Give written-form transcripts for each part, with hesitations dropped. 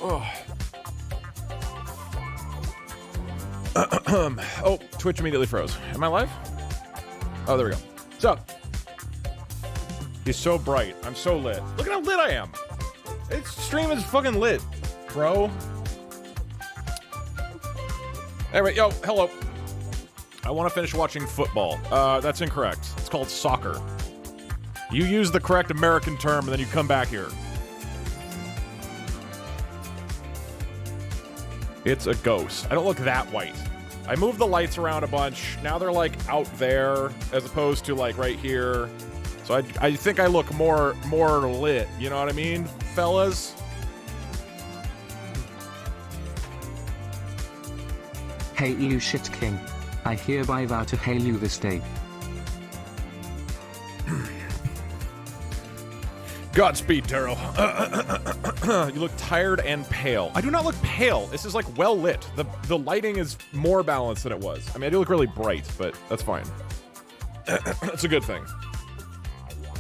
Oh, Twitch immediately froze. Am I live? Oh, there we go. What's up? He's so bright. I'm so lit. Look at how lit I am. This stream is fucking lit, bro. Anyway, yo, hello. I want to finish watching football. That's incorrect. It's called soccer. You use the correct American term, and then you come back here. It's a ghost. I don't look that white. I moved the lights around a bunch. Now they're, like, out there, as opposed to, like, right here. So I think I look more lit. You know what I mean, fellas? Hey you shit king. I hereby vow to hail you this day. Godspeed, Taro. You look tired and pale. I do not look pale. This is like well lit. The lighting is more balanced than it was. I mean, I do look really bright, but that's fine. That's a good thing.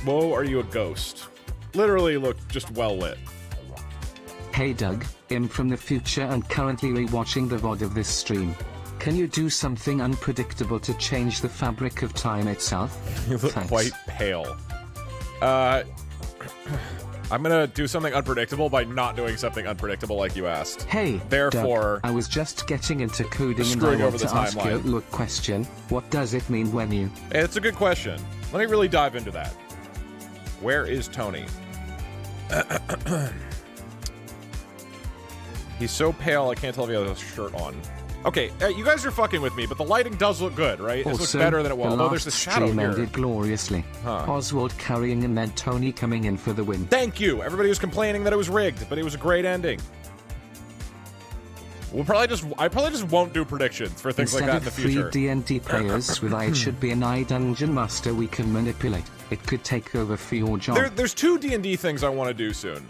Whoa, are you a ghost? Literally look just well lit. Hey Doug, I'm from the future and currently rewatching the VOD of this stream. Can you do something unpredictable to change the fabric of time itself? You look Thanks. quite pale. I'm gonna do something unpredictable by not doing something unpredictable like you asked. Hey, therefore, Doug, I was just getting into coding and I screwing over want the to ask you a timeline. look question. What does it mean when you... Hey, it's a good question. Let me really dive into that. Where is Tony? He's so pale, I can't tell if he has a shirt on. Okay, you guys are fucking with me, but the lighting does look good, right? This looks better than it was. Although there's a shadow stream here. ended gloriously. Oswald carrying and then Tony coming in for the win. Thank you. Everybody was complaining that it was rigged, but it was a great ending. I probably just won't do predictions for things like that in the future. Instead of 3 D&D players with it should be an dungeon master we can manipulate. It could take over for your job. There's 2 D&D things I want to do soon.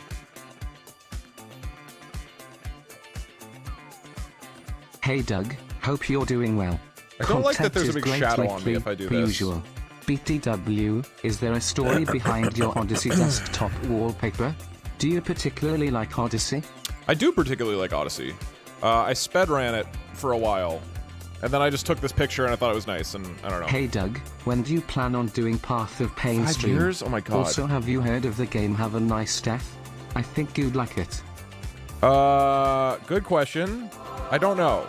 Hey Doug, hope you're doing well. I don't like that Content there's a is big great shadow on lately, me if I do per this. Usual. BTW, is there a story behind your Odyssey desktop wallpaper? Do you particularly like Odyssey? I do particularly like Odyssey. I sped ran it for a while, and then I just took this picture and I thought it was nice, and I don't know. Hey Doug, when do you plan on doing Path of Pain 5 stream? years? Oh my god. Also, have you heard of the game Have a Nice Death? I think you'd like it. Good question. I don't know.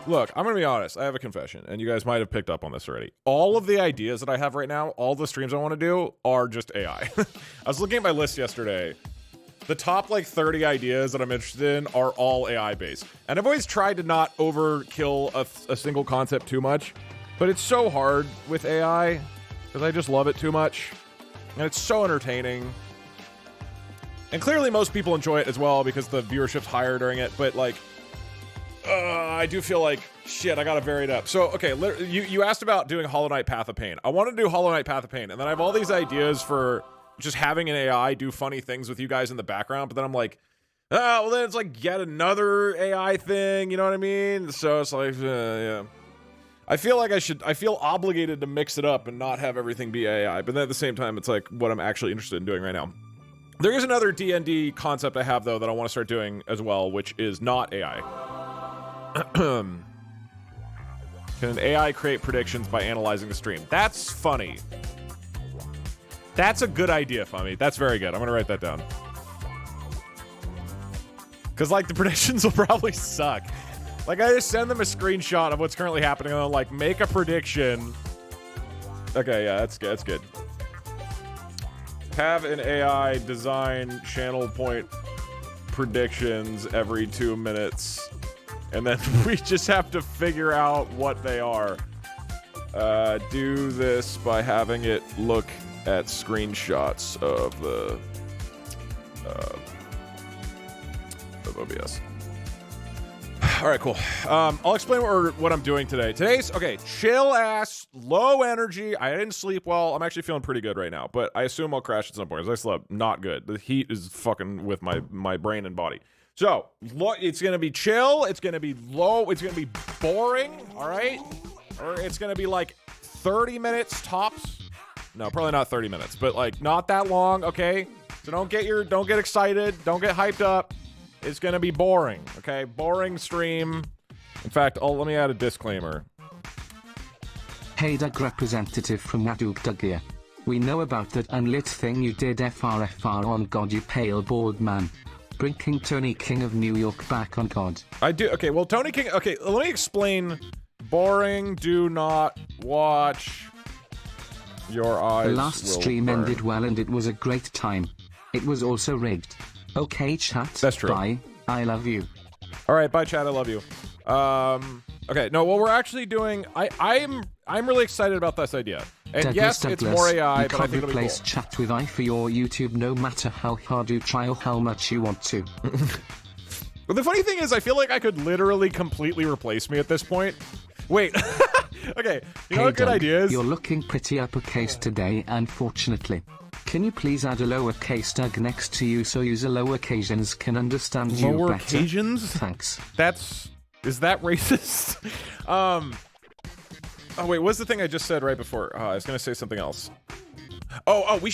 Look, I'm gonna be honest, I have a confession, and you guys might have picked up on this already. All of the ideas that I have right now, all the streams I want to do, are just AI. I was looking at my list yesterday. The top, like, 30 ideas that I'm interested in are all AI-based. And I've always tried to not overkill a single concept too much, but it's so hard with AI, because I just love it too much. And it's so entertaining. And clearly most people enjoy it as well, because the viewership's higher during it, but, like, I do feel like, shit, I gotta vary it up. So, okay, you asked about doing Hollow Knight Path of Pain. I want to do Hollow Knight Path of Pain, and then I have all these ideas for just having an AI do funny things with you guys in the background, but then I'm like, well, then it's like yet another AI thing, you know what I mean? So it's like, yeah. I feel like I feel obligated to mix it up and not have everything be AI, but then at the same time, it's like what I'm actually interested in doing right now. There is another D&D concept I have, though, that I want to start doing as well, which is not AI. Can an AI create predictions by analyzing the stream? That's funny. That's a good idea, Fummy. That's very good. I'm gonna write that down. Because, like, the predictions will probably suck. Like, I just send them a screenshot of what's currently happening, and they'll, like, make a prediction. Okay, yeah, that's good. That's good. Have an AI design channel point predictions every 2 minutes. And then we just have to figure out what they are. Do this by having it look at screenshots of the of OBS. All right, cool. I'll explain what I'm doing today. Today's okay. Chill ass, low energy. I didn't sleep well. I'm actually feeling pretty good right now, but I assume I'll crash at some point because I slept not good. The heat is fucking with my brain and body. So, it's going to be chill, it's going to be low, it's going to be boring, all right? Or it's going to be like 30 minutes tops. No, probably not 30 minutes, but like not that long, okay? So don't get excited, don't get hyped up. is going to be boring, okay? Boring stream. In fact, let me add a disclaimer. Hey Doug, representative from Doug here. We know about that unlit thing you did FRFR on God, you pale bald man. Bringing Tony King of New York back on God. I do. Okay, well, Tony King. Okay, let me explain. Boring. Do not watch. Your eyes. The last stream burn. ended well and it was a great time. It was also rigged. Okay, chat. That's true. Bye. I love you. All right, bye, chat. I love you. Okay, no, what we're actually doing, I'm really excited about this idea. And Douglas, yes, it's more AI, you but I can't think it'll be replace cool. chat with I for your YouTube no matter how hard you try or how much you want to. But the funny thing is, I feel like I could literally completely replace me at this point. Wait. Okay, you know what a good Doug, idea is? You're looking pretty uppercase today, unfortunately. Can you please add a lowercase Doug next to you so user lowercations can understand you better? Lowercations? Thanks. Is that racist? Oh wait, what's the thing I just said right before? I was gonna say something else. We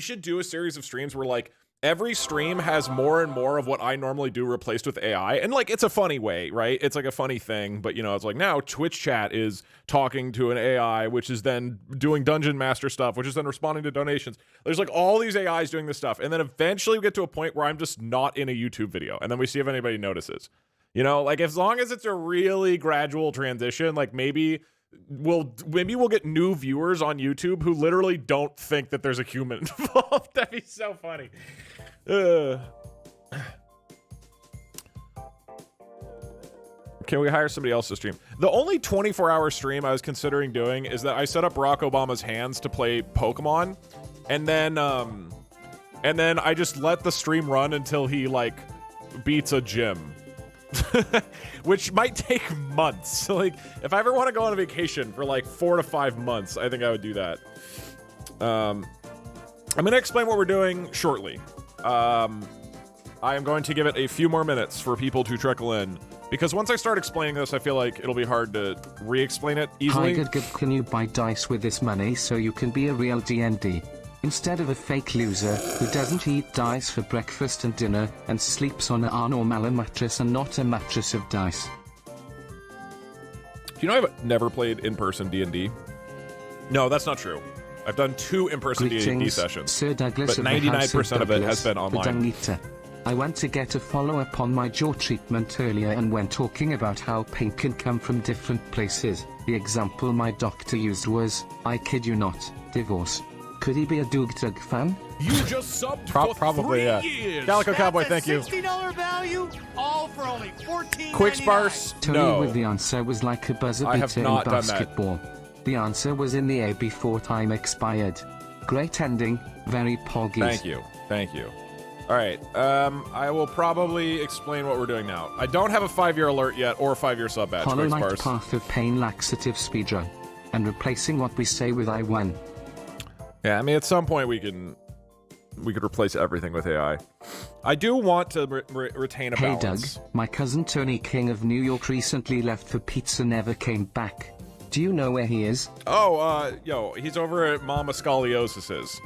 should do a series of streams where like every stream has more and more of what I normally do replaced with AI. And like, it's a funny way, right? It's like a funny thing, but you know, it's like now Twitch chat is talking to an AI, which is then doing Dungeon Master stuff, which is then responding to donations. There's like all these AIs doing this stuff. And then eventually we get to a point where I'm just not in a YouTube video. And then we see if anybody notices, you know, like as long as it's a really gradual transition, like maybe we'll get new viewers on YouTube who literally don't think that there's a human involved. That'd be so funny. Can we hire somebody else to stream? The only 24-hour stream I was considering doing is that I set up Barack Obama's hands to play Pokemon, and then I just let the stream run until he like beats a gym. Which might take months. Like, if I ever want to go on a vacation for like 4 to 5 months, I think I would do that. I'm going to explain what we're doing shortly. I am going to give it a few more minutes for people to trickle in, because once I start explaining this, I feel like it'll be hard to re-explain it easily. Hi, good. Can you buy dice with this money so you can be a real D&D? Instead of a fake loser who doesn't eat dice for breakfast and dinner and sleeps on a normal mattress and not a mattress of dice. Do you know I've never played in-person D&D? No, that's not true. I've done 2 in-person D&D sessions, Sir Douglas, but 99% of it has been online. I went to get a follow-up on my jaw treatment earlier, and when talking about how pain can come from different places, the example my doctor used was, I kid you not, divorce. Could he be a Doug fan? You just subbed for probably, 3 years. Calico Cowboy, thank you. $60 value, all for only $14.99. Quick sparse, Tony no. with the answer was like a buzzer I have beater in not done that. basketball. The answer was in the air before time expired. Great ending, very poggy. Thank you. All right, I will probably explain what we're doing now. I don't have a 5-year alert yet or a 5-year sub badge. Hollow Quick Knight sparse. Path of Pain laxative speedrun. And replacing what we say with I won. Yeah, I mean, at some point we could replace everything with AI. I do want to retain a balance. Hey Doug, my cousin Tony King of New York recently left for pizza, never came back. Do you know where he is? Oh, he's over at Mama Scoliosis's,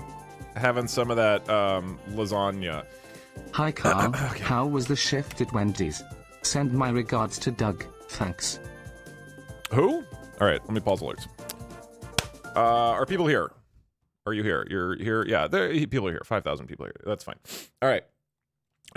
having some of that lasagna. Hi Carl, Okay. How was the shift at Wendy's? Send my regards to Doug, thanks. Who? All right, let me pause alerts. Are people here? Are you here? You're here? Yeah, people are here. 5,000 people are here. That's fine. All right.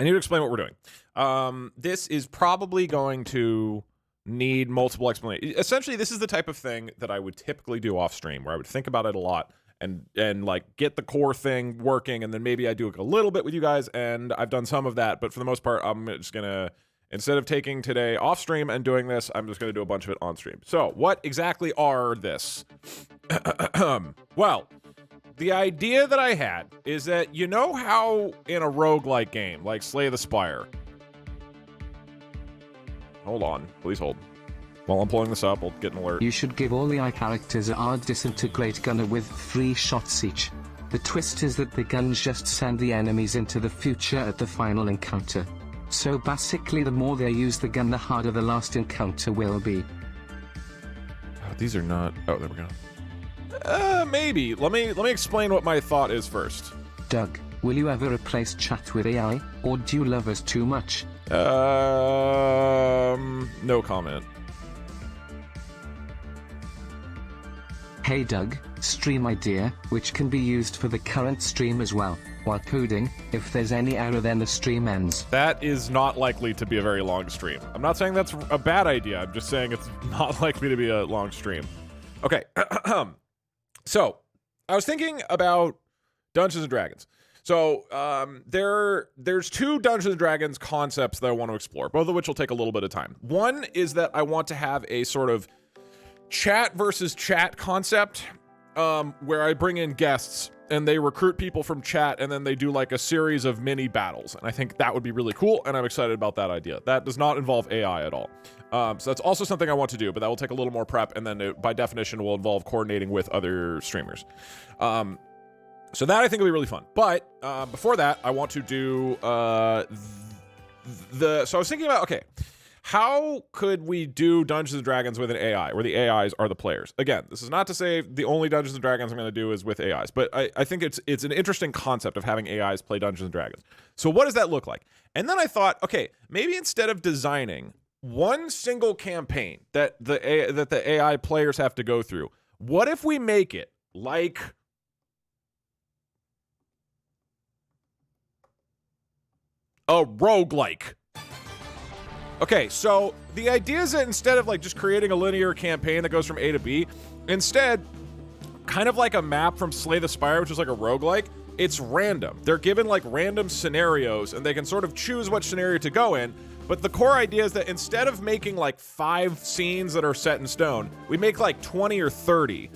I need to explain what we're doing. This is probably going to need multiple explanations. Essentially, this is the type of thing that I would typically do off stream, where I would think about it a lot and like get the core thing working, and then maybe I do a little bit with you guys, and I've done some of that, but for the most part, I'm just gonna, instead of taking today off stream and doing this, I'm just gonna do a bunch of it on stream. So, what exactly are this? Well, the idea that I had is that, you know how in a roguelike game, like Slay the Spire... Hold on. Please hold. While I'm pulling this up, I'll get an alert. You should give all the I characters a hard disintegrate gunner with 3 shots each. The twist is that the guns just send the enemies into the future at the final encounter. So basically, the more they use the gun, the harder the last encounter will be. Oh, these are not... Oh, there we go. Maybe. Let me explain what my thought is first. Doug, will you ever replace chat with AI, or do you love us too much? No comment. Hey Doug, stream idea, which can be used for the current stream as well. While coding, if there's any error then the stream ends. That is not likely to be a very long stream. I'm not saying that's a bad idea. I'm just saying it's not likely to be a long stream. Okay. So, I was thinking about Dungeons & Dragons. So, there's two Dungeons & Dragons concepts that I want to explore, both of which will take a little bit of time. One is that I want to have a sort of chat versus chat concept, where I bring in guests and they recruit people from chat and then they do like a series of mini battles. And I think that would be really cool, and I'm excited about that idea. That does not involve AI at all. So that's also something I want to do, but that will take a little more prep, and then it, by definition, will involve coordinating with other streamers. So that I think will be really fun. But before that, I want to do so I was thinking about, okay, how could we do Dungeons & Dragons with an AI, where the AIs are the players? Again, this is not to say the only Dungeons & Dragons I'm going to do is with AIs, but I think it's an interesting concept of having AIs play Dungeons & Dragons. So what does that look like? And then I thought, okay, maybe instead of designing one single campaign that the AI players have to go through, what if we make it like a roguelike? Okay, so the idea is that instead of like just creating a linear campaign that goes from A to B, instead, kind of like a map from Slay the Spire, which is like a roguelike, it's random. They're given like random scenarios and they can sort of choose what scenario to go in. But the core idea is that instead of making like 5 scenes that are set in stone, we make like 20 or 30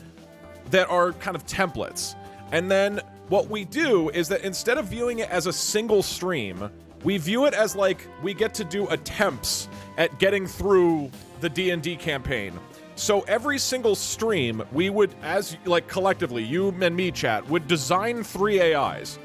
that are kind of templates. And then what we do is that instead of viewing it as a single stream, we view it as like we get to do attempts at getting through the D&D campaign. So every single stream, we would, as like collectively, you and me, chat, would design 3 AIs.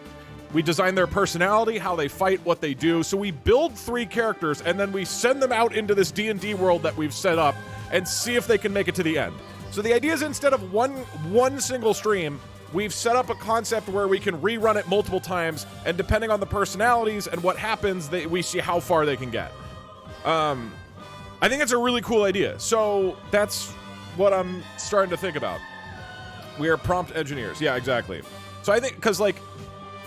We design their personality, how they fight, what they do. So we build 3 characters and then we send them out into this D&D world that we've set up and see if they can make it to the end. So the idea is instead of one single stream, we've set up a concept where we can rerun it multiple times, and depending on the personalities and what happens, we see how far they can get. I think it's a really cool idea. So that's what I'm starting to think about. We are prompt engineers. Yeah, exactly. So I think, because like,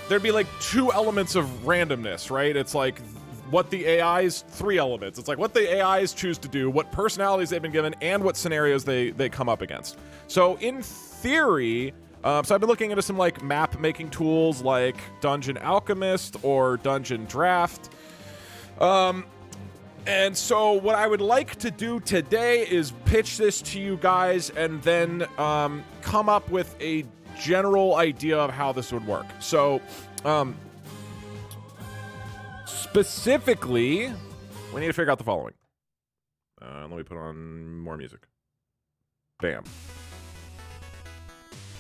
there'd be like 2 elements of randomness, right? It's like what the AIs, 3 elements. It's like what the AIs choose to do, what personalities they've been given, and what scenarios they come up against. So in theory, so I've been looking into some like map making tools like Dungeon Alchemist or Dungeon Draft. And so what I would like to do today is pitch this to you guys and then come up with a general idea of how this would work. So specifically, we need to figure out the following. Let me put on more music. Bam.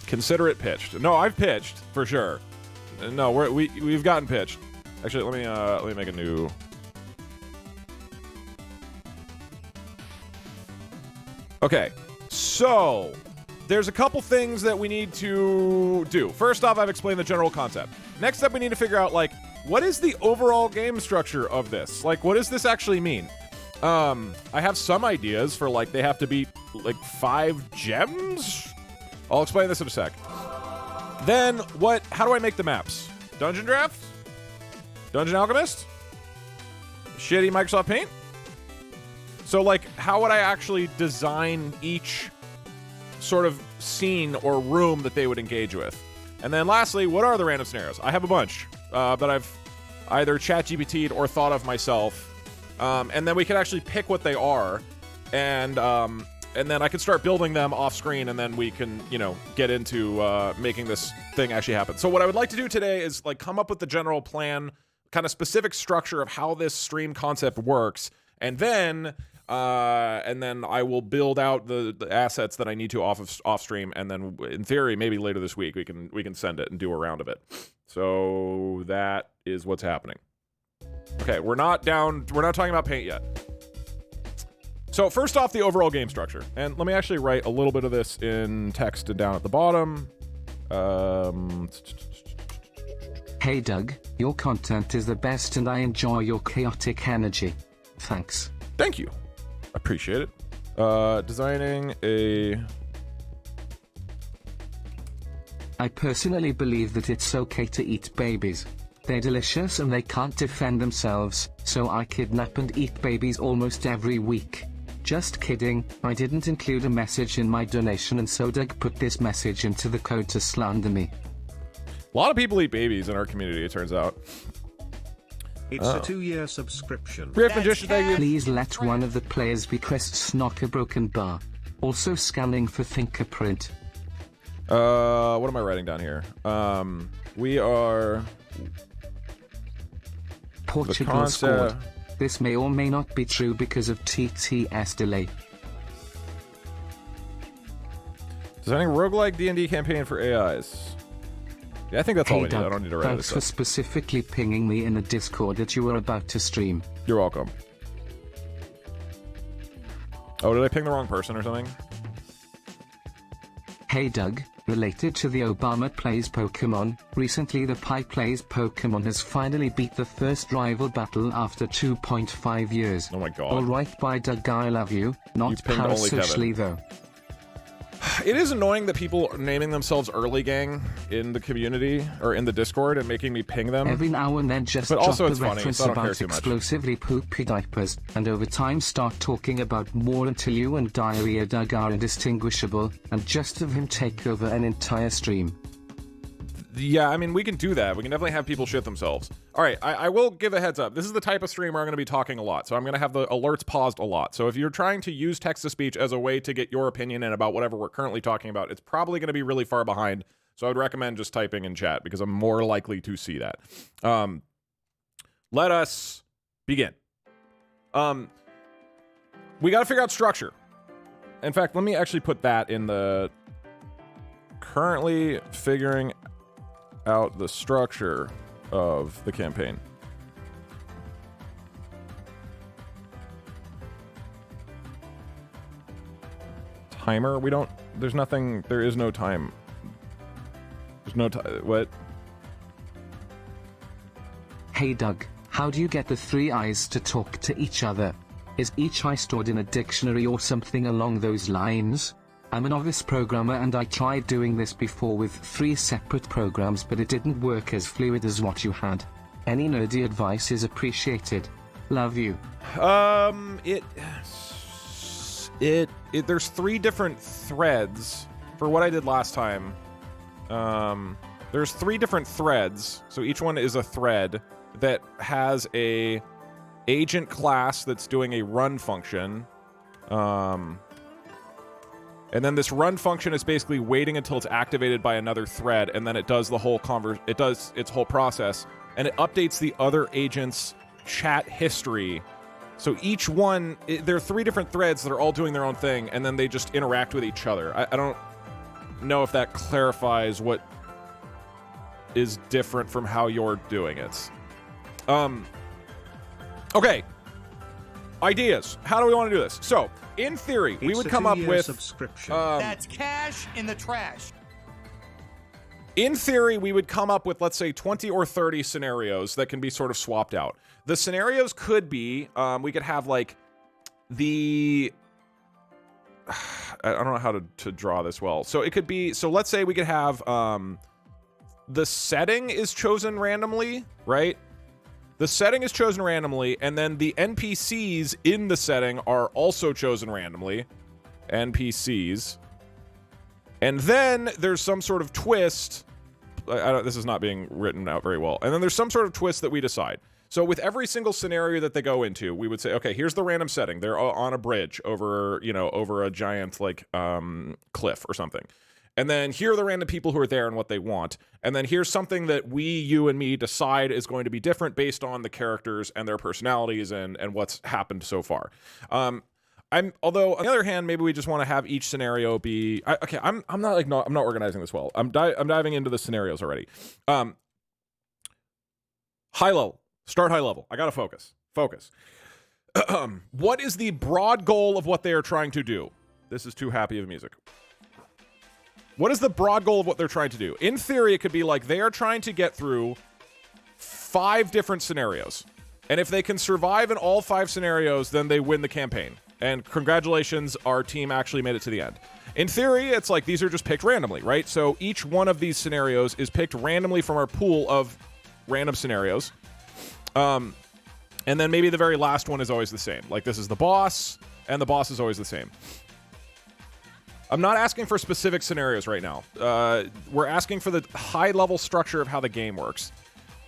Consider it pitched. No, I've pitched for sure. No, we've gotten pitched. Actually, let me make a new. Okay, so there's a couple things that we need to do. First off, I've explained the general concept. Next up, we need to figure out like what is the overall game structure of this? Like, what does this actually mean? I have some ideas for like they have to be like 5 gems. I'll explain this in a sec. Then, how do I make the maps? Dungeon Draft? Dungeon Alchemist? Shitty Microsoft Paint? So, like, how would I actually design each sort of scene or room that they would engage with? And then lastly, what are the random scenarios? I have a bunch that I've either ChatGPT'd or thought of myself. And then we can actually pick what they are. And then I can start building them off screen, and then we can, get into making this thing actually happen. So what I would like to do today is like come up with the general plan, kind of specific structure of how this stream concept works, and then I will build out the assets that I need to off stream, and then in theory, maybe later this week we can send it and do a round of it. So that is what's happening. Okay, we're not talking about paint yet. So first off, the overall game structure. And let me actually write a little bit of this in text down at the bottom. Hey Doug, your content is the best and I enjoy your chaotic energy. Thanks. Thank you. Appreciate it. Designing a... I personally believe that it's okay to eat babies. They're delicious and they can't defend themselves, so I kidnap and eat babies almost every week. Just kidding, I didn't include a message in my donation and so Doug put this message into the code to slander me. A lot of people eat babies in our community, it turns out. It's a 2-year subscription. Riff Magician, thank you. Please let one of the players request snock a broken bar. Also scanning for fingerprint. What am I writing down here? We are... Portugal scored. This may or may not be true because of TTS delay. Designing roguelike D&D campaign for AIs. Yeah, I think that's all we need. I don't need to write thanks this for stuff. specifically pinging me in the Discord that you were about to stream. You're welcome. Oh, did I ping the wrong person or something? Hey Doug, related to the Obama Plays Pokemon, recently the Pi Plays Pokemon has finally beat the first rival battle after 2.5 years. Oh my god. Alright, bye Doug, I love you. Not pinged only parasocially though. It is annoying that people are naming themselves Early Gang in the community, or in the Discord, and making me ping them. Every now and then just But drop also a it's funny, reference so I don't care about too much. explosively poopy diapers, and over time start talking about more until you and Diarrhea Doug are indistinguishable, and just have him take over an entire stream. Yeah, I mean, we can do that. We can definitely have people shit themselves. All right, I will give a heads up. This is the type of stream where I'm going to be talking a lot, so I'm going to have the alerts paused a lot. So if you're trying to use text-to-speech as a way to get your opinion in about whatever we're currently talking about, it's probably going to be really far behind. So I would recommend just typing in chat, because I'm more likely to see that. Let us begin. We got to figure out structure. In fact, let me actually put that in the... Currently figuring out the structure of the campaign. Timer? We don't... There's nothing... There is no time. There's no time... What? Hey Doug, how do you get the 3 eyes to talk to each other? Is each eye stored in a dictionary or something along those lines? I'm a novice programmer and I tried doing this before with 3 separate programs, but it didn't work as fluid as what you had. Any nerdy advice is appreciated. Love you. There's 3 different threads for what I did last time. There's 3 different threads, so each one is a thread that has a agent class that's doing a run function. And then this run function is basically waiting until it's activated by another thread, and then it does the whole it does its whole process, and it updates the other agent's chat history. So each one, there are 3 different threads that are all doing their own thing, and then they just interact with each other. I don't know if that clarifies what is different from how you're doing it. Okay. Ideas. How do we want to do this? So, in theory, we would come up with... subscription. That's cash in the trash. In theory, we would come up with, let's say, 20 or 30 scenarios that can be sort of swapped out. The scenarios could be, we could have, like, the... I don't know how to draw this well. So it could be... So let's say we could have... the setting is chosen randomly, right? The setting is chosen randomly, and then the NPCs in the setting are also chosen randomly. NPCs. And then there's some sort of twist. This is not being written out very well. And then there's some sort of twist that we decide. So with every single scenario that they go into, we would say, okay, here's the random setting. They're on a bridge over, over a giant, like, cliff or something. And then here are the random people who are there and what they want. And then here's something that we, you, and me decide is going to be different based on the characters and their personalities and what's happened so far. Although on the other hand, maybe we just want to have each scenario be I'm not organizing this well. I'm diving into the scenarios already. High level. Start high level. I gotta focus. What is the broad goal of what they are trying to do? This is too happy of music. What is the broad goal of what they're trying to do? In theory, it could be like they are trying to get through 5 different scenarios. And if they can survive in all 5 scenarios, then they win the campaign. And congratulations, our team actually made it to the end. In theory, it's like these are just picked randomly, right? So each one of these scenarios is picked randomly from our pool of random scenarios. And then maybe the very last one is always the same. Like this is the boss, and the boss is always the same. I'm not asking for specific scenarios right now. We're asking for the high-level structure of how the game works.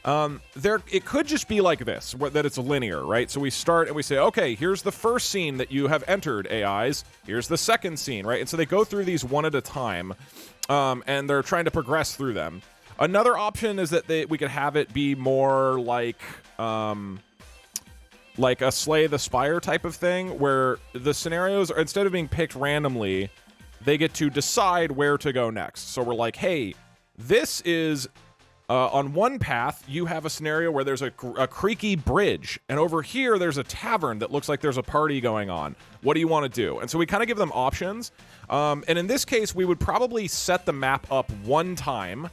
It could just be like this, that it's linear, right? So we start and we say, okay, here's the first scene that you have entered, AIs. Here's the second scene, right? And so they go through these one at a time, and they're trying to progress through them. Another option is that we could have it be more like a Slay the Spire type of thing, where the scenarios are, instead of being picked randomly, they get to decide where to go next. So we're like, hey, this is... on one path, you have a scenario where there's a creaky bridge, and over here, there's a tavern that looks like there's a party going on. What do you want to do? And so we kind of give them options. And in this case, we would probably set the map up one time,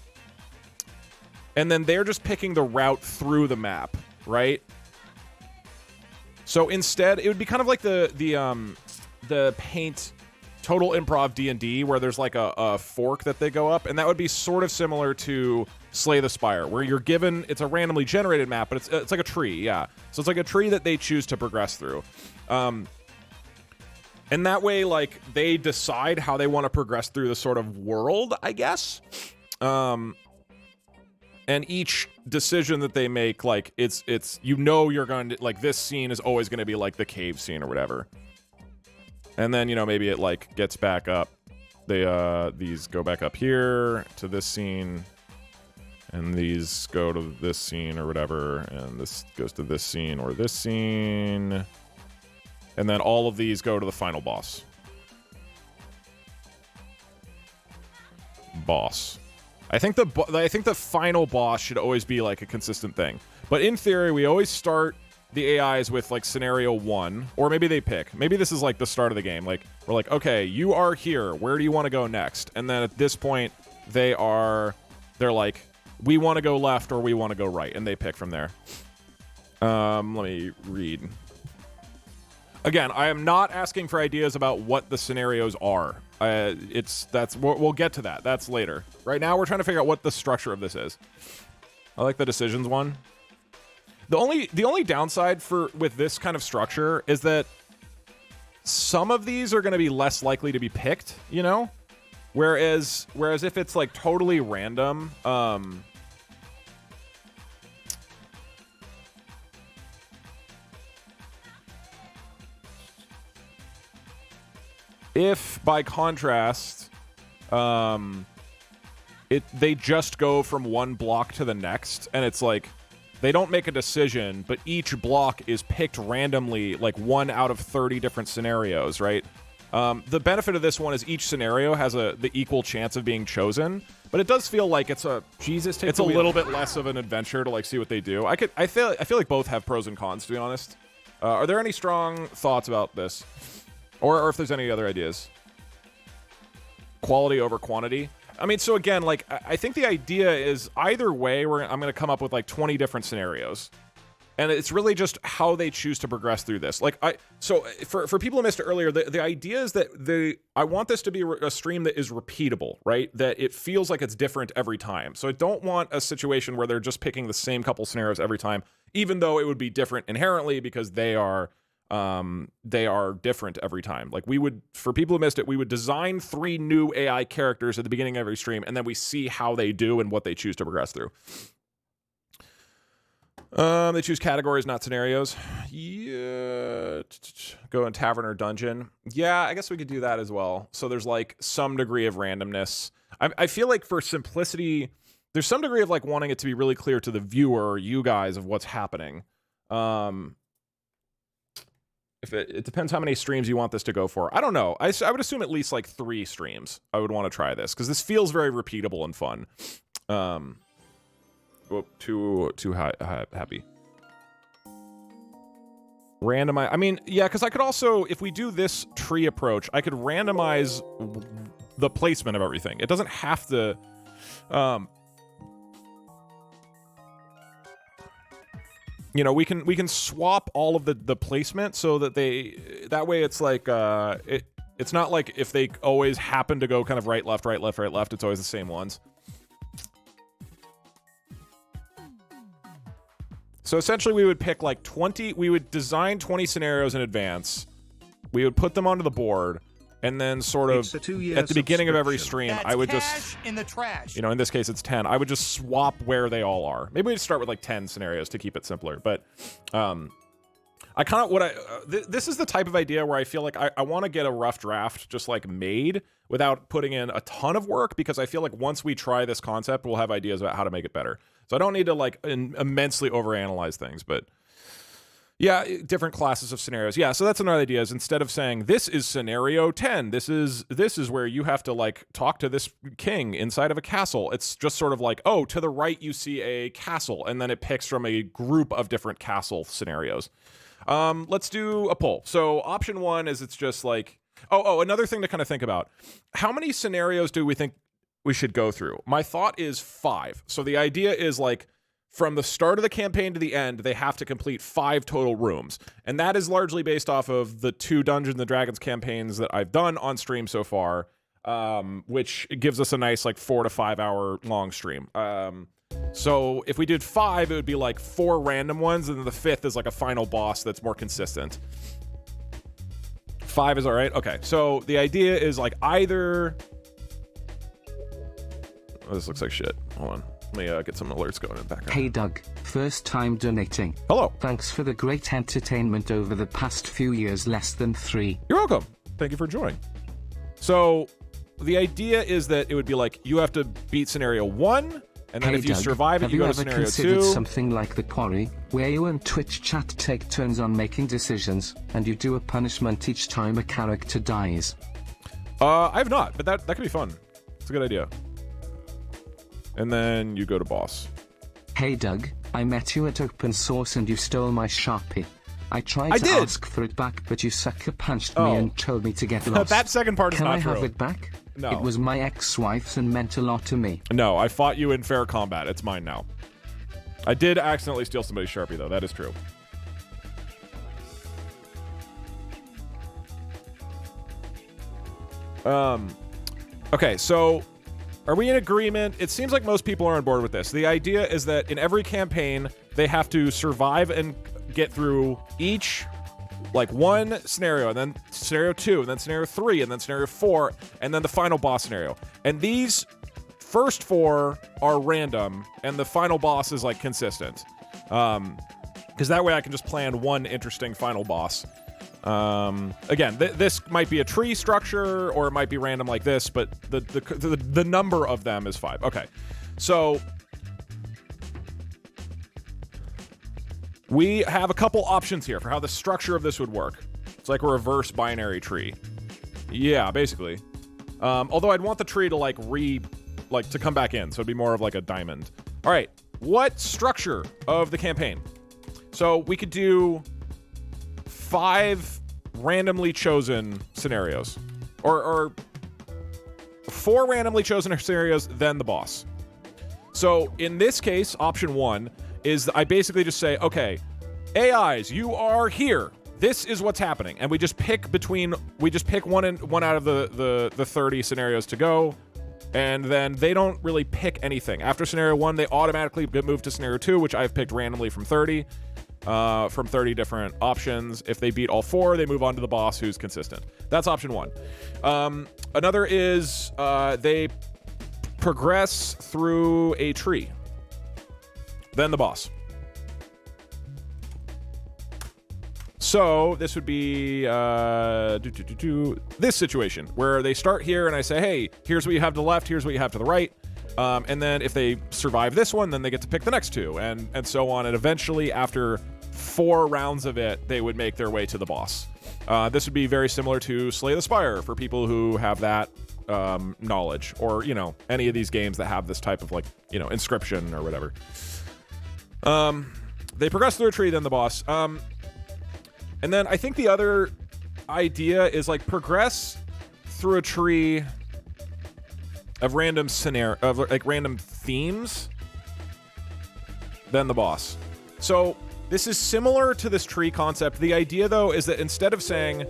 and then they're just picking the route through the map, right? So instead, it would be kind of like the Paint Total Improv D&D, where there's like a fork that they go up, and that would be sort of similar to Slay the Spire, where you're given, it's a randomly generated map, but it's like a tree, yeah. So it's like a tree that they choose to progress through. And that way, like, they decide how they want to progress through the sort of world, I guess. And each decision that they make, like, it's you know you're going to, like, this scene is always going to be, like, the cave scene or whatever. And then, you know, maybe it, like, gets back up. These go back up here to this scene. And these go to this scene or whatever. And this goes to this scene or this scene. And then all of these go to the final boss. I think the final boss should always be like a consistent thing. But in theory, we always start the AIs with like scenario 1, or maybe they pick. Maybe this is like the start of the game. Like we're like, okay, you are here. Where do you want to go next? And then at this point, they're like, we want to go left or we want to go right, and they pick from there. Let me read. Again, I am not asking for ideas about what the scenarios are. We'll get to that. That's later. Right now, we're trying to figure out what the structure of this is. I like the decisions one. The only downside with this kind of structure is that some of these are going to be less likely to be picked, you know? Whereas if it's like totally random, if by contrast, they just go from one block to the next, and it's like they don't make a decision, but each block is picked randomly, like 1 out of 30 different scenarios, right? The benefit of this one is each scenario has the equal chance of being chosen, but it does feel like it's a little bit less of an adventure to like see what they do. I feel like both have pros and cons, to be honest. Are there any strong thoughts about this, or if there's any other ideas? Quality over quantity. I mean, so again, like, I think the idea is either way, I'm going to come up with like 20 different scenarios. And it's really just how they choose to progress through this. Like, so for people who missed it earlier, the idea is that I want this to be a stream that is repeatable, right? That it feels like it's different every time. So I don't want a situation where they're just picking the same couple scenarios every time, even though it would be different inherently because they are different every time. Like for people who missed it, we would design 3 new AI characters at the beginning of every stream, and then we see how they do and what they choose to progress through. They choose categories, not scenarios. Yeah. Go in tavern or dungeon. Yeah, I guess we could do that as well. So there's like some degree of randomness. I feel like for simplicity, there's some degree of like wanting it to be really clear to the viewer, you guys, of what's happening. If it depends how many streams you want this to go for. I don't know. I would assume at least like 3 streams. I would want to try this because this feels very repeatable and fun. Whoop, too happy. Randomize. I mean, yeah, because I could also, if we do this tree approach, I could randomize the placement of everything. It doesn't have to. you know, we can swap all of the placement so that that way it's like it's not like if they always happen to go kind of right, left, right, left, right, left. It's always the same ones. So essentially we would pick like 20, we would design 20 scenarios in advance. We would put them onto the board, and then sort of at the beginning of every stream, I would just, in the trash. you know, in this case it's 10. I would just swap where they all are. Maybe we'd start with like 10 scenarios to keep it simpler. But I kind of, this is the type of idea where I feel like I want to get a rough draft just like made without putting in a ton of work, because I feel like once we try this concept, we'll have ideas about how to make it better. So I don't need to like immensely overanalyze things, but yeah, different classes of scenarios. Yeah, so that's another idea, is instead of saying this is scenario 10, this is where you have to like talk to this king inside of a castle. It's just sort of like, oh, to the right you see a castle, and then it picks from a group of different castle scenarios. Let's do a poll. So option 1 is it's just like, another thing to kind of think about. How many scenarios do we think we should go through? My thought is 5. So the idea is like, from the start of the campaign to the end, they have to complete 5 total rooms. And that is largely based off of the 2 Dungeons & Dragons campaigns that I've done on stream so far, which gives us a nice like 4 to 5 hour long stream. So if we did 5, it would be like 4 random ones, and then the 5th is like a final boss that's more consistent. 5 is all right? Okay, so the idea is like either... Oh, this looks like shit. Hold on. Let me get some alerts going in the background. Hey Doug, first time donating. Hello. Thanks for the great entertainment over the past few years, less than 3. You're welcome. Thank you for joining. So the idea is that it would be like you have to beat scenario 1, and then hey if you Doug, survive it, you go to scenario 2. Have you ever considered something like the Quarry, where you and Twitch chat take turns on making decisions, and you do a punishment each time a character dies? I have not, but that could be fun. It's a good idea. And then you go to boss. Hey Doug, I met you at open source and you stole my Sharpie. I tried to ask for it back, but you sucker punched me and told me to get lost. That second part is not true. Can I have it back? No. It was my ex-wife's and meant a lot to me. No, I fought you in fair combat. It's mine now. I did accidentally steal somebody's Sharpie, though. That is true. Okay, so... Are we in agreement? It seems like most people are on board with this. The idea is that in every campaign, they have to survive and get through each, like, one scenario, and then scenario 2, and then scenario 3, and then scenario 4, and then the final boss scenario. And these first 4 are random, and the final boss is, like, consistent. Because that way I can just plan one interesting final boss. Again, this might be a tree structure, or it might be random like this, but the number of them is 5. Okay, so we have a couple options here for how the structure of this would work. It's like a reverse binary tree. Yeah, basically. Although I'd want the tree to to come back in, so it'd be more of like a diamond. All right, what structure of the campaign? So we could do 5 randomly chosen scenarios, or 4 randomly chosen scenarios, then the boss. So in this case, option 1 is I basically just say, okay, AIs, you are here. This is what's happening, and we just pick one out of the 30 scenarios to go, and then they don't really pick anything. After scenario 1, they automatically get moved to scenario 2, which I've picked randomly from 30. From 30 different options. If they beat all 4, they move on to the boss, who's consistent. That's option 1. Another is they progress through a tree, then the boss. So this would be this situation where they start here and I say, hey, here's what you have to the left, here's what you have to the right. And then if they survive this one, then they get to pick the next 2, and so on. And eventually, after 4 rounds of it, they would make their way to the boss. This would be very similar to Slay the Spire for people who have that knowledge, or, you know, any of these games that have this type of, like, you know, inscription or whatever. They progress through a tree, then the boss. And then I think the other idea is, like, progress through a tree of random random themes, then the boss. So This is similar to this tree concept. The idea, though, is that instead of saying,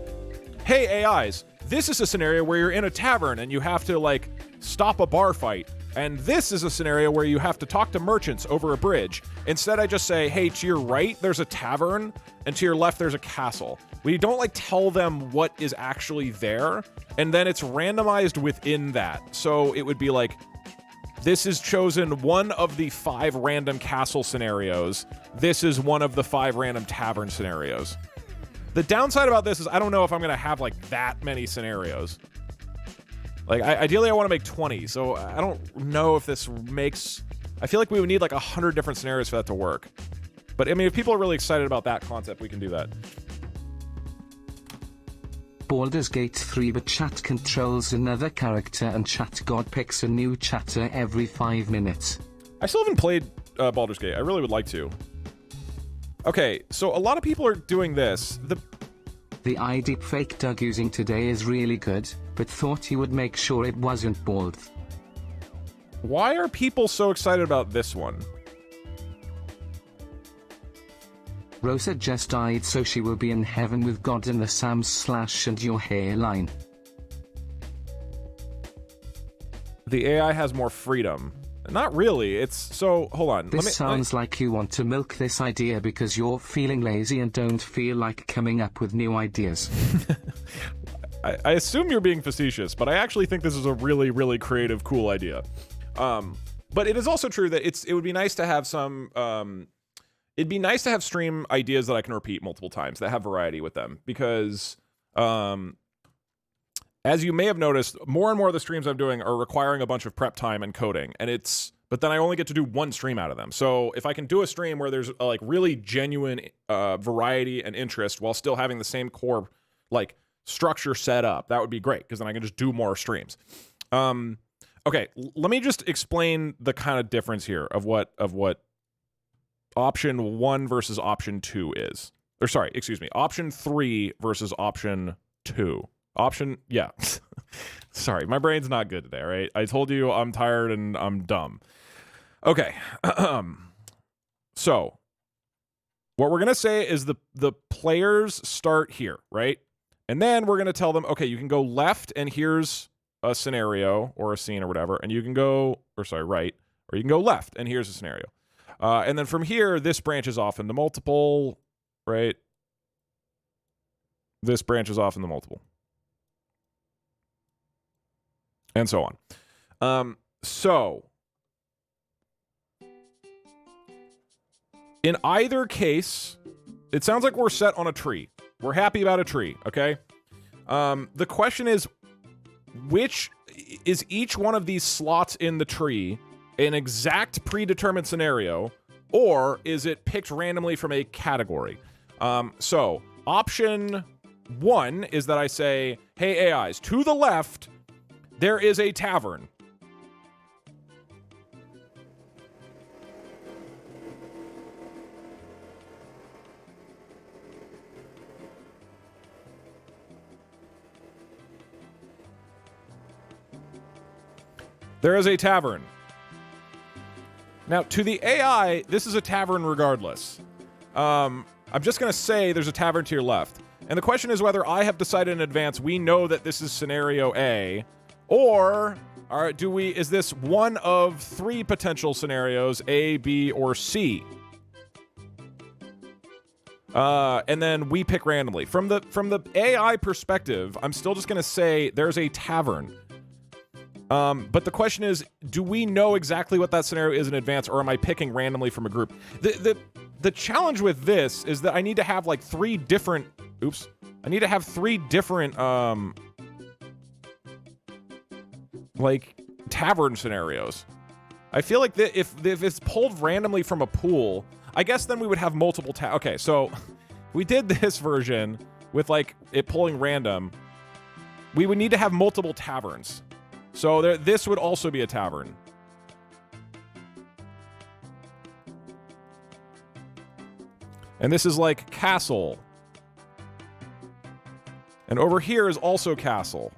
hey, AIs, this is a scenario where you're in a tavern and you have to, like, stop a bar fight, and this is a scenario where you have to talk to merchants over a bridge. Instead, I just say, hey, to your right, there's a tavern, and to your left, there's a castle. We don't, like, tell them what is actually there, and then it's randomized within that. So it would be like, this is chosen one of the 5 random castle scenarios. This is one of the 5 random tavern scenarios. The downside about this is I don't know if I'm going to have, like, that many scenarios. Like, ideally, I want to make 20, so I don't know if this makes... I feel like we would need, like, 100 different scenarios for that to work. But, I mean, if people are really excited about that concept, we can do that. Baldur's Gate 3, but chat controls another character and chat god picks a new chatter every 5 minutes. I still haven't played Baldur's Gate. I really would like to. Okay, so a lot of people are doing this. The ID fake Doug using today is really good, but thought he would make sure it wasn't bald. Why are people so excited about this one? Rosa just died, so she will be in heaven with God in the Sam slash and your hairline. The AI has more freedom. Not really. It's so. Hold on. This sounds like you want to milk this idea because you're feeling lazy and don't feel like coming up with new ideas. I assume you're being facetious, but I actually think this is a really, really creative, cool idea. But it is also true that it would be nice to have some. It'd be nice to have stream ideas that I can repeat multiple times that have variety with them because, as you may have noticed, more and more of the streams I'm doing are requiring a bunch of prep time and coding, but then I only get to do one stream out of them. So if I can do a stream where there's like really genuine variety and interest while still having the same core like structure set up, that would be great because then I can just do more streams. Okay, let me just explain the kind of difference here of what option 1 versus option 2 is. Or sorry, excuse me, option 3 versus option 2. Yeah. Sorry, my brain's not good today, right? I told you I'm tired and I'm dumb. Okay. So, what we're going to say is the players start here, right? And then we're going to tell them, okay, you can go left and here's a scenario or a scene or whatever, and you can go, right, or you can go left and here's a scenario. And then from here, this branches off into multiple, right? This branches off into multiple. And so on. So, in either case, it sounds like we're set on a tree. We're happy about a tree, okay? The question is, which is each one of these slots in the tree an exact predetermined scenario, or is it picked randomly from a category? So, option 1 is that I say, hey AIs, to the left, there is a tavern. There is a tavern. Now, to the AI, this is a tavern regardless. I'm just going to say there's a tavern to your left. And the question is whether I have decided in advance we know that this is scenario A, or is this one of 3 potential scenarios, A, B, or C? And then we pick randomly. From the AI perspective, I'm still just going to say there's a tavern. But the question is, do we know exactly what that scenario is in advance, or am I picking randomly from a group? The challenge with this is that I need to have like 3 different... Oops. I need to have 3 different, like, tavern scenarios. I feel like if it's pulled randomly from a pool, I guess then we would have multiple okay, so we did this version with, like, it pulling random. We would need to have multiple taverns. So this would also be a tavern. And this is like castle. And over here is also castle.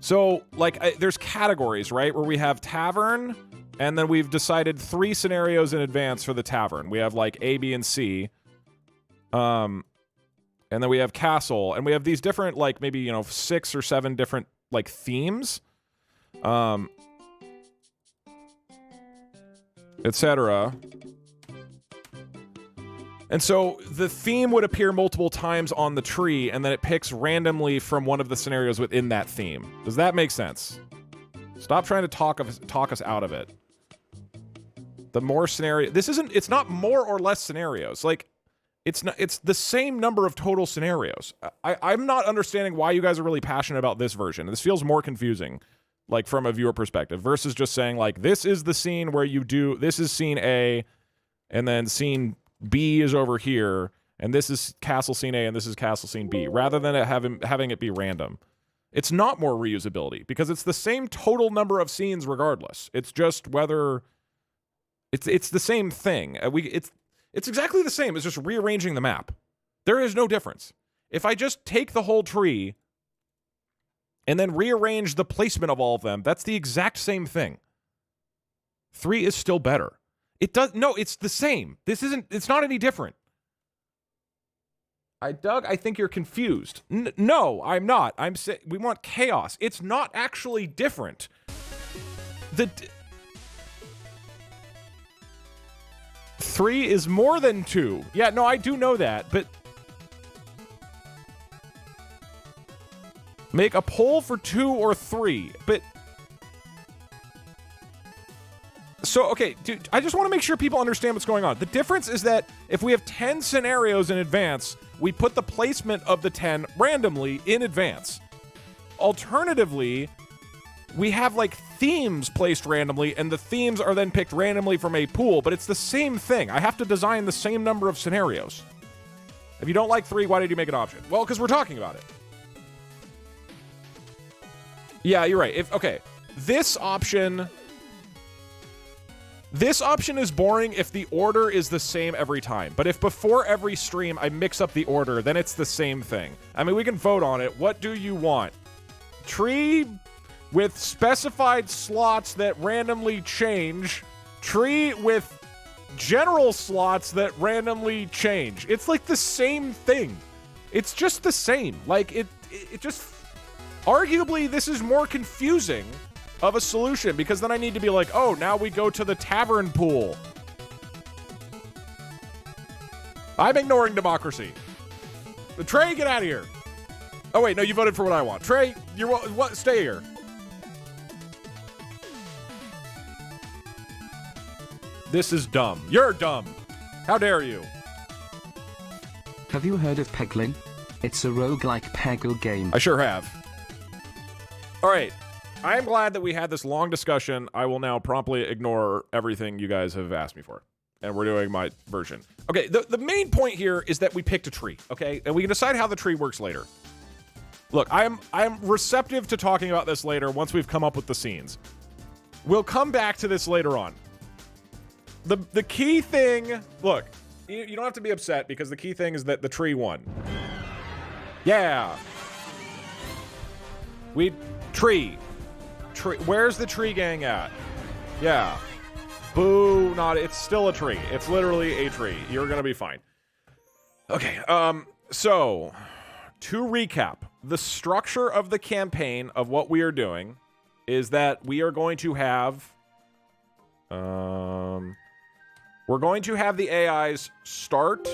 So, like, there's categories, right? Where we have tavern, And then we've decided 3 scenarios in advance for the tavern. We have like A, B, and C. And then we have castle, and we have these different, like, maybe, you know, 6 or 7 different, like, themes. Etc. And so the theme would appear multiple times on the tree, and then it picks randomly from one of the scenarios within that theme. Does that make sense? Stop trying to talk us out of it. The more scenario... It's not more or less scenarios. Like, it's the same number of total scenarios. I'm not understanding why you guys are really passionate about this version. This feels more confusing, like, from a viewer perspective, versus just saying, like, this is the scene where you do... This is scene A, and then scene B is over here, and this is castle scene A, and this is castle scene B, rather than having it be random. It's not more reusability, because it's the same total number of scenes regardless. It's just whether... It's the same thing. It's exactly the same as just rearranging the map. There is no difference. If I just take the whole tree and then rearrange the placement of all of them, that's the exact same thing. 3 is still better. No, it's the same. It's not any different. Doug, I think you're confused. No, I'm not. We want chaos. It's not actually different. 3 is more than 2. Yeah, no, I do know that, but... Make a poll for 2 or 3, but... So, okay, dude, I just want to make sure people understand what's going on. The difference is that if we have 10 scenarios in advance, we put the placement of the 10 randomly in advance. Alternatively, we have, like, themes placed randomly, and the themes are then picked randomly from a pool, but it's the same thing. I have to design the same number of scenarios. If you don't like 3, why did you make an option? Well, because we're talking about it. Yeah, you're right. Okay, this option is boring if the order is the same every time. But if before every stream I mix up the order, then it's the same thing. I mean, we can vote on it. What do you want? Tree with specified slots that randomly change. Tree with general slots that randomly change. It's like the same thing. It's just the same. Like, it just... Arguably, this is more confusing of a solution, because then I need to be like, oh, now we go to the tavern pool. I'm ignoring democracy. Trey, get out of here. Oh, wait, no, you voted for what I want. Trey, what? Stay here. This is dumb. You're dumb. How dare you? Have you heard of Peglin? It's a roguelike Peggle game. I sure have. All right. I am glad that we had this long discussion. I will now promptly ignore everything you guys have asked me for. And we're doing my version. Okay, the main point here is that we picked a tree, okay? And we can decide how the tree works later. Look, I'm receptive to talking about this later once we've come up with the scenes. We'll come back to this later on. The key thing... Look, you don't have to be upset, because the key thing is that the tree won. Yeah. Tree. Where's the tree gang at? Yeah. Boo, it's still a tree. It's literally a tree. You're gonna be fine. Okay, so, to recap, the structure of the campaign of what we are doing is that we are going to have, we're going to have the AIs start.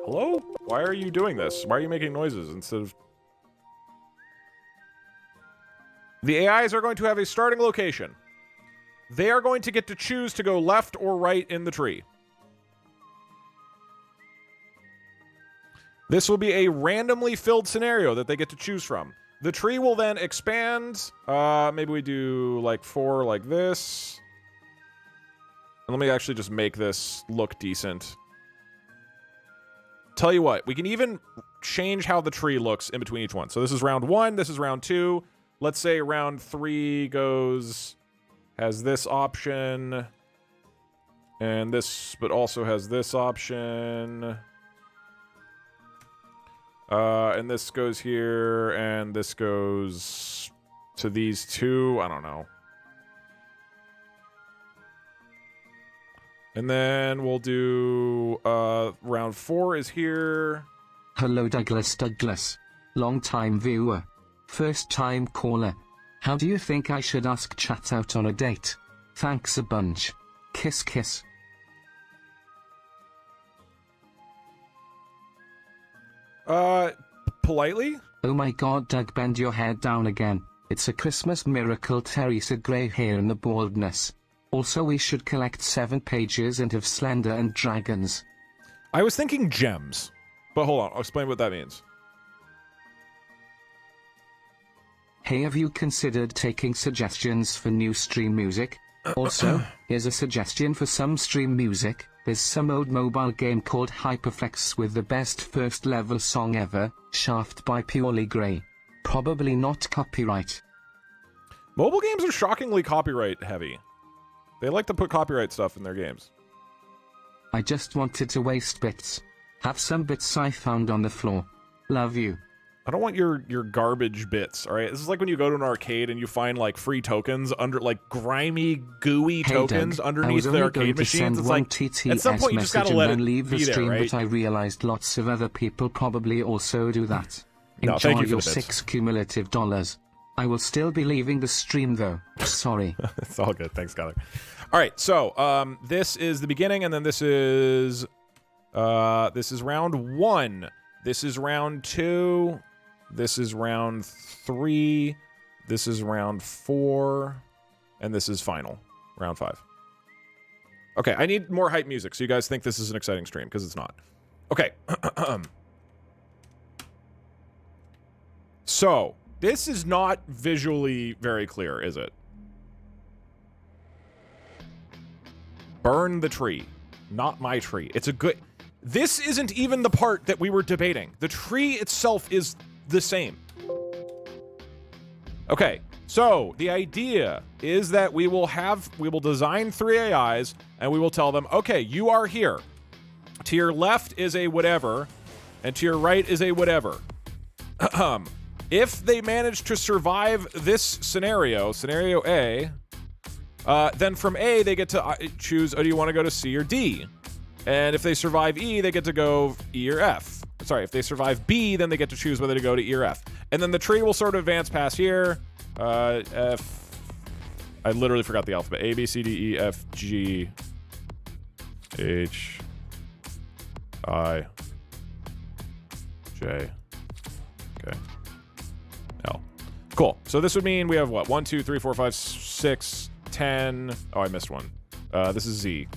Hello? Why are you doing this? Why are you making noises instead of... The AIs are going to have a starting location. They are going to get to choose to go left or right in the tree. This will be a randomly filled scenario that they get to choose from. The tree will then expand. Maybe we do like 4 like this. And let me actually just make this look decent. Tell you what, we can even change how the tree looks in between each one. So this is round 1, this is round 2. Let's say round 3 has this option, and this, but also has this option. And this goes here, and this goes to these 2. I don't know. And then we'll do round 4 is here. Hello Douglas. Long time viewer. First time caller. How do you think I should ask chat out on a date? Thanks a bunch. Kiss kiss. Politely? Oh my god, Doug, bend your head down again. It's a Christmas miracle, Terry said, grey hair and the baldness. Also, we should collect 7 pages and have Slender and dragons. I was thinking gems. But hold on, I'll explain what that means. Hey, have you considered taking suggestions for new stream music? Also, here's a suggestion for some stream music. There's some old mobile game called Hyperflex with the best first level song ever, Shaft by Purely Grey. Probably not copyright. Mobile games are shockingly copyright heavy. They like to put copyright stuff in their games. I just wanted to waste bits. Have some bits I found on the floor. Love you. I don't want your garbage bits, all right? This is like when you go to an arcade and you find, like, free tokens under, like, grimy, gooey tokens Doug, underneath the arcade machines. It's like, TTS at some point you just gotta let it leave the be stream, there, right? But I realized lots of other people probably also do that. No, Enjoy thank you for your the bits. 6 cumulative dollars. I will still be leaving the stream though. Sorry. It's all good. Thanks, Skyler. All right, so this is the beginning, and then this is round 1. This is round 2. This is round 3. This is round 4. And this is final. Round 5. Okay, I need more hype music so you guys think this is an exciting stream, because it's not. Okay. So, this is not visually very clear, is it? Burn the tree. Not my tree. It's a good... This isn't even the part that we were debating. The tree itself is the same. Okay, so the idea is that we will design 3 AIs, and we will tell them, okay, you are here. To your left is a whatever, and to your right is a whatever. If they manage to survive this scenario A, then from A, they get to choose, oh, do you want to go to C or D? And if they survive E, they get to go E or F. Sorry, if they survive B, then they get to choose whether to go to E or F. And then the tree will sort of advance past here. F. I literally forgot the alphabet. A, B, C, D, E, F, G, H, I, J, K, L. Cool. So this would mean we have what? 1, 2, 3, 4, 5, 6, 10. Oh, I missed one. This is Z.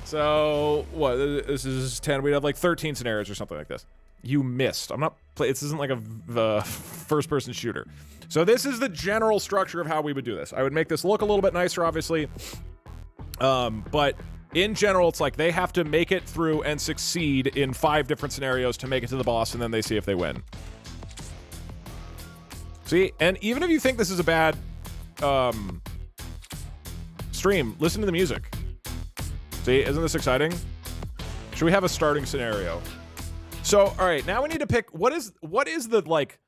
So what? This is 10. We'd have like 13 scenarios or something like this. You missed. I'm not. This isn't like a first-person shooter. So this is the general structure of how we would do this. I would make this look a little bit nicer, obviously. But in general, it's like they have to make it through and succeed in 5 different scenarios to make it to the boss, and then they see if they win. See, and even if you think this is a bad stream, listen to the music. See, isn't this exciting? Should we have a starting scenario? So, all right, now we need to pick what is the like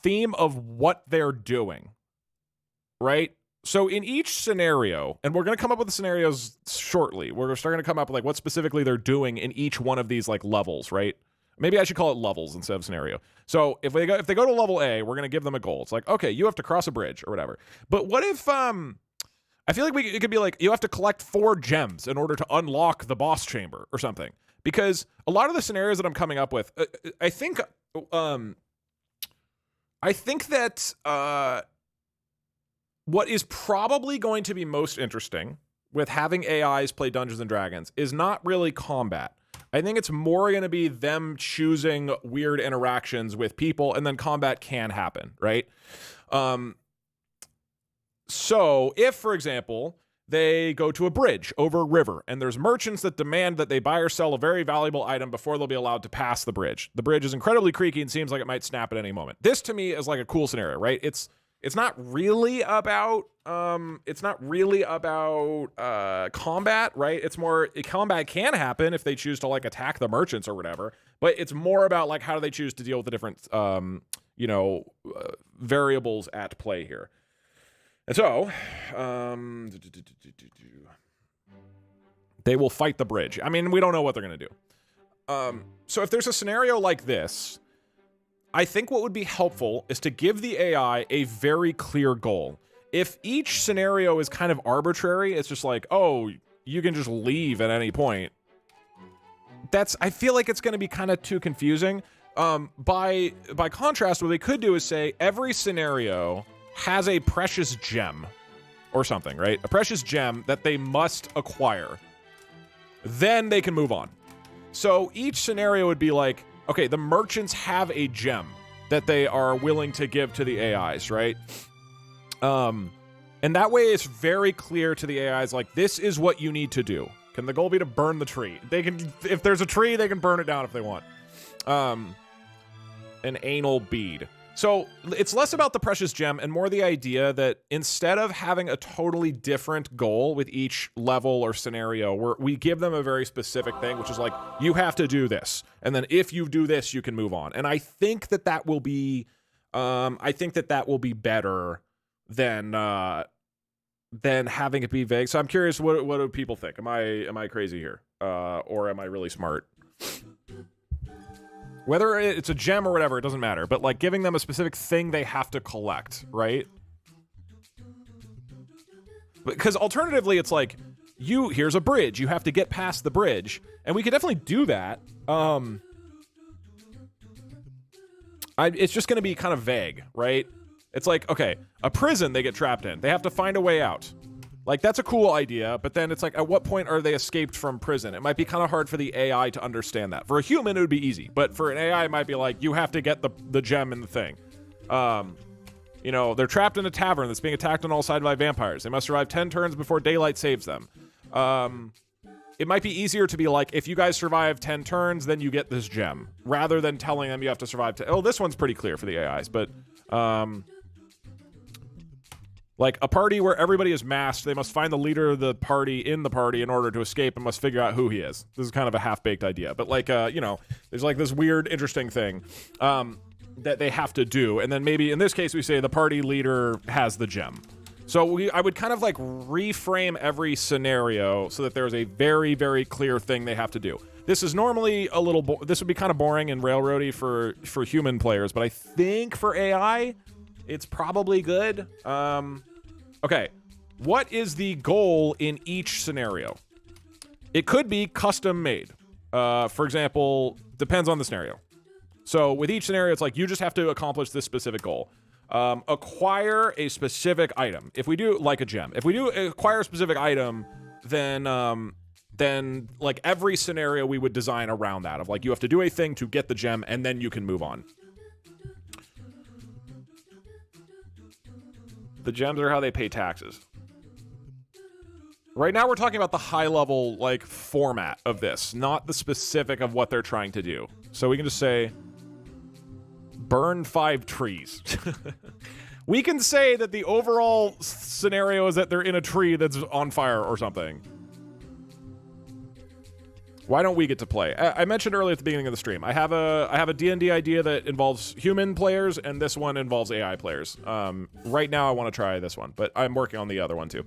theme of what they're doing, right? So in each scenario, and we're going to come up with the scenarios shortly. We're starting to come up with like what specifically they're doing in each one of these like levels, right? Maybe I should call it levels instead of scenario. So if they go to level A, we're going to give them a goal. It's like, okay, you have to cross a bridge or whatever. But what if I feel like it could be like you have to collect 4 gems in order to unlock the boss chamber or something. Because a lot of the scenarios that I'm coming up with, I think that what is probably going to be most interesting with having AIs play Dungeons and Dragons is not really combat. I think it's more going to be them choosing weird interactions with people, and then combat can happen, right? So if, for example, they go to a bridge over a river, and there's merchants that demand that they buy or sell a very valuable item before they'll be allowed to pass the bridge. The bridge is incredibly creaky and seems like it might snap at any moment. This, to me, is like a cool scenario, right? It's not really about combat, right? It's more combat can happen if they choose to like attack the merchants or whatever, but it's more about like how do they choose to deal with the different variables at play here. And so They will fight the bridge. I mean, we don't know what they're going to do. So if there's a scenario like this, I think what would be helpful is to give the AI a very clear goal. If each scenario is kind of arbitrary, it's just like, oh, you can just leave at any point. I feel like it's going to be kind of too confusing. By contrast, what they could do is say every scenario has a precious gem or something, right? A precious gem that they must acquire. Then they can move on. So each scenario would be like, okay, the merchants have a gem that they are willing to give to the AIs, right? And that way it's very clear to the AIs, like, this is what you need to do. Can the goal be to burn the tree? They can, if there's a tree, they can burn it down if they want. An anal bead. So it's less about the precious gem and more the idea that instead of having a totally different goal with each level or scenario, we give them a very specific thing, which is like, you have to do this. And then if you do this, you can move on. And I think that will be, better than having it be vague. So I'm curious, what do people think? Am I crazy here? Or am I really smart? Whether it's a gem or whatever, it doesn't matter. But, like, giving them a specific thing they have to collect, right? Because alternatively, it's like, here's a bridge. You have to get past the bridge. And we could definitely do that. It's just going to be kind of vague, right? It's like, okay, a prison they get trapped in. They have to find a way out. Like, that's a cool idea, but then it's like, at what point are they escaped from prison? It might be kind of hard for the AI to understand that. For a human, it would be easy, but for an AI, it might be like, you have to get the gem in the thing. You know, they're trapped in a tavern that's being attacked on all sides by vampires. They must survive 10 turns before daylight saves them. It might be easier to be like, if you guys survive 10 turns, then you get this gem, rather than telling them you have to survive 10. Oh, this one's pretty clear for the AIs, but... like a party where everybody is masked, they must find the leader of the party in the party in order to escape and must figure out who he is. This is kind of a half-baked idea, but like, you know, there's like this weird, interesting thing that they have to do. And then maybe in this case, we say the party leader has the gem. So I would kind of like reframe every scenario so that there's a very, very clear thing they have to do. This is normally a little, this would be kind of boring and railroady for human players, but I think for AI, it's probably good. Okay, what is the goal in each scenario? It could be custom made. For example, depends on the scenario. So with each scenario, it's like you just have to accomplish this specific goal. Acquire a specific item. If we do like a gem, if we do acquire a specific item, then like every scenario we would design around that of like you have to do a thing to get the gem and then you can move on. The gems are how they pay taxes. Right now we're talking about the high level like format of this, not the specific of what they're trying to do. So we can just say burn 5 trees. We can say that the overall scenario is that they're in a tree that's on fire or something. Why don't we get to play? I mentioned earlier at the beginning of the stream, I have a D&D idea that involves human players, and this one involves AI players. Right now, I want to try this one, but I'm working on the other one too.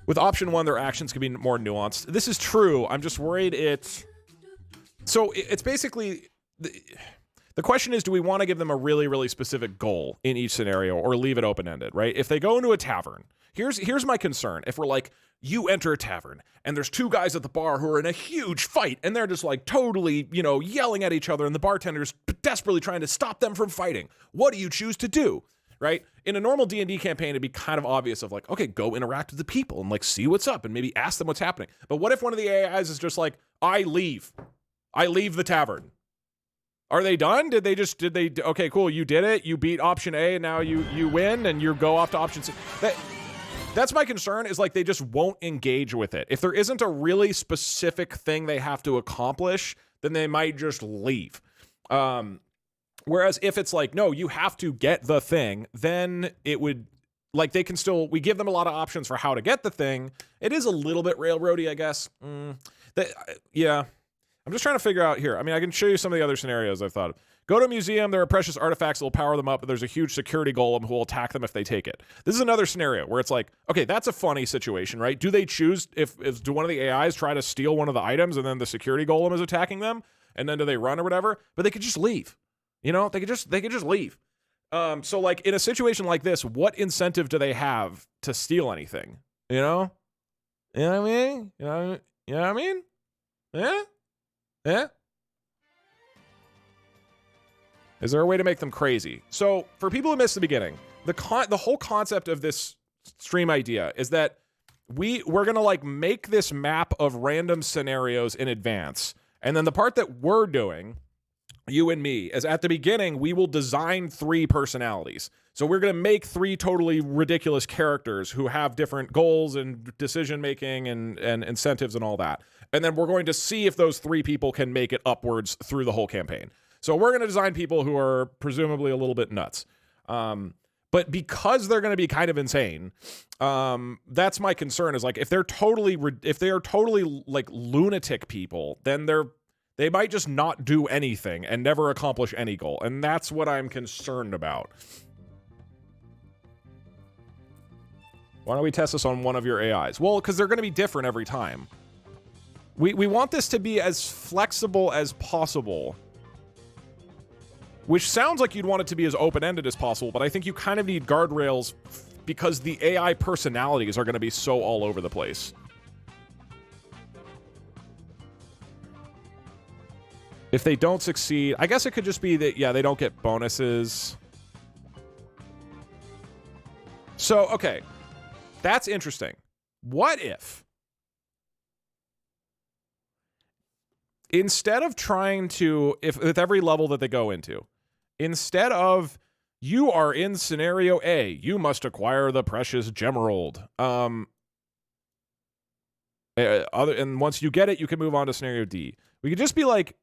With option 1, their actions can be more nuanced. This is true. I'm just worried it's basically... The question is, do we want to give them a really, really specific goal in each scenario or leave it open-ended, right? If they go into a tavern, here's my concern. If we're like, you enter a tavern and there's 2 guys at the bar who are in a huge fight and they're just like totally, you know, yelling at each other and the bartender's desperately trying to stop them from fighting. What do you choose to do, right? In a normal D&D campaign, it'd be kind of obvious of like, okay, go interact with the people and like see what's up and maybe ask them what's happening. But what if one of the AIs is just like, I leave the tavern. Are they done? Okay, cool. You did it. You beat option A and now you win and you go off to option C. That's my concern is like they just won't engage with it. If there isn't a really specific thing they have to accomplish, then they might just leave. Whereas if it's like, no, you have to get the thing, then it would like they can still, we give them a lot of options for how to get the thing. It is a little bit railroady, I guess. Yeah. I'm just trying to figure out here. I mean, I can show you some of the other scenarios I've thought of. Go to a museum, there are precious artifacts that will power them up, but there's a huge security golem who will attack them if they take it. This is another scenario where it's like, okay, that's a funny situation, right? Do they choose, if do one of the AIs try to steal one of the items and then the security golem is attacking them, and then do they run or whatever? But they could just leave. You know, they could just leave. So like in a situation like this, what incentive do they have to steal anything? You know? You know what I mean? You know what I mean? Yeah? Yeah? Is there a way to make them crazy? So for people who missed the beginning, the whole concept of this stream idea is that we're gonna like make this map of random scenarios in advance. And then the part that we're doing, you and me, is at the beginning, we will design 3 personalities. So we're going to make 3 totally ridiculous characters who have different goals and decision-making and incentives and all that. And then we're going to see if those 3 people can make it upwards through the whole campaign. So we're going to design people who are presumably a little bit nuts. But because they're going to be kind of insane, that's my concern, is like if they are totally like lunatic people, then they might just not do anything and never accomplish any goal. And that's what I'm concerned about. Why don't we test this on one of your AIs? Well, because they're going to be different every time. We want this to be as flexible as possible. Which sounds like you'd want it to be as open-ended as possible, but I think you kind of need guardrails because the AI personalities are going to be so all over the place. If they don't succeed, I guess it could just be that, yeah, they don't get bonuses. So, okay. That's interesting. What if, instead of trying to, with every level that they go into, instead of, you are in scenario A, you must acquire the precious gemerald. And once you get it, you can move on to scenario D. We could just be like,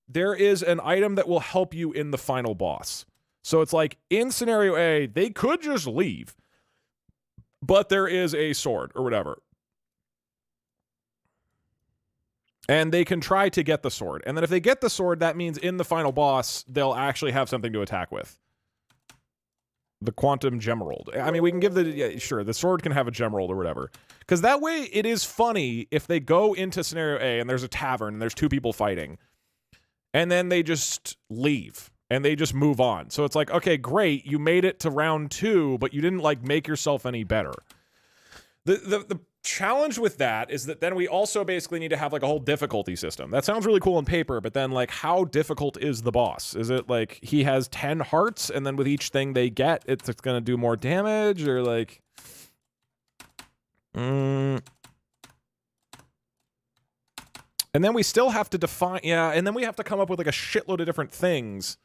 there is an item that will help you in the final boss. So it's like, in scenario A, they could just leave, but there is a sword or whatever. And they can try to get the sword. And then if they get the sword, that means in the final boss, they'll actually have something to attack with. The quantum gemerald. I mean, we can give sure, the sword can have a gemerald or whatever. Because that way, it is funny if they go into scenario A and there's a tavern and there's 2 people fighting. And then they just leave. And they just move on. So it's like, okay, great, you made it to round 2, but you didn't, like, make yourself any better. The challenge with that is that then we also basically need to have, like, a whole difficulty system. That sounds really cool on paper, but then, like, how difficult is the boss? Is it, like, he has 10 hearts, and then with each thing they get, it's gonna do more damage, or, like... And then we still have to define... Yeah, and then we have to come up with, like, a shitload of different things.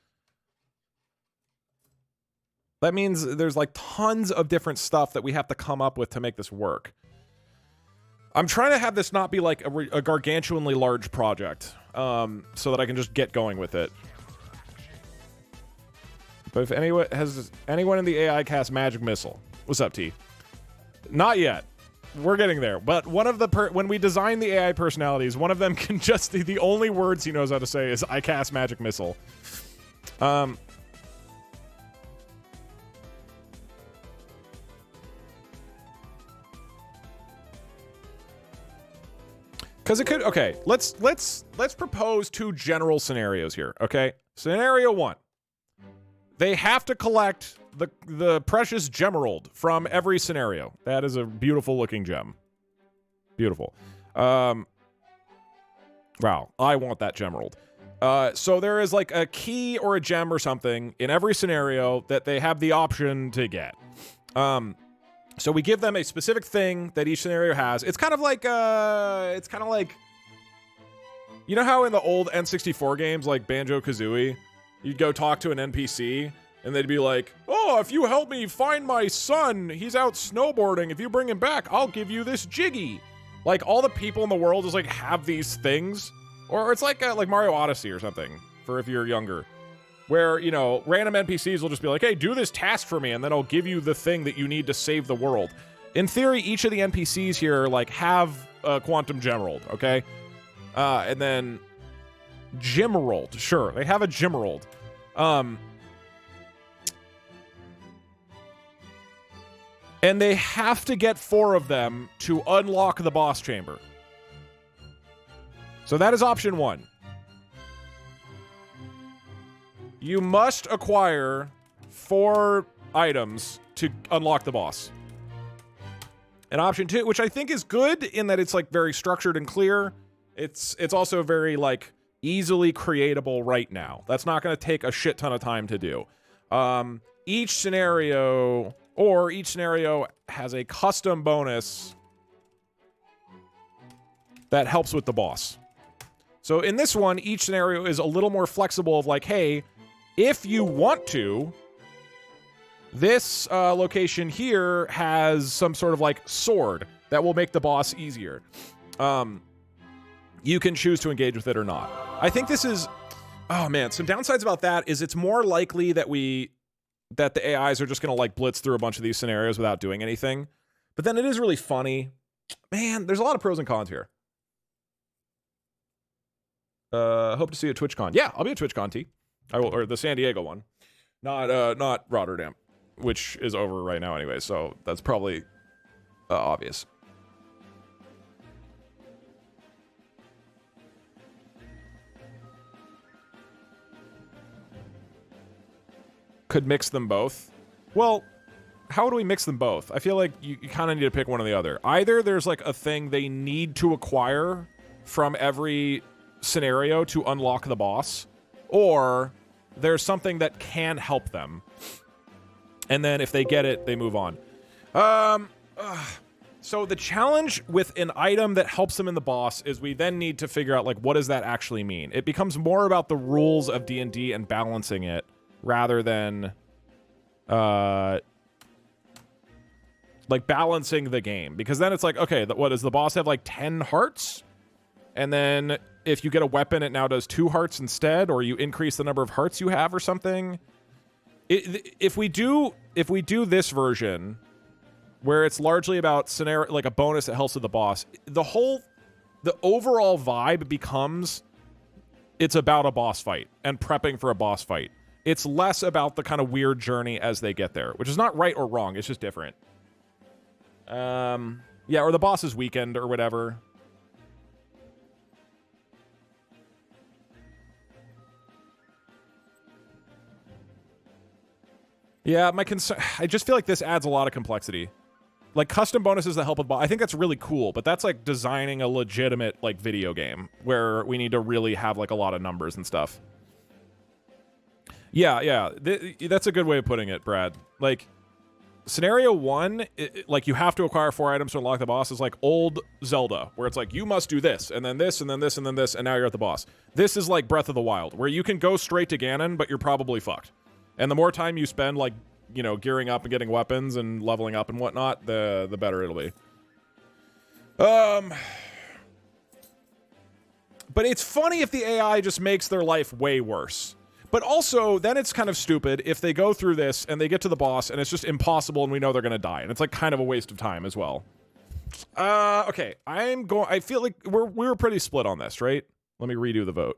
That means there's like tons of different stuff that we have to come up with to make this work. I'm trying to have this not be like a gargantuanly large project, so that I can just get going with it. But if anyone in the AI cast Magic Missile? What's up, T? Not yet. We're getting there. But one of the when we design the AI personalities, one of them can just the only words he knows how to say is I cast Magic Missile. Because it could, okay, let's propose 2 general scenarios here, okay? Scenario 1. They have to collect the precious gemerald from every scenario. That is a beautiful looking gem. Beautiful. Wow, I want that gemerald. So there is like a key or a gem or something in every scenario that they have the option to get. So we give them a specific thing that each scenario has. It's kind of like, you know how in the old N64 games, like Banjo-Kazooie, you'd go talk to an NPC, and they'd be like, oh, if you help me find my son, he's out snowboarding. If you bring him back, I'll give you this Jiggy. Like, all the people in the world just, like, have these things. Or it's like Mario Odyssey or something, for if you're younger. Where, you know, random NPCs will just be like, hey, do this task for me, and then I'll give you the thing that you need to save the world. In theory, each of the NPCs here, like, have a quantum gemerald, okay? And then Gemerald, sure, they have a gemerald. And they have to get 4 of them to unlock the boss chamber. So that is option 1. You must acquire 4 items to unlock the boss. And option 2, which I think is good in that it's like very structured and clear. It's also very like easily creatable right now. That's not going to take a shit ton of time to do. Each scenario has a custom bonus that helps with the boss. So in this one, each scenario is a little more flexible of like, hey, if you want to, this location here has some sort of like sword that will make the boss easier. You can choose to engage with it or not. I think this is, oh man, some downsides about that is it's more likely that the AIs are just going to like blitz through a bunch of these scenarios without doing anything. But then it is really funny. Man, there's a lot of pros and cons here. Hope to see you at TwitchCon. Yeah, I'll be at TwitchCon, T. I will, or the San Diego one. Not Rotterdam, which is over right now anyway, so that's probably obvious. Could mix them both. Well, how do we mix them both? I feel like you kind of need to pick one or the other. Either there's like a thing they need to acquire from every scenario to unlock the boss, or there's something that can help them. And then if they get it, they move on. So the challenge with an item that helps them in the boss is we then need to figure out like, what does that actually mean? It becomes more about the rules of D&D and balancing it rather than like balancing the game, because then it's like, okay, what does the boss have, like 10 hearts? And then if you get a weapon, it now does 2 hearts instead, or you increase the number of hearts you have or something. If we do this version where it's largely about scenario, like a bonus that helps with the boss, the overall vibe becomes it's about a boss fight and prepping for a boss fight. It's less about the kind of weird journey as they get there, which is not right or wrong. It's just different. Yeah, or the boss's weekend or whatever. Yeah, my concern, I just feel like this adds a lot of complexity. Like custom bonuses that help with boss, I think that's really cool, but that's like designing a legitimate like video game where we need to really have like a lot of numbers and stuff. Yeah, that's a good way of putting it, Brad. Like, scenario 1, like you have to acquire 4 items to unlock the boss, is like old Zelda, where it's like you must do this, and then this, and then this, and then this, and now you're at the boss. This is like Breath of the Wild, where you can go straight to Ganon, but you're probably fucked. And the more time you spend, like, you know, gearing up and getting weapons and leveling up and whatnot, the better it'll be. But it's funny if the AI just makes their life way worse. But also, then it's kind of stupid if they go through this and they get to the boss and it's just impossible and we know they're going to die. And it's like kind of a waste of time as well. Okay, I feel like we were pretty split on this, right? Let me redo the vote.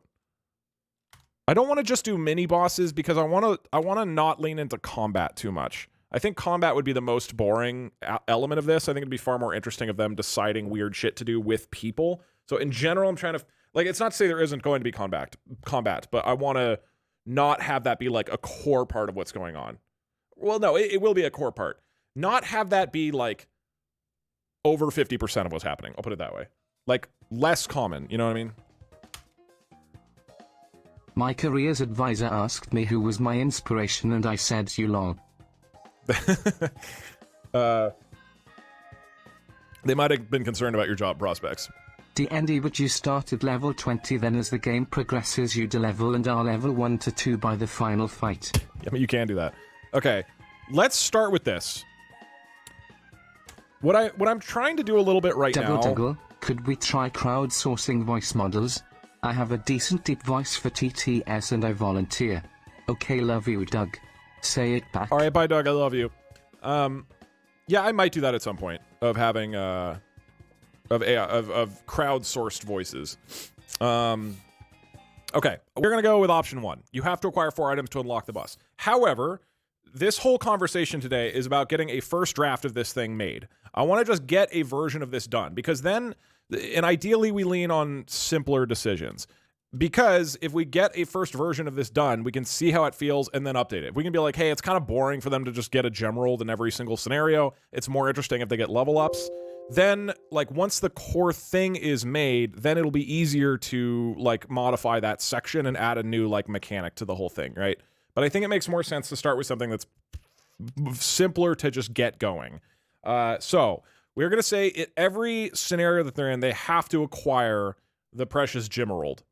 I don't want to just do mini bosses because I want to not lean into combat too much. I think combat would be the most boring element of this. I think it'd be far more interesting of them deciding weird shit to do with people. So in general, I'm trying to, like, it's not to say there isn't going to be combat, but I want to not have that be like a core part of what's going on. Well, no, it will be a core part. Not have that be like over 50% of what's happening. I'll put it that way. Like less common, you know what I mean? My careers advisor asked me who was my inspiration and I said you long. They might have been concerned about your job prospects. D&D, but you start at level 20, then as the game progresses you de-level and are level 1 to 2 by the final fight. I mean, you can do that. Okay, let's start with this. What I'm trying to do a little bit right now... Double, could we try crowdsourcing voice models? I have a decent deep voice for TTS and I volunteer. Okay, love you, Doug. Say it back. Alright, bye, Doug, I love you. Yeah, I might do that at some point, of having, of crowdsourced voices. Okay, we're going to go with option 1. You have to acquire 4 items to unlock the bus. However, this whole conversation today is about getting a first draft of this thing made. I want to just get a version of this done, because then, and ideally we lean on simpler decisions. Because if we get a first version of this done, we can see how it feels and then update it. We can be like, hey, it's kind of boring for them to just get a gem rolled in every single scenario. It's more interesting if they get level ups. Then, like, once the core thing is made, then it'll be easier to, like, modify that section and add a new, like, mechanic to the whole thing, right? But I think it makes more sense to start with something that's simpler to just get going. So we're going to say every scenario that they're in, they have to acquire the precious Gerald.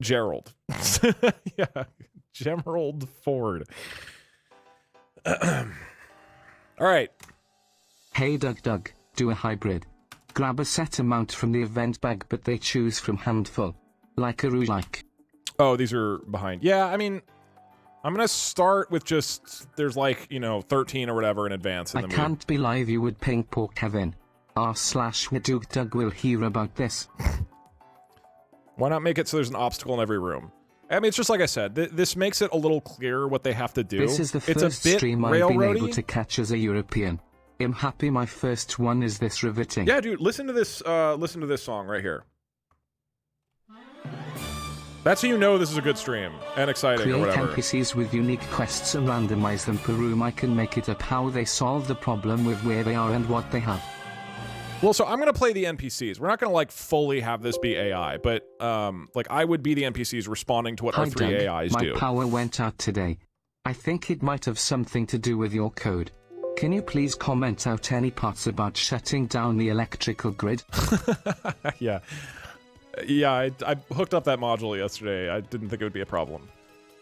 Yeah, Gerald Ford. All right. Hey Doug, do a hybrid. Grab a set amount from the event bag, but they choose from handful. Like a roguelike. Oh, these are behind. Yeah, I mean, I'm going to start with just, there's like, 13 or whatever in advance. I can't believe you would ping poor Kevin. r/Doug will hear about this. Why not make it so there's an obstacle in every room? I mean, it's just like I said, this makes it a little clearer what they have to do. This is the first stream I've been able to catch as a European. I'm happy my first one is this riveting. Yeah, dude, listen to this song right here. That's how you know this is a good stream and exciting. Create or whatever. NPCs with unique quests and randomize them per room. I can make it up how they solve the problem with where they are and what they have. Well, so I'm going to play the NPCs. We're not going to, like, fully have this be AI, but, like, I would be the NPCs responding to what our 3 AIs do. My power went out today. I think it might have something to do with your code. Can you please comment out any parts about shutting down the electrical grid? Yeah. Yeah, I hooked up that module yesterday. I didn't think it would be a problem.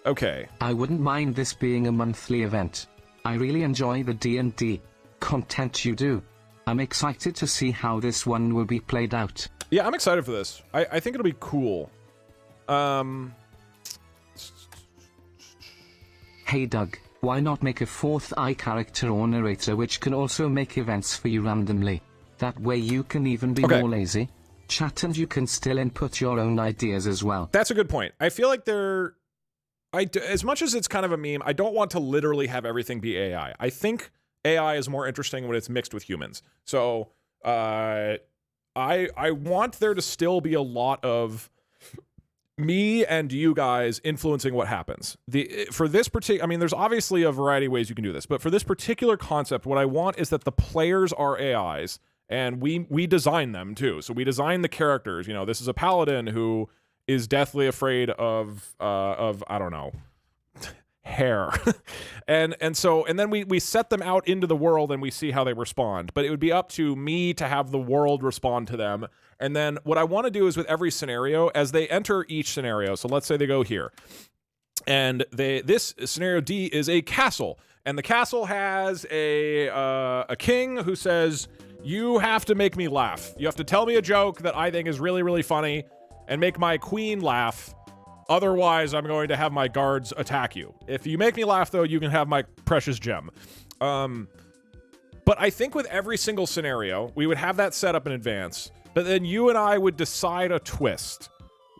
Okay. I wouldn't mind this being a monthly event. I really enjoy the D&D content you do. I'm excited to see how this one will be played out. Yeah, I'm excited for this. I think it'll be cool. Hey Doug, why not make a 4th eye character or narrator which can also make events for you randomly? That way you can even be more lazy. Chat and you can still input your own ideas as well. That's a good point. I feel like as much as it's kind of a meme, I don't want to literally have everything be AI. I think AI is more interesting when it's mixed with humans. So I want there to still be a lot of me and you guys influencing what happens. For this particular, I mean, there's obviously a variety of ways you can do this, but for this particular concept, what I want is that the players are AIs, and we design them too. So we design the characters. This is a paladin who is deathly afraid of I don't know, hair. and then we set them out into the world and we see how they respond. But it would be up to me to have the world respond to them. And then what I want to do is with every scenario, as they enter each scenario, so let's say they go here, and this scenario D is a castle, and the castle has a king who says, you have to make me laugh. You have to tell me a joke that I think is really, really funny and make my queen laugh. Otherwise, I'm going to have my guards attack you. If you make me laugh, though, you can have my precious gem. But I think with every single scenario, we would have that set up in advance, but then you and I would decide a twist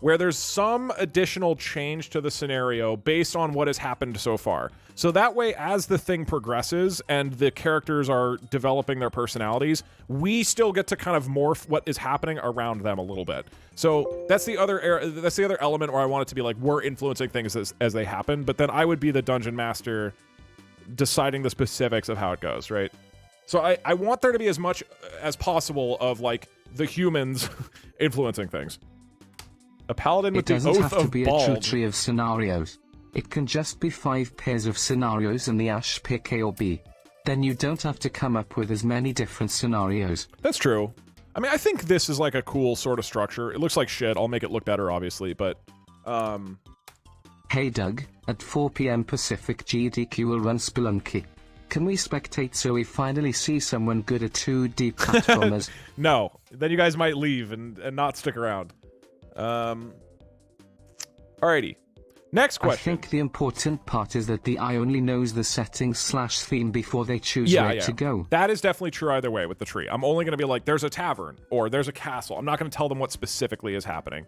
where there's some additional change to the scenario based on what has happened so far. So that way, as the thing progresses and the characters are developing their personalities, we still get to kind of morph what is happening around them a little bit. So that's the other element where I want it to be like we're influencing things as they happen, but then I would be the dungeon master deciding the specifics of how it goes, right? So I want there to be as much as possible of like the humans influencing things. A paladin with the oath of It doesn't have to be bald. a true tree of scenarios. It can just be 5 pairs of scenarios and the ash pick A or B. Then you don't have to come up with as many different scenarios. That's true. I mean, I think this is like a cool sort of structure. It looks like shit. I'll make it look better, obviously, but... Hey Doug, at 4 p.m. Pacific GDQ will run Spelunky. Can we spectate so we finally see someone good at 2D platformers? No. Then you guys might leave and not stick around. Alrighty. Next question. I think the important part is that the eye only knows the settings/theme before they choose where to go. That is definitely true either way with the tree. I'm only going to be like, there's a tavern, or there's a castle. I'm not going to tell them what specifically is happening.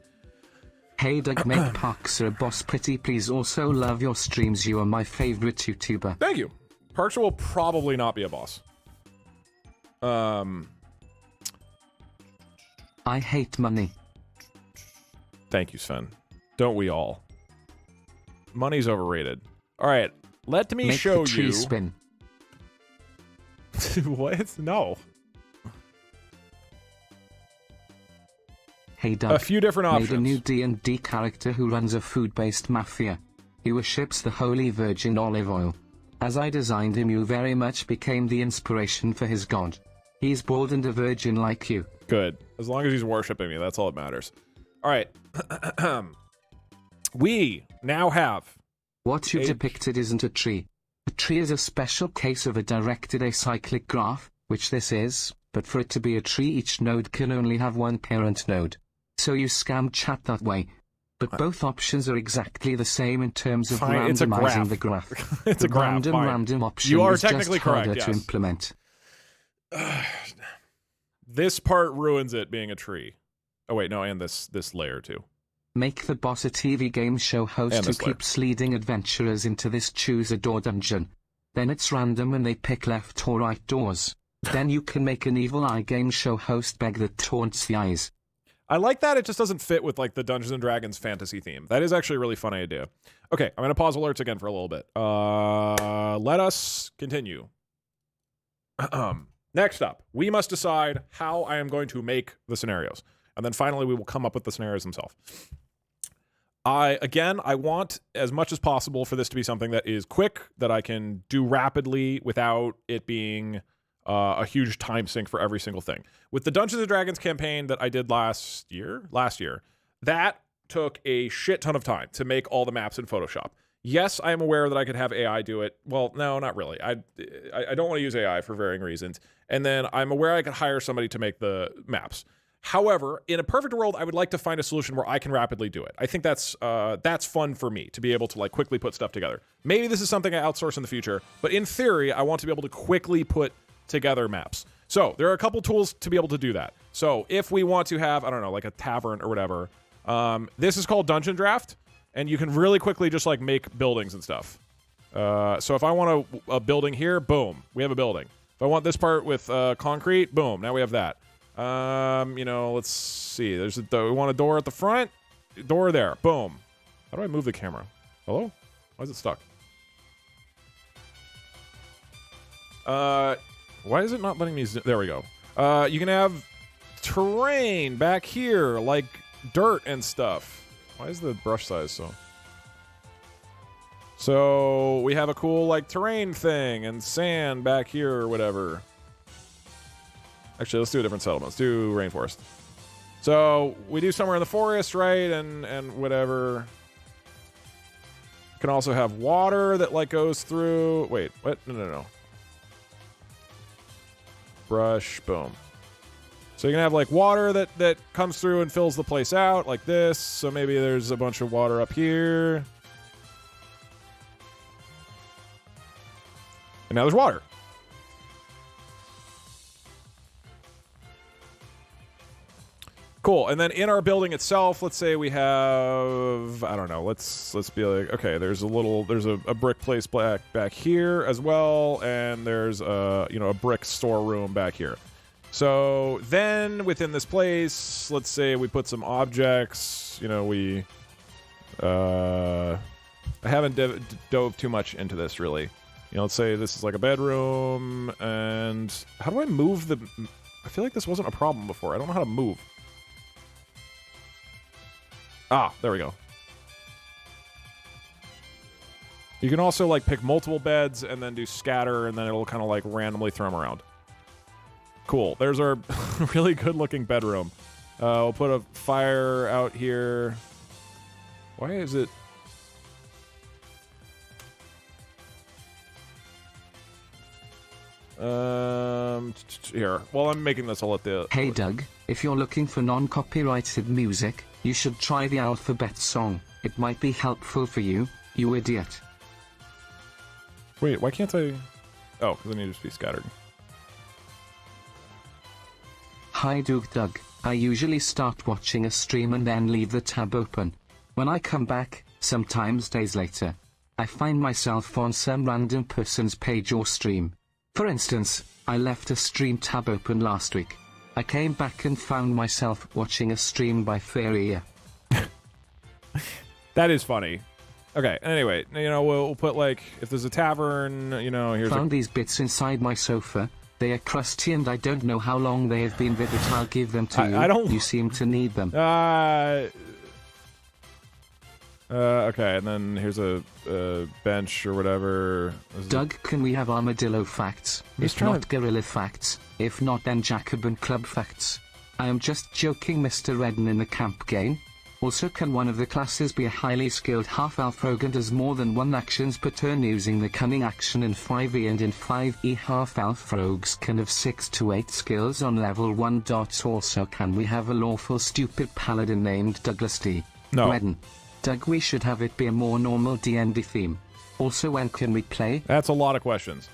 Hey Doug, make Parks a boss pretty please. Also love your streams. You are my favorite YouTuber. Thank you. Parks will probably not be a boss. I hate money. Thank you, Sven. Don't we all? Money's overrated. All right, let me Make show the tree you. spin. What? No. Hey Doug. A few different options. Made a new D&D character who runs a food-based mafia. He worships the holy virgin olive oil. As I designed him, you very much became the inspiration for his god. He's bald and a virgin like you. Good. As long as he's worshiping me, that's all that matters. All right. We now have... What you depicted isn't a tree. A tree is a special case of a directed acyclic graph, which this is, but for it to be a tree each node can only have one parent node. So you scam chat that way. But both options are exactly the same in terms of Fine, it's a randomizing graph. the graph. It's the a graph, fine. random option You are is just technically correct, harder to yes. implement. This part ruins it being a tree. Oh, wait, no, and this layer, too. Make the boss a TV game show host And who this layer. keeps leading adventurers into this choose-a-door dungeon. Then it's random and they pick left or right doors. Then you can make an evil eye game show host beg that taunts the eyes. I like that it just doesn't fit with, like, the Dungeons & Dragons fantasy theme. That is actually a really fun idea. Okay, I'm going to pause alerts again for a little bit. Let us continue. Next up, we must decide how I am going to make the scenarios. And then finally, we will come up with the scenarios themselves. I want as much as possible for this to be something that is quick, that I can do rapidly without it being a huge time sink for every single thing. With the Dungeons & Dragons campaign that I did last year, that took a shit ton of time to make all the maps in Photoshop. Yes, I am aware that I could have AI do it. Well, no, not really. I don't want to use AI for varying reasons. And then I'm aware I could hire somebody to make the maps. However, in a perfect world, I would like to find a solution where I can rapidly do it. I think that's fun for me to be able to like quickly put stuff together. Maybe this is something I outsource in the future, but in theory, I want to be able to quickly put together maps. So there are a couple tools to be able to do that. So if we want to have, I don't know, like a tavern or whatever, this is called Dungeon Draft, and you can really quickly just like make buildings and stuff. So if I want a building here, boom, we have a building. If I want this part with concrete, boom, now we have that. Let's see. We want a door at the front, door there, boom. How do I move the camera? Hello? Why is it stuck? Why is it not letting me zoom? There we go. You can have terrain back here, like dirt and stuff. Why is the brush size so? So we have a cool like terrain thing and sand back here or whatever. Actually, let's do a different settlement. Let's do rainforest. So we do somewhere in the forest, right? And whatever. Can also have water that like goes through. Wait, what? No. Brush, boom. So you can have like water that comes through and fills the place out like this. So maybe there's a bunch of water up here. And now there's water. Cool. And then in our building itself, let's say we have, I don't know, let's be like, okay, there's a brick place back here as well, and there's a brick storeroom back here. So then within this place, let's say we put some objects, I haven't dove too much into this really. Let's say this is like a bedroom, and how do I move I feel like this wasn't a problem before. I don't know how to move. Ah, there we go. You can also like pick multiple beds and then do scatter, and then it'll kind of like randomly throw them around. Cool. There's our really good looking bedroom. We'll put a fire out here. Why is it? Here. While I'm making this, I'll let the... Hey Doug, if you're looking for non-copyrighted music, you should try the alphabet song. It might be helpful for you, you idiot. Wait, why can't I... Oh, because I need to just be scattered. Hi Doug. I usually start watching a stream and then leave the tab open. When I come back, sometimes days later, I find myself on some random person's page or stream. For instance, I left a stream tab open last week. I came back and found myself watching a stream by Feria. That is funny. Okay, anyway, you know, we'll put, like, if there's a tavern, you know, here's Found these bits inside my sofa. They are crusty and I don't know how long they have been, but I'll give them to you. I don't... You seem to need them. Okay, and then here's a bench or whatever. Doug, can we have armadillo facts? If not gorilla facts, if not then Jacobin club facts. I am just joking, Mr. Redden in the camp game. Also, can one of the classes be a highly skilled half-elf rogue and does more than one actions per turn using the cunning action in 5e, and in 5e half-elf rogues can have 6 to 8 skills on level 1. Also, can we have a lawful stupid paladin named Douglas D? No. Redden. Doug, we should have it be a more normal D&D theme. Also, when can we play? That's a lot of questions.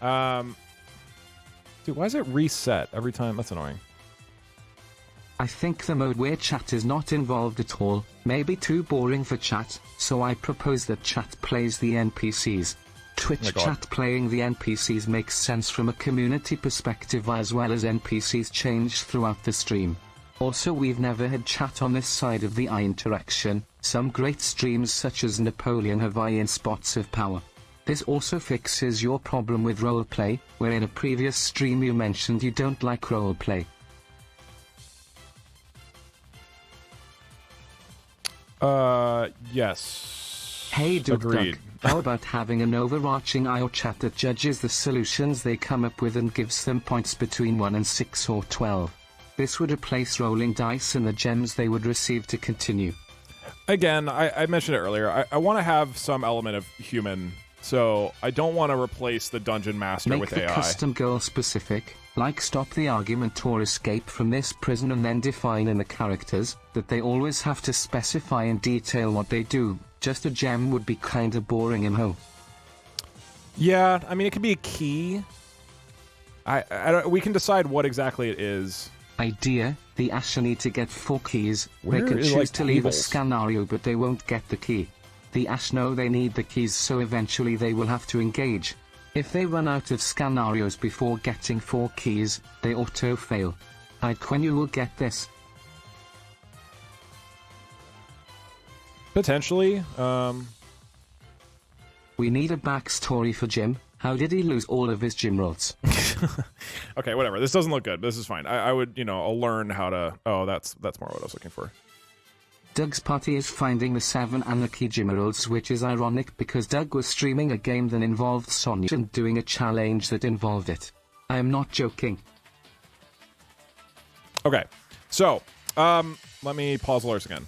Dude, why is it reset every time? That's annoying. I think the mode where chat is not involved at all may be too boring for chat, so I propose that chat plays the NPCs. Twitch chat playing the NPCs makes sense from a community perspective, as well as NPCs change throughout the stream. Also, we've never had chat on this side of the eye interaction. Some great streams such as Napoleon have eye in spots of power. This also fixes your problem with roleplay, where in a previous stream you mentioned you don't like roleplay. Yes. Hey Doug, agreed. how about having an overarching IO chat that judges the solutions they come up with and gives them points between 1 and 6 or 12? This would replace rolling dice and the gems they would receive to continue. Again, I mentioned it earlier. I want to have some element of human, so I don't want to replace the dungeon master with AI. Make the custom goal specific, like stop the argument or escape from this prison, and then define in the characters that they always have to specify in detail what they do. Just a gem would be kinda boring in ho. Yeah, I mean, it could be a key. I don't, we can decide what exactly it is. Idea: the Asher need to get 4 keys. Where they can is, choose like, to leave a tables? scenario, but they won't get the key. The Ash know they need the keys, so eventually they will have to engage. If they run out of scenarios before getting 4 keys, they auto-fail. When you will get this. Potentially. We need a backstory for Jim. How did he lose all of his gym rolls? Okay, whatever. This doesn't look good. This is fine. I would, you know, I'll learn how to... Oh, that's more what I was looking for. Doug's party is finding the 7 Anarchy gym rolls, which is ironic because Doug was streaming a game that involved Sonya and doing a challenge that involved it. I am not joking. Okay, so, let me pause alerts again.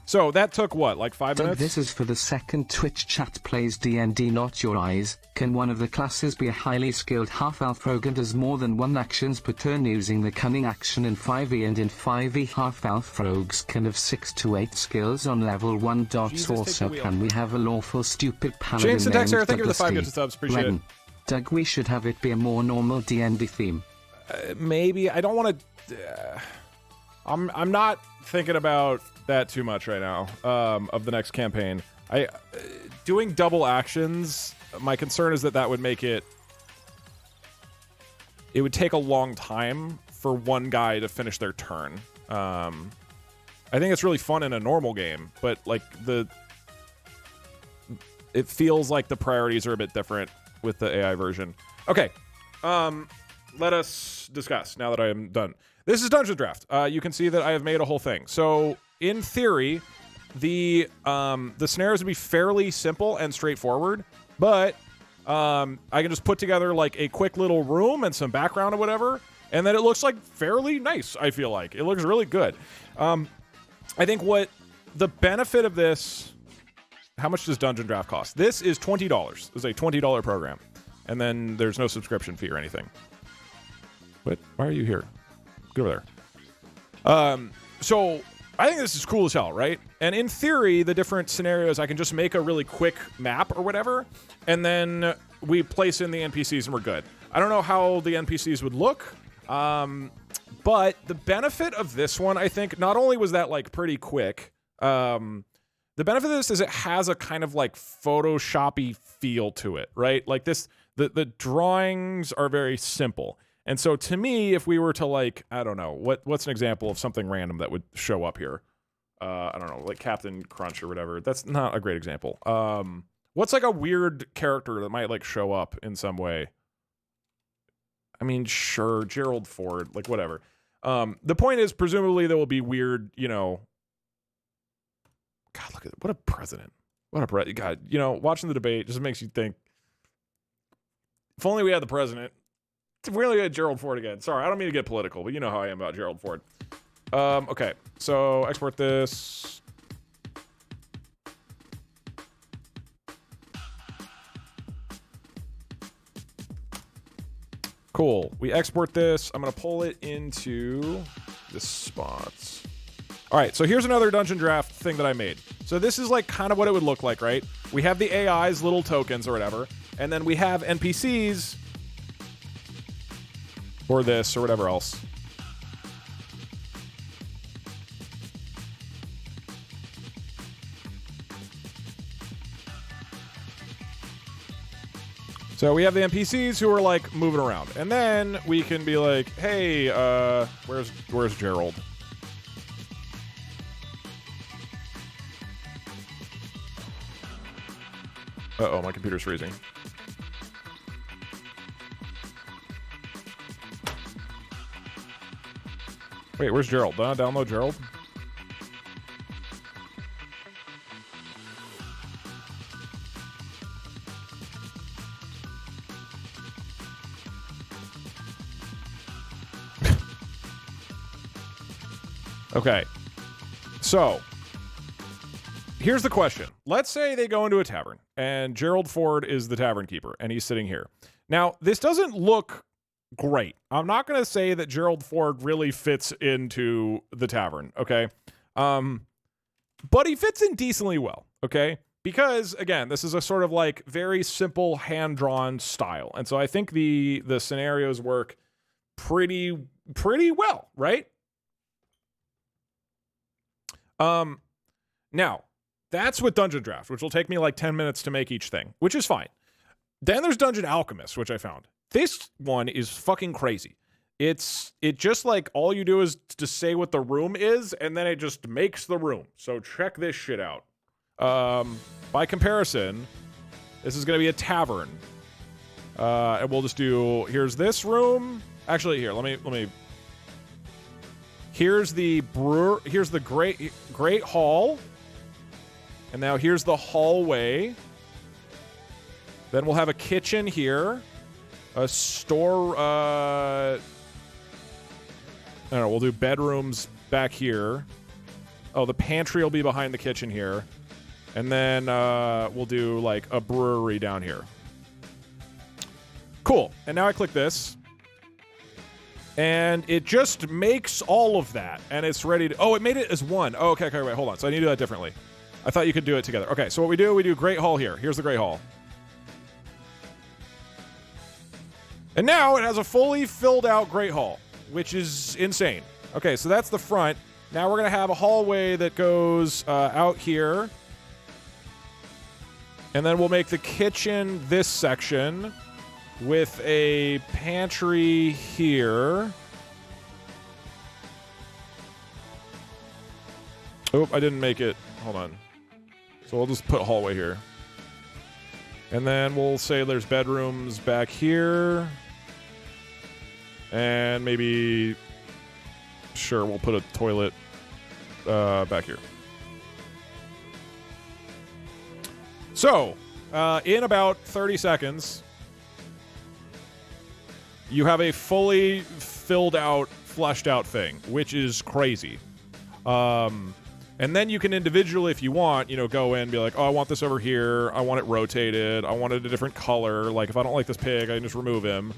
So, that took, what, like 5 Doug, minutes? this is for the second Twitch chat plays D&D, not your eyes. Can one of the classes be a highly skilled half-elf rogue and does more than 1 actions per turn using the cunning action in 5e, and in 5e half-elf rogues can have 6 to 8 skills on level 1. Jesus, Also, can we have a lawful stupid paladin James and named Dexter, thank you for the Douglas 5 D? gifted subs. Appreciate Redden. Doug, we should have it be a more normal D&D theme. Maybe. I don't want to... I'm not thinking about that too much right now, of the next campaign. Doing double actions, my concern is that would make it... It would take a long time for one guy to finish their turn. I think it's really fun in a normal game, but, like, it feels like the priorities are a bit different with the AI version. Okay, let us discuss now that I am done. This is Dungeon Draft. You can see that I have made a whole thing. So, in theory, the scenarios would be fairly simple and straightforward, but I can just put together like a quick little room and some background or whatever, and then it looks like fairly nice, I feel like. It looks really good. I think what the benefit of this... How much does Dungeon Draft cost? This is $20. This is a $20 program. And then there's no subscription fee or anything. But why are you here? Get over there. So I think this is cool as hell, right? And in theory, the different scenarios, I can just make a really quick map or whatever, and then we place in the NPCs and we're good. I don't know how the NPCs would look, but the benefit of this one, I think, not only was that like pretty quick, the benefit of this is it has a kind of like Photoshop-y feel to it, right? Like this, the drawings are very simple. And so to me, if we were to like, I don't know, what's an example of something random that would show up here? I don't know, like Captain Crunch or whatever. That's not a great example. What's like a weird character that might like show up in some way? I mean, sure, Gerald Ford, like whatever. The point is, presumably there will be weird, you know. God, look at what a president. What a God, you know, watching the debate just makes you think. If only we had the president. It's really a Gerald Ford again. Sorry, I don't mean to get political, but you know how I am about Gerald Ford. Okay, so export this. Cool. We export this. I'm going to pull it into the spots. All right, so here's another dungeon draft thing that I made. So this is like kind of what it would look like, right? We have the AI's little tokens or whatever, and then we have NPCs or this or whatever else. So we have the NPCs who are like moving around, and then we can be like, "Hey, where's Gerald?" Uh-oh, my computer's freezing. Wait, where's Gerald? Did I download Gerald? Okay, so here's the question. Let's say they go into a tavern and Gerald Ford is the tavern keeper and he's sitting here. Now, this doesn't look great. I'm not going to say that Gerald Ford really fits into the tavern, okay? But he fits in decently well, okay? Because, again, this is a sort of like very simple hand-drawn style. And so I think the scenarios work pretty well, right? Now, that's with Dungeon Draft, which will take me like 10 minutes to make each thing, which is fine. Then there's Dungeon Alchemist, which I found. This one is fucking crazy. It just like all you do is to say what the room is, and then it just makes the room. So check this shit out. By comparison, this is going to be a tavern. And we'll just do, here's this room. Actually, here, let me. Here's the here's the great hall. And now here's the hallway. Then we'll have a kitchen here. A store, I don't know, we'll do bedrooms back here. Oh, the pantry will be behind the kitchen here. And then we'll do like a brewery down here. Cool. And now I click this. And it just makes all of that. And it's ready to... Oh, it made it as one. Oh, okay, wait, hold on. So I need to do that differently. I thought you could do it together. Okay, so what we do Great Hall here. Here's the Great Hall. And now it has a fully filled out Great Hall, which is insane. Okay, so that's the front. Now we're going to have a hallway that goes out here. And then we'll make the kitchen this section with a pantry here. Oh, I didn't make it. Hold on. So we'll just put hallway here. And then we'll say there's bedrooms back here. And maybe, sure, we'll put a toilet back here. So, in about 30 seconds, you have a fully filled out, fleshed out thing, which is crazy. And then you can individually, if you want, go in and be like, oh, I want this over here. I want it rotated. I want it a different color. Like, if I don't like this pig, I can just remove him.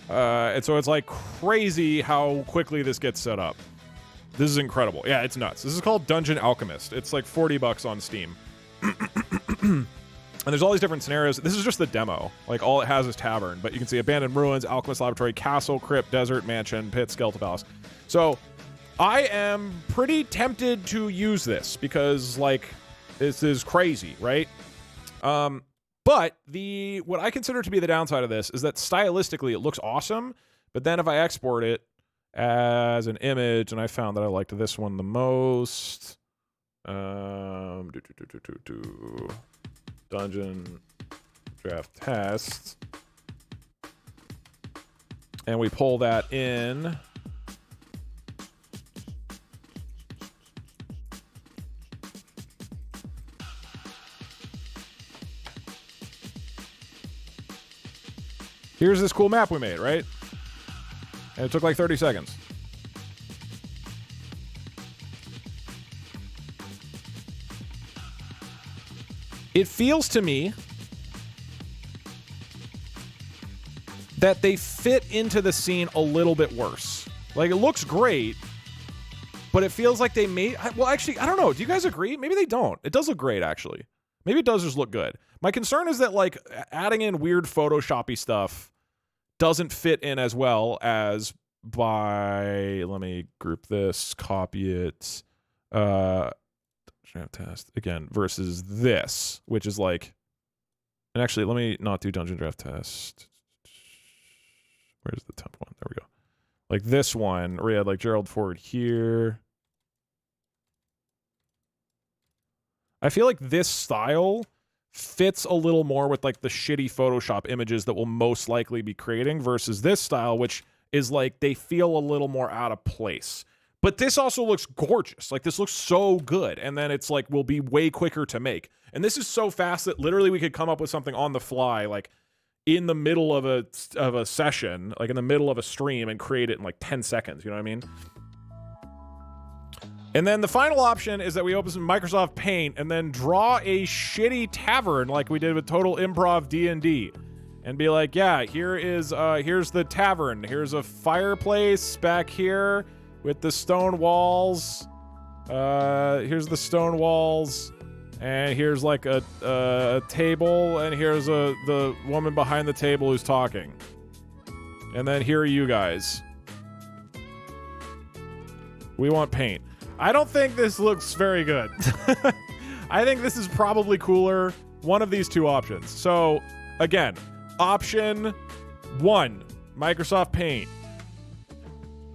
And so it's like crazy how quickly this gets set up. This is incredible. Yeah, it's nuts. This is called Dungeon Alchemist. It's like $40 on Steam. And there's all these different scenarios. This is just the demo. Like, all it has is tavern. But you can see abandoned ruins, alchemist laboratory, castle, crypt, desert, mansion, pit, skeleton palace. So I am pretty tempted to use this because, like, This is crazy, right? But what I consider to be the downside of this is that stylistically it looks awesome, but then if I export it as an image, and I found that I liked this one the most, dungeon draft test, and we pull that in. Here's this cool map we made, right? And it took like 30 seconds. It feels to me that they fit into the scene a little bit worse. Like, it looks great, but it feels like they made... Well, actually, I don't know. Do you guys agree? Maybe they don't. It does look great, actually. Maybe it does just look good. My concern is that, like, adding in weird Photoshoppy stuff doesn't fit in as well as by... Let me group this, copy it, draft test, again, versus this, which is like... And actually, let me not do dungeon draft test. Where's the temp one? There we go. Like this one, where we had like Gerald Ford here. I feel like this style fits a little more with like the shitty Photoshop images that we'll most likely be creating versus this style, which is like they feel a little more out of place. But this also looks gorgeous. Like this looks so good. And then it's like will be way quicker to make. And this is so fast that literally we could come up with something on the fly, like in the middle of a session, like in the middle of a stream, and create it in like 10 seconds. You know what I mean? And then the final option is that we open some Microsoft Paint and then draw a shitty tavern like we did with Total Improv D&D. And be like, yeah, here's the tavern. Here's a fireplace back here with the stone walls. Here's the stone walls. And here's like a table, and here's the woman behind the table who's talking. And then here are you guys. We want paint. I don't think this looks very good. I think this is probably cooler. One of these two options. So, again, option 1, Microsoft Paint.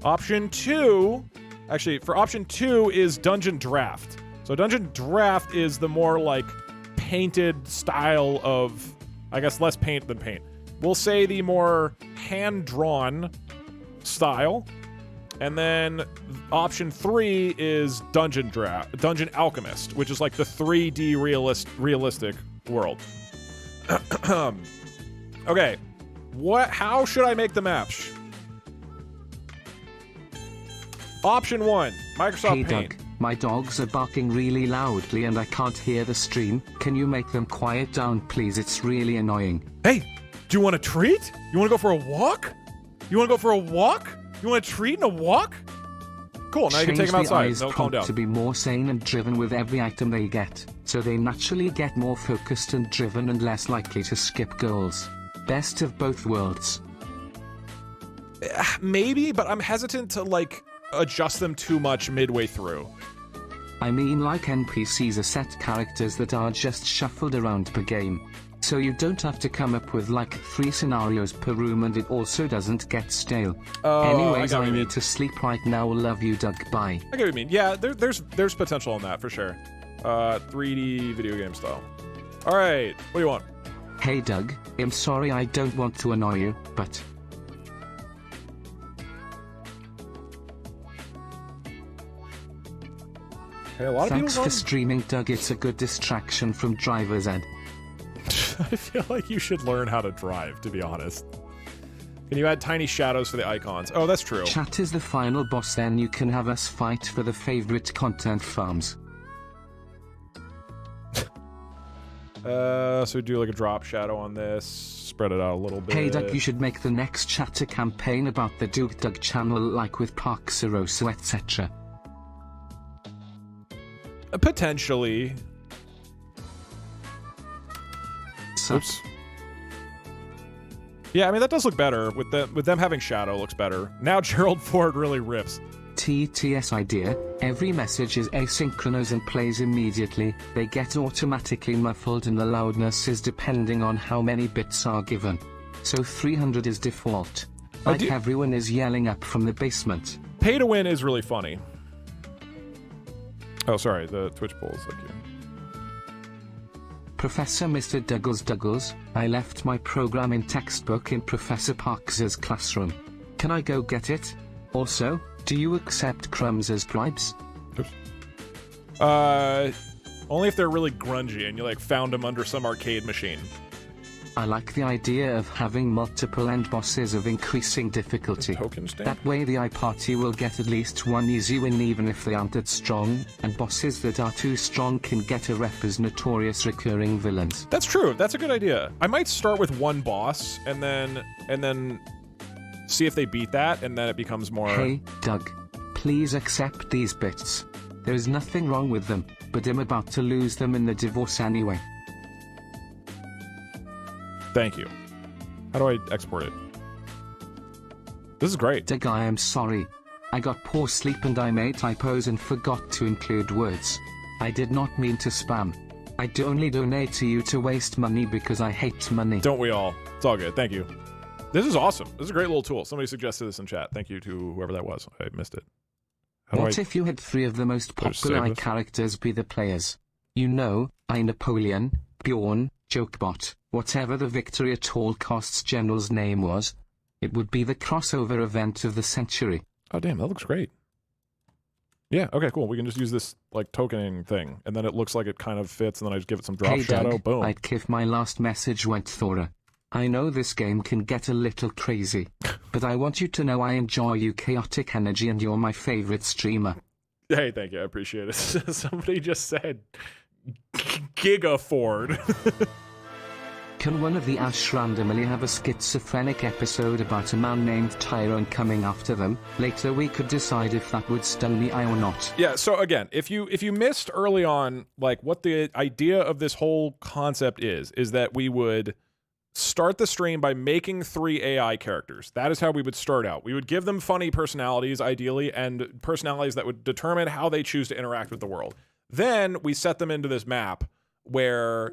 Option 2, actually, for option 2 is Dungeon Draft. So Dungeon Draft is the more like painted style of, I guess, less paint than paint. We'll say the more hand-drawn style. And then option 3 is Dungeon Alchemist, which is like the 3D realistic world. Okay, how should I make the maps? Option 1, Microsoft Paint. Doug, my dogs are barking really loudly and I can't hear the stream. Can you make them quiet down, please? It's really annoying. Hey, do you want a treat? You want to go for a walk? You want to go for a walk? You want a treat and a walk? Cool, now you can take them outside. They'll calm down. To be more sane and driven with every item they get, so they naturally get more focused and driven and less likely to skip goals. Best of both worlds. Maybe, but I'm hesitant to, like, adjust them too much midway through. I mean, like NPCs are set characters that are just shuffled around per game. So you don't have to come up with like 3 scenarios per room, and it also doesn't get stale. Anyways, I need to sleep right now. Love you, Doug. Bye. I get what you mean. Yeah, there's potential on that for sure. 3D video game style. All right, what do you want? Hey, Doug. I'm sorry I don't want to annoy you, but... Hey, a lot of Thanks for streaming, Doug. It's a good distraction from driver's ed. I feel like you should learn how to drive, to be honest. Can you add tiny shadows for the icons? Oh, that's true. Chat is the final boss, then you can have us fight for the favorite content farms. So we do like a drop shadow on this, spread it out a little bit. Hey, Doug, you should make the next chatter campaign about the Duke Doug channel, like with Park Siroso, etc. Potentially. Oops. Yeah, I mean that does look better with them having shadow. Looks better now. Gerald Ford really rips. TTS idea, every message is asynchronous and plays immediately, they get automatically muffled and the loudness is depending on how many bits are given. So 300 is default. Like everyone is yelling up from the basement. Pay to win is really funny. Oh, sorry, the Twitch poll is like here. Professor Mr. Douglas, I left my programming textbook in Professor Parks's classroom. Can I go get it? Also, do you accept crumbs as bribes? Oops. Only if they're really grungy and you like found them under some arcade machine. I like the idea of having multiple end bosses of increasing difficulty. That way the iParty will get at least one easy win even if they aren't that strong, and bosses that are too strong can get a rep as notorious recurring villains. That's true. That's a good idea. I might start with one boss and then see if they beat that, and then it becomes more... Hey, Doug. Please accept these bits. There is nothing wrong with them, but I'm about to lose them in the divorce anyway. Thank you. How do I export it? This is great. Doug, I am sorry. I got poor sleep and I made typos and forgot to include words. I did not mean to spam. I only donate to you to waste money because I hate money. Don't we all? It's all good. Thank you. This is awesome. This is a great little tool. Somebody suggested this in chat. Thank you to whoever that was. I missed it. What if you had 3 of the most popular characters be the players? You know, Napoleon, Bjorn, Jokebot, whatever the victory at all costs general's name was. It would be the crossover event of the century. Oh damn, that looks great. Yeah, okay, cool. We can just use this like tokening thing, and then it looks like it kind of fits, and then I just give it some drop shadow. Doug, boom. I'd give my last message went Thora. I know this game can get a little crazy, but I want you to know I enjoy you chaotic energy and you're my favorite streamer. Hey, thank you. I appreciate it. Somebody just said Gigaford. Can one of the Ash randomly have a schizophrenic episode about a man named Tyrone coming after them? Later we could decide if that would stun the eye or not. Yeah, so again, if you missed early on, like what the idea of this whole concept is that we would start the stream by making 3 AI characters. That is how we would start out. We would give them funny personalities, ideally, and personalities that would determine how they choose to interact with the world. Then we set them into this map where,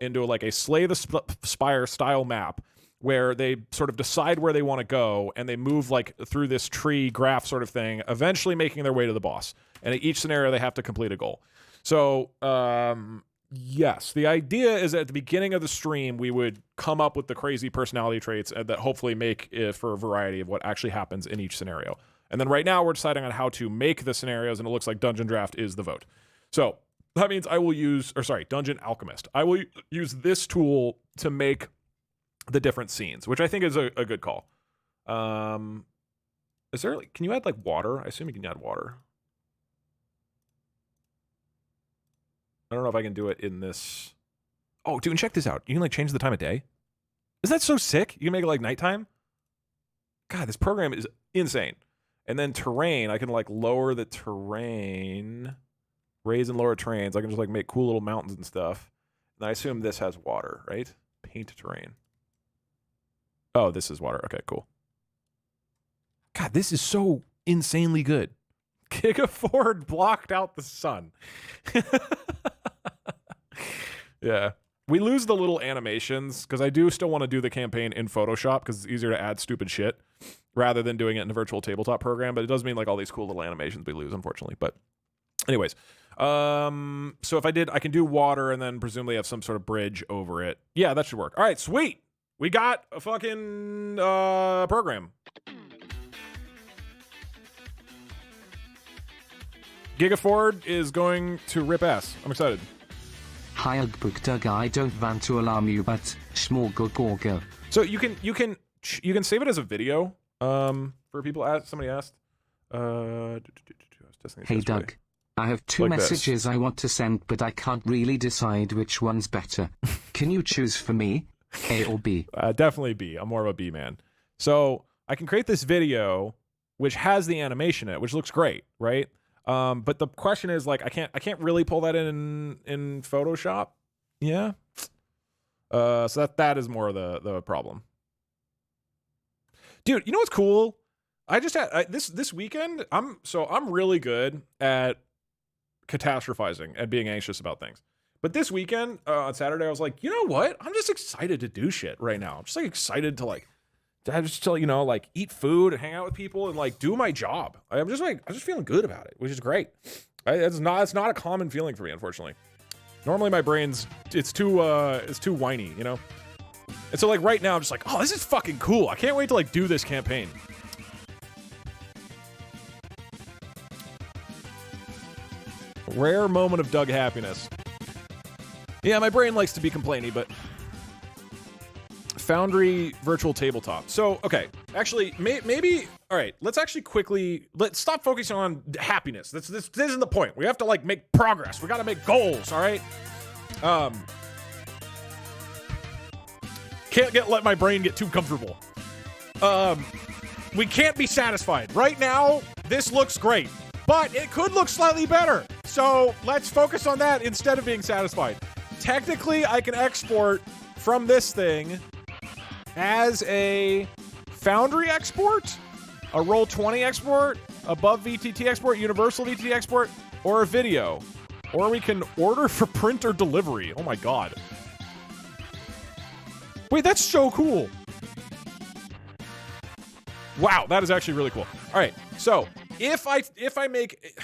into like a Slay the Spire style map where they sort of decide where they want to go and they move like through this tree graph sort of thing, eventually making their way to the boss. And in each scenario, they have to complete a goal. So, yes, the idea is that at the beginning of the stream, we would come up with the crazy personality traits that hopefully make it for a variety of what actually happens in each scenario. And then right now we're deciding on how to make the scenarios, and it looks like Dungeon Draft is the vote. So that means I will use, Dungeon Alchemist. I will use this tool to make the different scenes, which I think is a good call. Is there, can you add like water? I assume you can add water. I don't know if I can do it in this. Oh, dude, and check this out. You can like change the time of day. Isn't that so sick? You can make it like nighttime. God, this program is insane. And then terrain, I can like lower the terrain, raise and lower terrains. I can just like make cool little mountains and stuff. And I assume this has water, right? Paint terrain. Oh, this is water. Okay, cool. God, this is so insanely good. Gigaford blocked out the sun. Yeah. We lose the little animations because I do still want to do the campaign in Photoshop because it's easier to add stupid shit rather than doing it in a virtual tabletop program. But it does mean like all these cool little animations we lose, unfortunately. But anyways, so if I can do water and then presumably have some sort of bridge over it. Yeah, that should work. All right, sweet. We got a fucking program. Gigaford is going to rip ass. I'm excited. Hi Doug, I don't want to alarm you, but smorgogorgo. So you can save it as a video. For people somebody asked. Hey Doug, I have 2 messages I want to send, but I can't really decide which one's better. Can you choose for me, A or B? Definitely B. I'm more of a B man. So I can create this video, which has the animation in it, which looks great, right? But the question is like I can't really pull that in Photoshop. Yeah. So that is more of the problem. Dude, you know what's cool? I just had this weekend. I'm really good at catastrophizing and being anxious about things. But this weekend on Saturday, I was like, you know what? I'm just excited to do shit right now. I'm just like excited to eat food and hang out with people and like do my job. I'm just feeling good about it, which is great. It's not a common feeling for me, unfortunately. Normally my brain's it's too whiny, you know. And so like right now I'm just like, oh, this is fucking cool. I can't wait to like do this campaign. Rare moment of Doug happiness. Yeah, my brain likes to be complainy, but Foundry virtual tabletop. So, okay, actually, maybe, all right, let's stop focusing on happiness. This isn't the point. We have to, like, make progress. We got to make goals, all right? Can't let my brain get too comfortable. We can't be satisfied. Right now, this looks great, but it could look slightly better. So let's focus on that instead of being satisfied. Technically, I can export from this thing as a Foundry export, a Roll20 export, above VTT export, universal VTT export, or a video. Or we can order for print or delivery. Oh my god. Wait, that's so cool. Wow, that is actually really cool. All right, so if I make...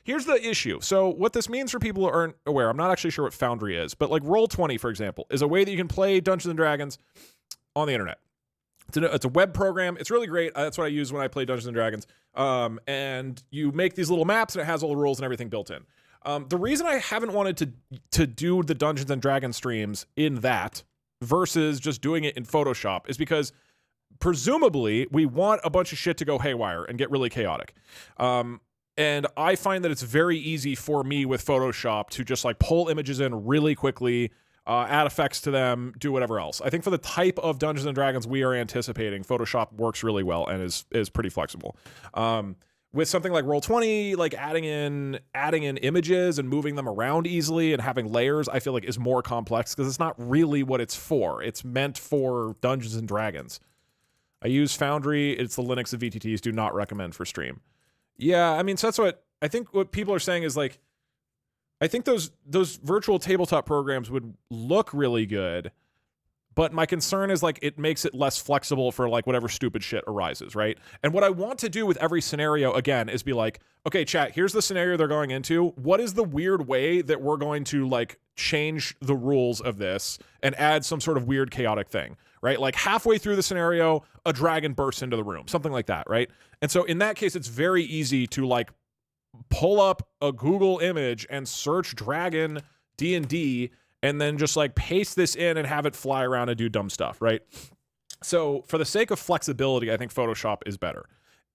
Here's the issue. So what this means for people who aren't aware, I'm not actually sure what Foundry is, but like Roll20, for example, is a way that you can play Dungeons & Dragons on the internet. It's a web program. It's really great. That's what I use when I play Dungeons & Dragons. And you make these little maps, and it has all the rules and everything built in. The reason I haven't wanted to do the Dungeons & Dragons streams in that versus just doing it in Photoshop is because presumably we want a bunch of shit to go haywire and get really chaotic. And I find that it's very easy for me with Photoshop to just like pull images in really quickly, add effects to them, do whatever else. I think for the type of Dungeons & Dragons we are anticipating, Photoshop works really well and is pretty flexible. With something like Roll20, like adding in images and moving them around easily and having layers, I feel like is more complex because it's not really what it's for. It's meant for Dungeons & Dragons. I use Foundry. It's the Linux of VTTs. Do not recommend for stream. Yeah, I mean, so that's what people are saying is like, I think those virtual tabletop programs would look really good, but my concern is like it makes it less flexible for like whatever stupid shit arises, right? And what I want to do with every scenario, again, is be like, okay, chat, here's the scenario they're going into. What is the weird way that we're going to like change the rules of this and add some sort of weird chaotic thing, right? Like halfway through the scenario, a dragon bursts into the room, something like that, right? And so in that case, it's very easy to like pull up a Google image and search dragon D&D and then just like paste this in and have it fly around and do dumb stuff, right? So for the sake of flexibility, I think Photoshop is better.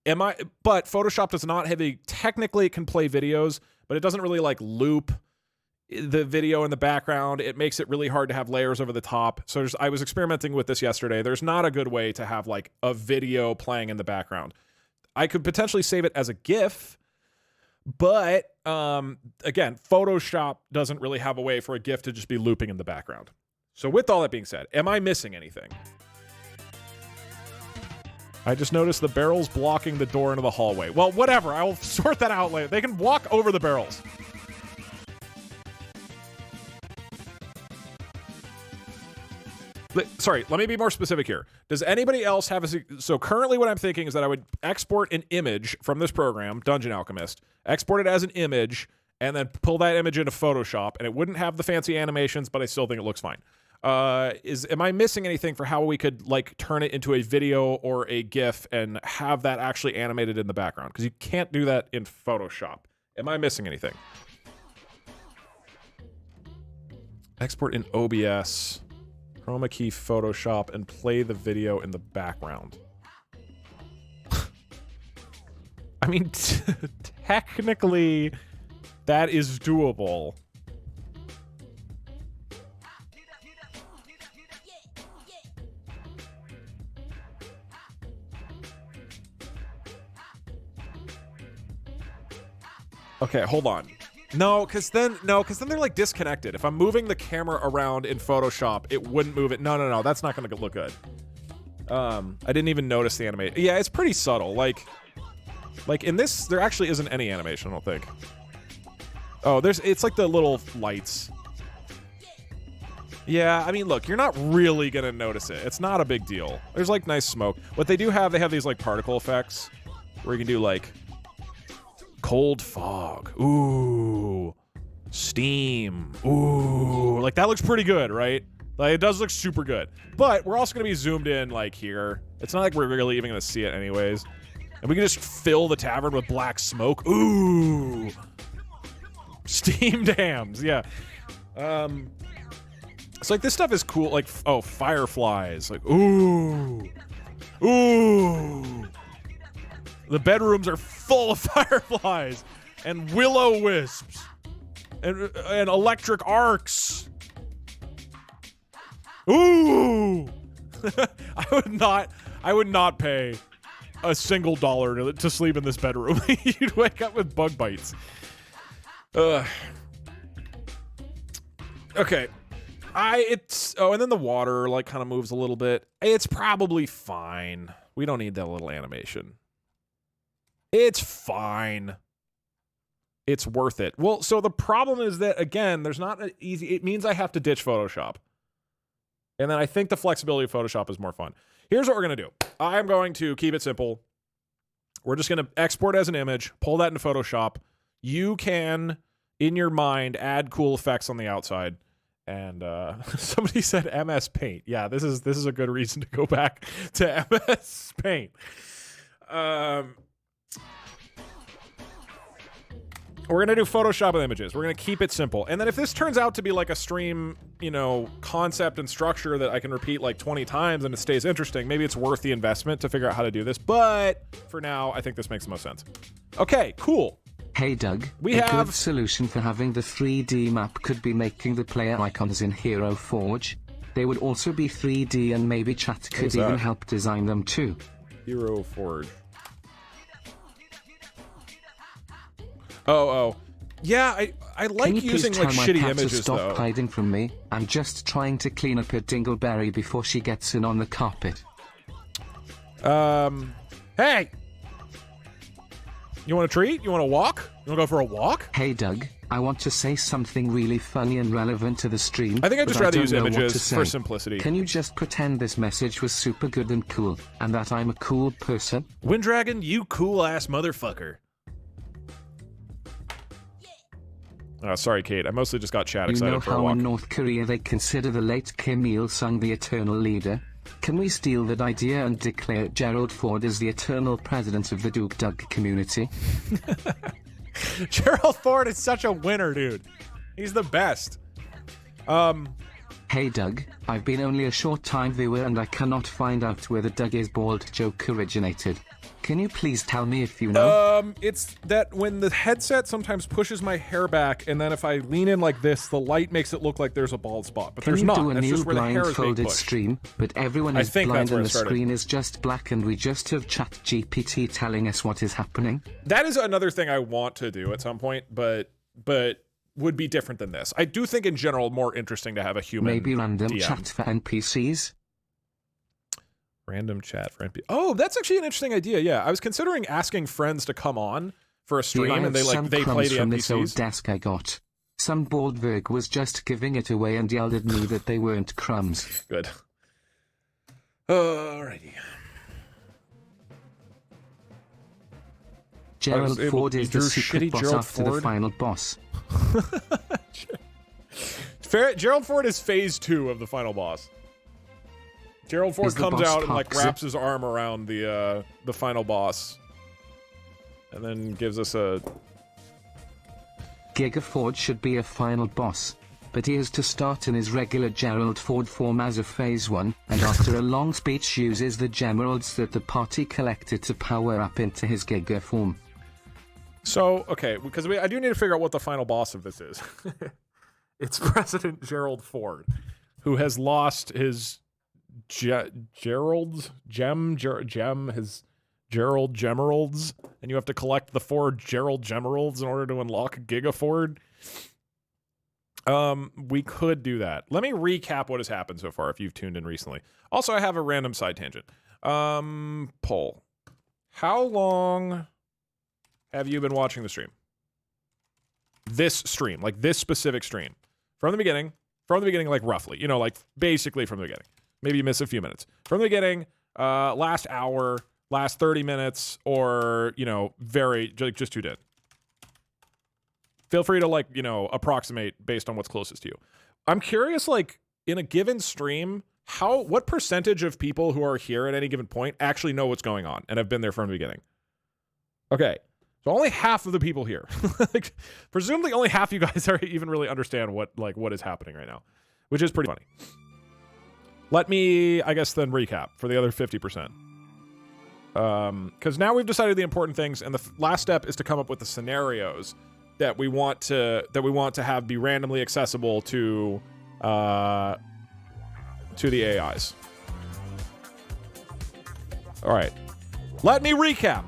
But Photoshop does not have technically it can play videos, but it doesn't really like loop the video in the background. It makes it really hard to have layers over the top. So I was experimenting with this yesterday. There's not a good way to have like a video playing in the background. I could potentially save it as a GIF, but again, Photoshop doesn't really have a way for a GIF to just be looping in the background. So with all that being said, am I missing anything? I just noticed the barrels blocking the door into the hallway. Well, whatever. I will sort that out later. They can walk over the barrels. Sorry, let me be more specific here. Does anybody else have so currently what I'm thinking is that I would export an image from this program, Dungeon Alchemist, export it as an image, and then pull that image into Photoshop, and it wouldn't have the fancy animations, but I still think it looks fine. Am I missing anything for how we could like turn it into a video or a GIF and have that actually animated in the background? Because you can't do that in Photoshop. Am I missing anything? Export in OBS. Chroma key Photoshop and play the video in the background. I mean, technically, that is doable. Okay, hold on. No, because then they're like disconnected. If I'm moving the camera around in Photoshop, it wouldn't move it. No, that's not going to look good. I didn't even notice the animation. Yeah, it's pretty subtle. Like in this, there actually isn't any animation, I don't think. Oh, it's like the little lights. Yeah, I mean, look, you're not really gonna notice it. It's not a big deal. There's like nice smoke. What they do have, they have these like particle effects where you can do like cold fog. Ooh. Steam. Ooh. Like that looks pretty good, right? Like it does look super good. But we're also gonna be zoomed in like here. It's not like we're really even gonna see it anyways. And we can just fill the tavern with black smoke. Ooh. Steam dams, yeah. So like this stuff is cool. Like, oh, fireflies. Like, ooh. Ooh. The bedrooms are full of fireflies and will-o-wisps and electric arcs. Ooh. I would not pay a single dollar to sleep in this bedroom. You'd wake up with bug bites. Okay. And then the water like kind of moves a little bit. It's probably fine. We don't need that little animation. It's fine. It's worth it. Well, so the problem is that, again, there's not an easy... It means I have to ditch Photoshop. And then I think the flexibility of Photoshop is more fun. Here's what we're going to do. I'm going to keep it simple. We're just going to export as an image, pull that into Photoshop. You can, in your mind, add cool effects on the outside. And somebody said MS Paint. Yeah, this is a good reason to go back to MS Paint. We're going to do Photoshop with images. We're going to keep it simple. And then if this turns out to be like a stream, concept and structure that I can repeat like 20 times and it stays interesting, maybe it's worth the investment to figure out how to do this. But for now, I think this makes the most sense. Okay, cool. Hey Doug, we a have good solution for having the 3D map could be making the player icons in Hero Forge. They would also be 3D and maybe chat could even help design them too. Hero Forge. Oh. Yeah, I like using like shitty images though. Stop hiding from me. I'm just trying to clean up a dingleberry before she gets in on the carpet. Hey! You want a treat? You want to walk? You want to go for a walk? Hey Doug, I want to say something really funny and relevant to the stream. I think I'd just rather use images for simplicity. Can you just pretend this message was super good and cool, and that I'm a cool person? Winddragon, you cool ass motherfucker. Oh, sorry, Kate. I mostly just got chat excited for a walk. You know how in North Korea they consider the late Kim Il-sung the eternal leader? Can we steal that idea and declare Gerald Ford as the eternal president of the Duke Doug community? Gerald Ford is such a winner, dude. He's the best. Hey Doug, I've been only a short time viewer and I cannot find out where the Doug is bald joke originated. Can you please tell me if you know? It's that when the headset sometimes pushes my hair back, and then if I lean in like this, the light makes it look like there's a bald spot, but there's not. Can you do a That's new just where the hair is being blindfolded pushed. stream, but everyone is blind and the screen is just black and we just have ChatGPT telling us what is happening? That is another thing I want to do at some point, but would be different than this. I do think in general more interesting to have a human Maybe random DM. chat for NPCs? Random chat for NPC. Oh, that's actually an interesting idea. Yeah, I was considering asking friends to come on for a stream, and they play the from NPCs. This old desk I got. Some bald Virg was just giving it away and yelled at me that they weren't crumbs. Good. Alrighty. Gerald Ford is the secret boss after the final boss. Gerald Ford is phase 2 of the final boss. Gerald Ford comes out and like wraps his arm around the final boss, and then gives us a. Giga Ford should be a final boss, but he has to start in his regular Gerald Ford form as a phase 1, and after a long speech uses the gemeralds that the party collected to power up into his Giga form. So okay, because I do need to figure out what the final boss of this is. It's President Gerald Ford, who has lost his. Gerald Gemeralds, and you have to collect the 4 Gerald Gemeralds in order to unlock Giga Ford. We could do that. Let me recap what has happened so far if you've tuned in recently. Also, I have a random side tangent. Poll. How long have you been watching the stream? This stream, like this specific stream. From the beginning, like roughly. You know, like basically from the beginning. Maybe you miss a few minutes. From the beginning, last hour, last 30 minutes, or, you know, just who did. Feel free to, like, you know, approximate based on what's closest to you. I'm curious, like, in a given stream, what percentage of people who are here at any given point actually know what's going on and have been there from the beginning? Okay, so only half of the people here. Like, presumably only half of you guys are even really understand what is happening right now, which is pretty funny. Let me, I guess, then recap for the other 50%. Because now we've decided the important things, and the last step is to come up with the scenarios that we want to have be randomly accessible to the AIs. All right, let me recap.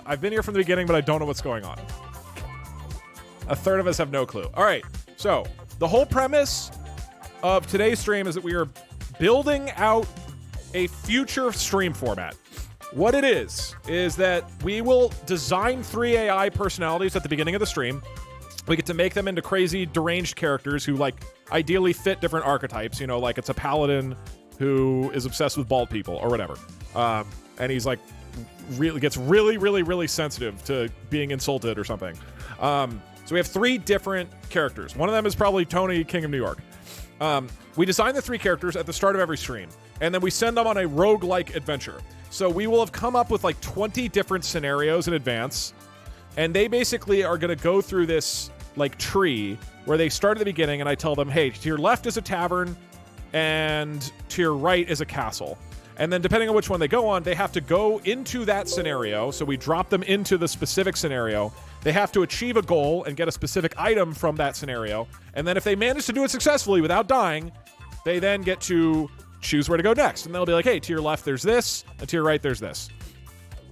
I've been here from the beginning, but I don't know what's going on. A third of us have no clue. All right, so the whole premise of today's stream is that we are building out a future stream format. What it is that we will design 3 AI personalities at the beginning of the stream. We get to make them into crazy, deranged characters who, like, ideally fit different archetypes. You know, like it's a paladin who is obsessed with bald people or whatever. And he's, like, gets really sensitive to being insulted or something. So we have 3 different characters. One of them is probably Tony, King of New York. We design the 3 characters at the start of every stream, and then we send them on a roguelike adventure. So we will have come up with like 20 different scenarios in advance, and they basically are going to go through this like tree where they start at the beginning, and I tell them, hey, to your left is a tavern, and to your right is a castle. And then depending on which one they go on, they have to go into that scenario. So we drop them into the specific scenario. They have to achieve a goal and get a specific item from that scenario. And then if they manage to do it successfully without dying, they then get to choose where to go next. And they'll be like, hey, to your left there's this, and to your right there's this.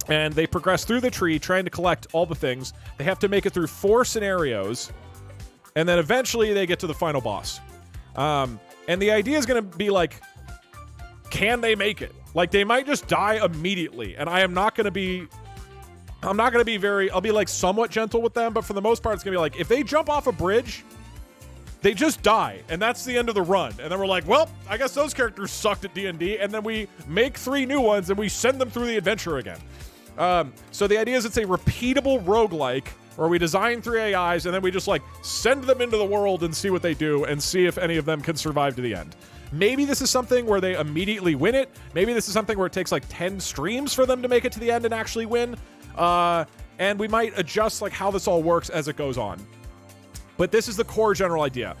And they progress through the tree trying to collect all the things. They have to make it through 4 scenarios, and then eventually they get to the final boss. And the idea is going to be like, can they make it? Like, they might just die immediately, and I'm not going to be I'll be like somewhat gentle with them, but for the most part it's going to be like, if they jump off a bridge, they just die, and that's the end of the run. And then we're like, well, I guess those characters sucked at D&D, and then we make 3 new ones, and we send them through the adventure again. So the idea is it's a repeatable roguelike, where we design 3 AIs, and then we just, like, send them into the world and see what they do, and see if any of them can survive to the end. Maybe this is something where they immediately win it. Maybe this is something where it takes, like, 10 streams for them to make it to the end and actually win. And we might adjust, like, how this all works as it goes on. But this is the core general idea.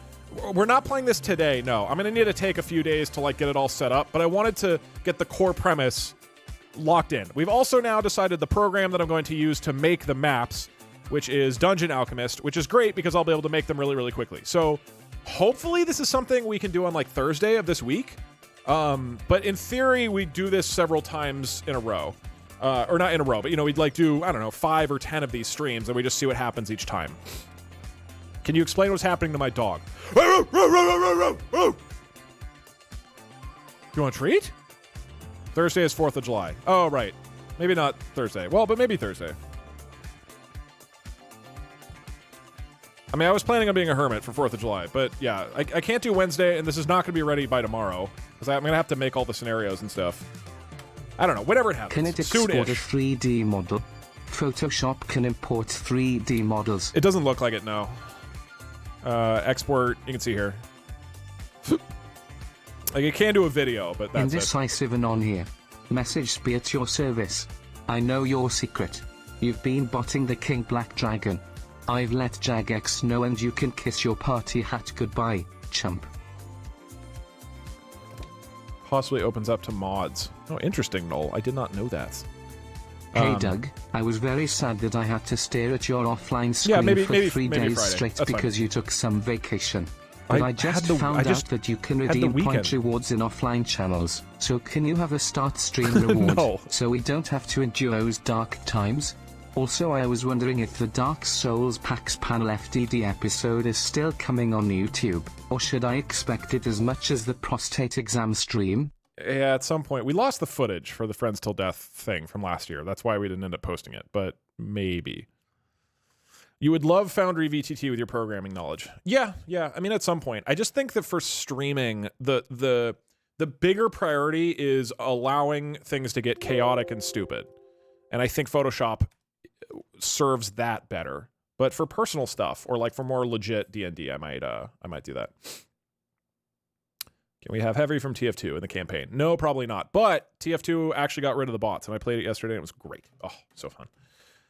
We're not playing this today, no. I'm going to need to take a few days to, like, get it all set up, but I wanted to get the core premise locked in. We've also now decided the program that I'm going to use to make the maps, which is Dungeon Alchemist, which is great because I'll be able to make them really quickly. So hopefully this is something we can do on, like, Thursday of this week. But in theory, we do this several times in a row. Or not in a row, but, you know, we'd, like, do, I don't know, 5 or 10 of these streams, and we just see what happens each time. Can you explain what's happening to my dog? You want a treat? Thursday is 4th of July. Oh, right. Maybe not Thursday. Well, but maybe Thursday. I mean, I was planning on being a hermit for 4th of July, but yeah, I can't do Wednesday, and this is not going to be ready by tomorrow, because I'm going to have to make all the scenarios and stuff. I don't know, whenever it happens. Can it export a 3D model? Photoshop can import 3D models. It doesn't look like it, no. Export, you can see here. Like, it can do a video, but that's Indecisive and on here. Message be at your service. I know your secret. You've been botting the King Black Dragon. I've let Jagex know, and you can kiss your party hat goodbye, chump. Possibly opens up to mods. Oh, interesting, Noel. I did not know that. Hey Doug, I was very sad that I had to stare at your offline screen for 3 days Friday. straight That's because fine. You took some vacation. But I just found out that you can redeem point rewards in offline channels. So can you have a start stream reward No. so we don't have to endure those dark times? Also, I was wondering if the Dark Souls PAX Panel FDD episode is still coming on YouTube, or should I expect it as much as the prostate exam stream? Yeah, at some point. We lost the footage for the Friends Till Death thing from last year. That's why we didn't end up posting it, but maybe. You would love Foundry VTT with your programming knowledge. Yeah. I mean, at some point. I just think that for streaming, the bigger priority is allowing things to get chaotic and stupid. And I think Photoshop serves that better. But for personal stuff, or like for more legit D&D, I might do that. Can we have Heavy from TF2 in the campaign? No, probably not. But TF2 actually got rid of the bots, and I played it yesterday, and it was great. Oh, so fun.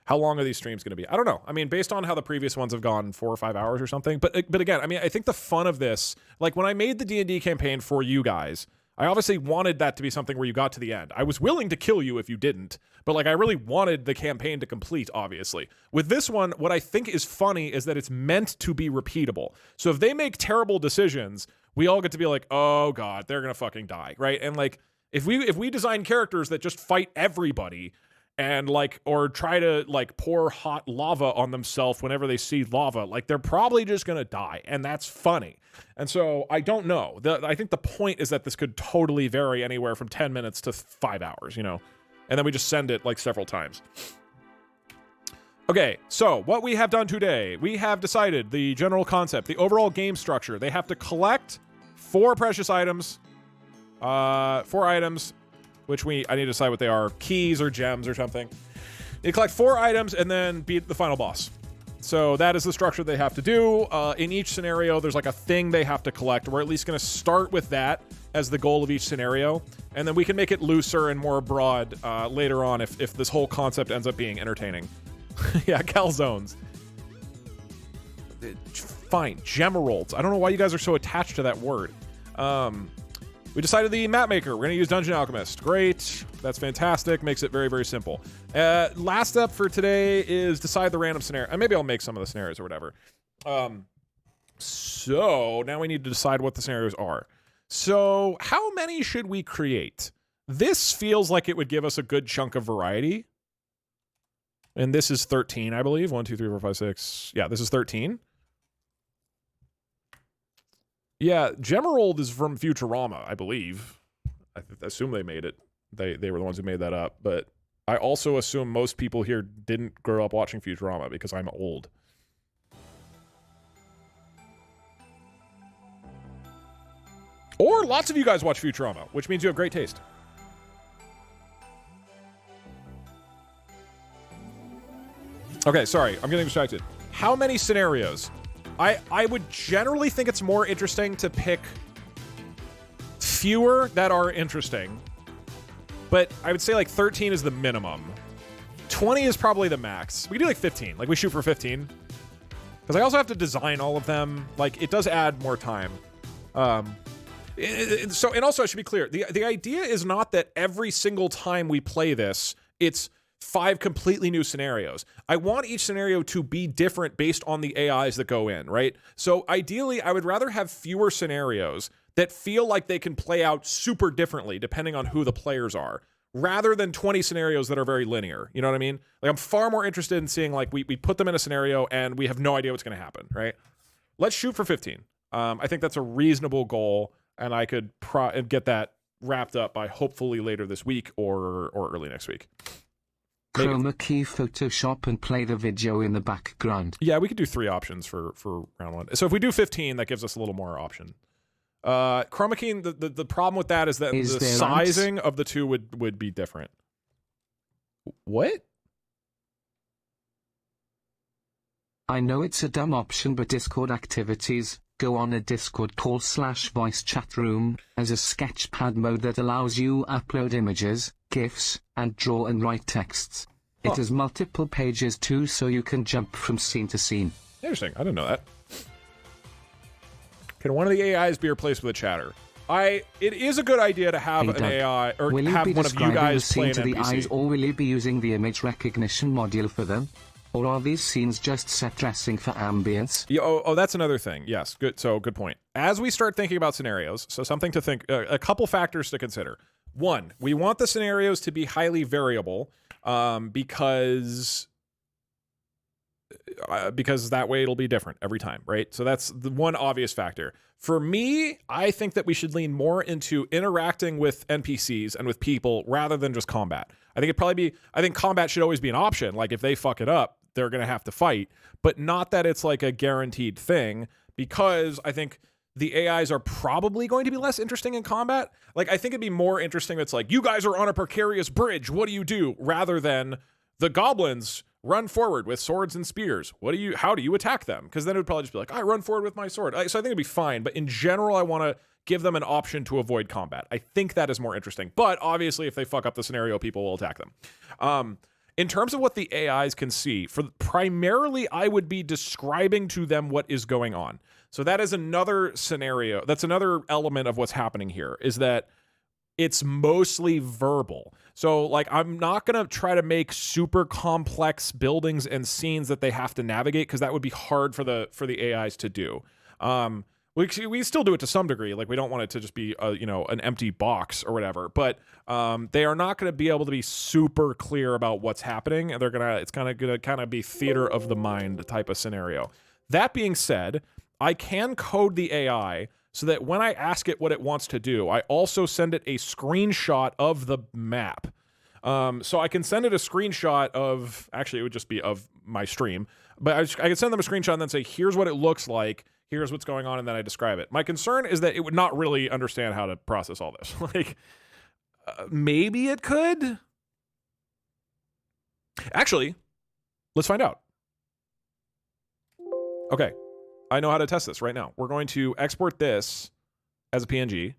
How long are these streams going to be? I don't know. I mean, based on how the previous ones have gone, 4 or 5 hours or something. But again, I mean, I think the fun of this, like when I made the D&D campaign for you guys, I obviously wanted that to be something where you got to the end. I was willing to kill you if you didn't, but like I really wanted the campaign to complete, obviously. With this one, what I think is funny is that it's meant to be repeatable. So if they make terrible decisions, we all get to be like, oh God, they're going to fucking die, right? And like, if we design characters that just fight everybody and like, or try to like pour hot lava on themselves whenever they see lava, like they're probably just going to die. And that's funny. And so I don't know. I think the point is that this could totally vary anywhere from 10 minutes to 5 hours, you know? And then we just send it like several times. Okay, so what we have done today, we have decided the general concept, the overall game structure. They have to collect 4 precious items, 4 items, which I need to decide what they are, keys or gems or something. They collect 4 items and then beat the final boss. So that is the structure they have to do. In each scenario, there's like a thing they have to collect. We're at least going to start with that as the goal of each scenario. And then we can make it looser and more broad later on if this whole concept ends up being entertaining. Yeah, calzones. Fine, gemeralds. I don't know why you guys are so attached to that word. We decided the map maker. We're going to use Dungeon Alchemist. Great. That's fantastic. Makes it very, very simple. Last up for today is decide the random scenario. And maybe I'll make some of the scenarios or whatever. So now we need to decide what the scenarios are. So how many should we create? This feels like it would give us a good chunk of variety. And this is 13, I believe. 1, 2, 3, 4, 5, 6. Yeah, this is 13. Yeah, Gemerald is from Futurama, I believe. I assume they made it. They were the ones who made that up. But I also assume most people here didn't grow up watching Futurama because I'm old. Or lots of you guys watch Futurama, which means you have great taste. Okay, sorry, I'm getting distracted. How many scenarios? I would generally think it's more interesting to pick fewer that are interesting, but I would say like 13 is the minimum. 20 is probably the max. We can do like 15. Like we shoot for 15. Because I also have to design all of them. Like it does add more time. So, and also I should be clear. The idea is not that every single time we play this, it's 5 completely new scenarios. I want each scenario to be different based on the AIs that go in, right? So ideally, I would rather have fewer scenarios that feel like they can play out super differently depending on who the players are, rather than 20 scenarios that are very linear. You know what I mean? Like I'm far more interested in seeing like we put them in a scenario and we have no idea what's going to happen, right? Let's shoot for 15. I think that's a reasonable goal, and I could get that wrapped up by hopefully later this week or early next week. Chroma key Photoshop and play the video in the background. Yeah, we could do 3 options for round 1. So if we do 15, that gives us a little more option. Chroma key, the problem with that is that the sizing of the 2 would be different. What? I know it's a dumb option, but Discord activities go on a Discord call /voice chat room as a sketchpad mode that allows you upload images, GIFs, and draw and write texts. It has multiple pages too, so you can jump from scene to scene. Interesting. I didn't know that. Can one of the AIs be replaced with a chatter? It is a good idea to have an AI, or have one of you guys play an NPC. The eyes, or will you be using the image recognition module for them? Or are these scenes just set dressing for ambience? Yeah, that's another thing. Yes, good. So good point. As we start thinking about scenarios, so something to think, a couple factors to consider. 1, we want the scenarios to be highly variable because because that way it'll be different every time, right? So that's the one obvious factor. For me, I think that we should lean more into interacting with NPCs and with people rather than just combat. I think combat should always be an option. Like if they fuck it up, they're going to have to fight, but not that it's like a guaranteed thing, because I think the AIs are probably going to be less interesting in combat. Like I think it'd be more interesting that's like, you guys are on a precarious bridge, what do you do? Rather than the goblins run forward with swords and spears. How do you attack them? Because then it would probably just be like, I run forward with my sword. So I think it'd be fine. But in general, I want to give them an option to avoid combat. I think that is more interesting. But obviously, if they fuck up the scenario, people will attack them. In terms of what the AIs can see, primarily, I would be describing to them what is going on. So that is another scenario. That's another element of what's happening here, is that it's mostly verbal. So like, I'm not going to try to make super complex buildings and scenes that they have to navigate, because that would be hard for the AIs to do. We still do it to some degree. Like we don't want it to just be an empty box or whatever, but they are not going to be able to be super clear about what's happening. And it's going to be theater of the mind type of scenario. That being said, I can code the AI so that when I ask it what it wants to do, I also send it a screenshot of the map. So I can send it a screenshot of, actually it would just be of my stream, but I can send them a screenshot and then say, here's what it looks like, here's what's going on, and then I describe it. My concern is that it would not really understand how to process all this. Like, maybe it could? Actually, let's find out. Okay. I know how to test this right now. We're going to export this as a PNG.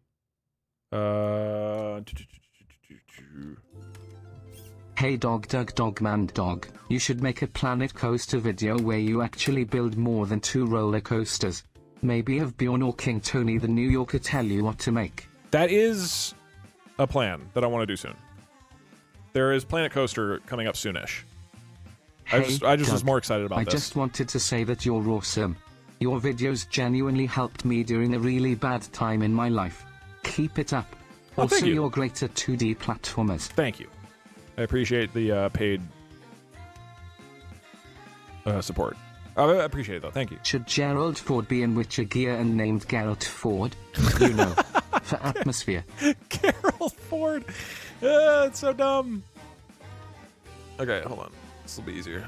Hey dogman dog, you should make a Planet Coaster video where you actually build more than 2 roller coasters. Maybe have Bjorn or King Tony the New Yorker tell you what to make. That is a plan that I want to do soon. There is Planet Coaster coming up soonish. Hey, I just was more excited about this. I just wanted to say that you're awesome. Your videos genuinely helped me during a really bad time in my life. Keep it up. Oh, also, thank you. You're great at 2D platformers. Thank you. I appreciate the paid support. I appreciate it, though. Thank you. Should Gerald Ford be in Witcher gear and named Geralt Ford? You know, for atmosphere. Gerald Ford. It's so dumb. Okay, hold on. This will be easier.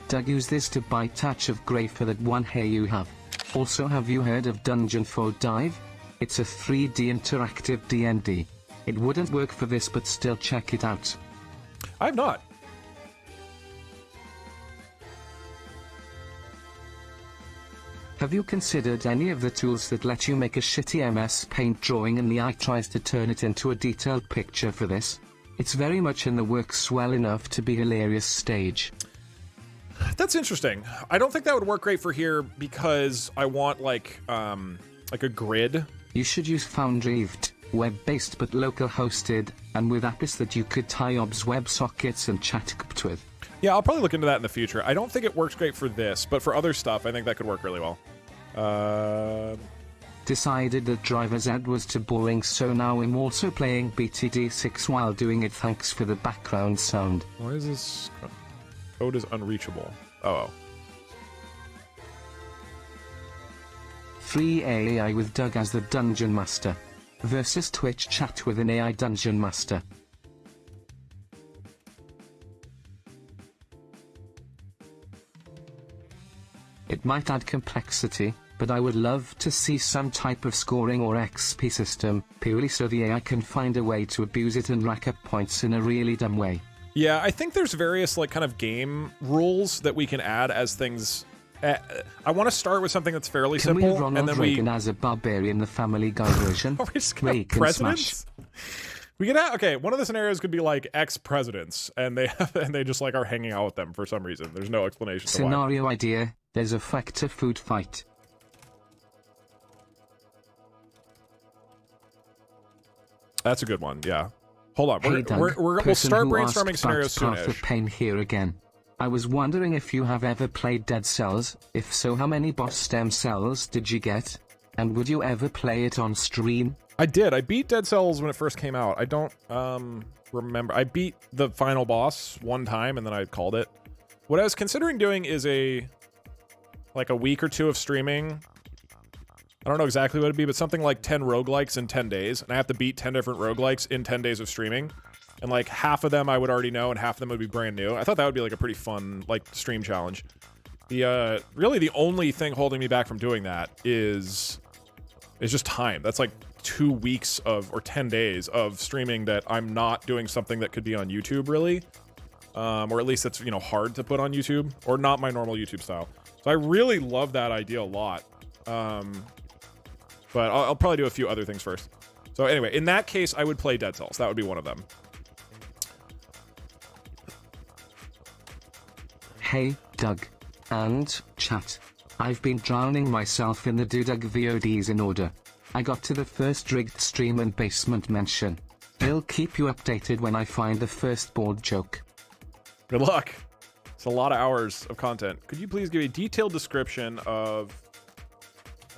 Doug, use this to buy Touch of Grey for that one hair you have. Also, have you heard of Dungeon for Dive? It's a 3D interactive D&D. It wouldn't work for this, but still check it out. I have not. Have you considered any of the tools that let you make a shitty MS Paint drawing and the AI tries to turn it into a detailed picture for this? It's very much in the works well enough to be hilarious stage. That's interesting. I don't think that would work great for here because I want like a grid. You should use Foundry, web-based but local hosted, and with apps that you could tie OBS WebSockets and chat with. Yeah, I'll probably look into that in the future. I don't think it works great for this, but for other stuff, I think that could work really well. Decided that driver's ad was too boring, so now I'm also playing BTD6 while doing it. Thanks for the background sound. Why is this? Code is unreachable. Oh. Free AI with Doug as the Dungeon Master. Versus Twitch chat with an AI Dungeon Master. It might add complexity, but I would love to see some type of scoring or XP system, purely so the AI can find a way to abuse it and rack up points in a really dumb way. Yeah, I think there's various like kind of game rules that we can add as things. I want to start with something that's fairly Can simple, we Ronald and then Reagan as a barbarian, the Family Guy version? Are we just gonna have Reagan presidents? smash. We could have, okay. One of the scenarios could be like ex-presidents, and they just like are hanging out with them for some reason. There's no explanation. To why. Scenario idea: there's a factor food fight. That's a good one. Yeah. Hold on. Hey Doug, We'll start brainstorming scenarios soon. soonish. Pain here again. I was wondering if you have ever played Dead Cells. If so, how many boss stem cells did you get? And would you ever play it on stream? I did. I beat Dead Cells when it first came out. I don't remember. I beat the final boss one time and then I called it. What I was considering doing is like a week or two of streaming. I don't know exactly what it'd be, but something like 10 roguelikes in 10 days. And I have to beat 10 different roguelikes in 10 days of streaming. And like half of them I would already know and half of them would be brand new. I thought that would be like a pretty fun like stream challenge. The really the only thing holding me back from doing that is just time. That's like 2 weeks of, or 10 days of streaming that I'm not doing something that could be on YouTube really. Or at least it's, you know, hard to put on YouTube or not my normal YouTube style. So I really love that idea a lot. But I'll probably do a few other things first. So anyway, in that case, I would play Dead Cells. That would be one of them. Hey, Doug. And, chat. I've been drowning myself in the Doug VODs in order. I got to the first rigged stream and basement mention. I'll keep you updated when I find the first board joke. Good luck. It's a lot of hours of content. Could you please give a detailed description of...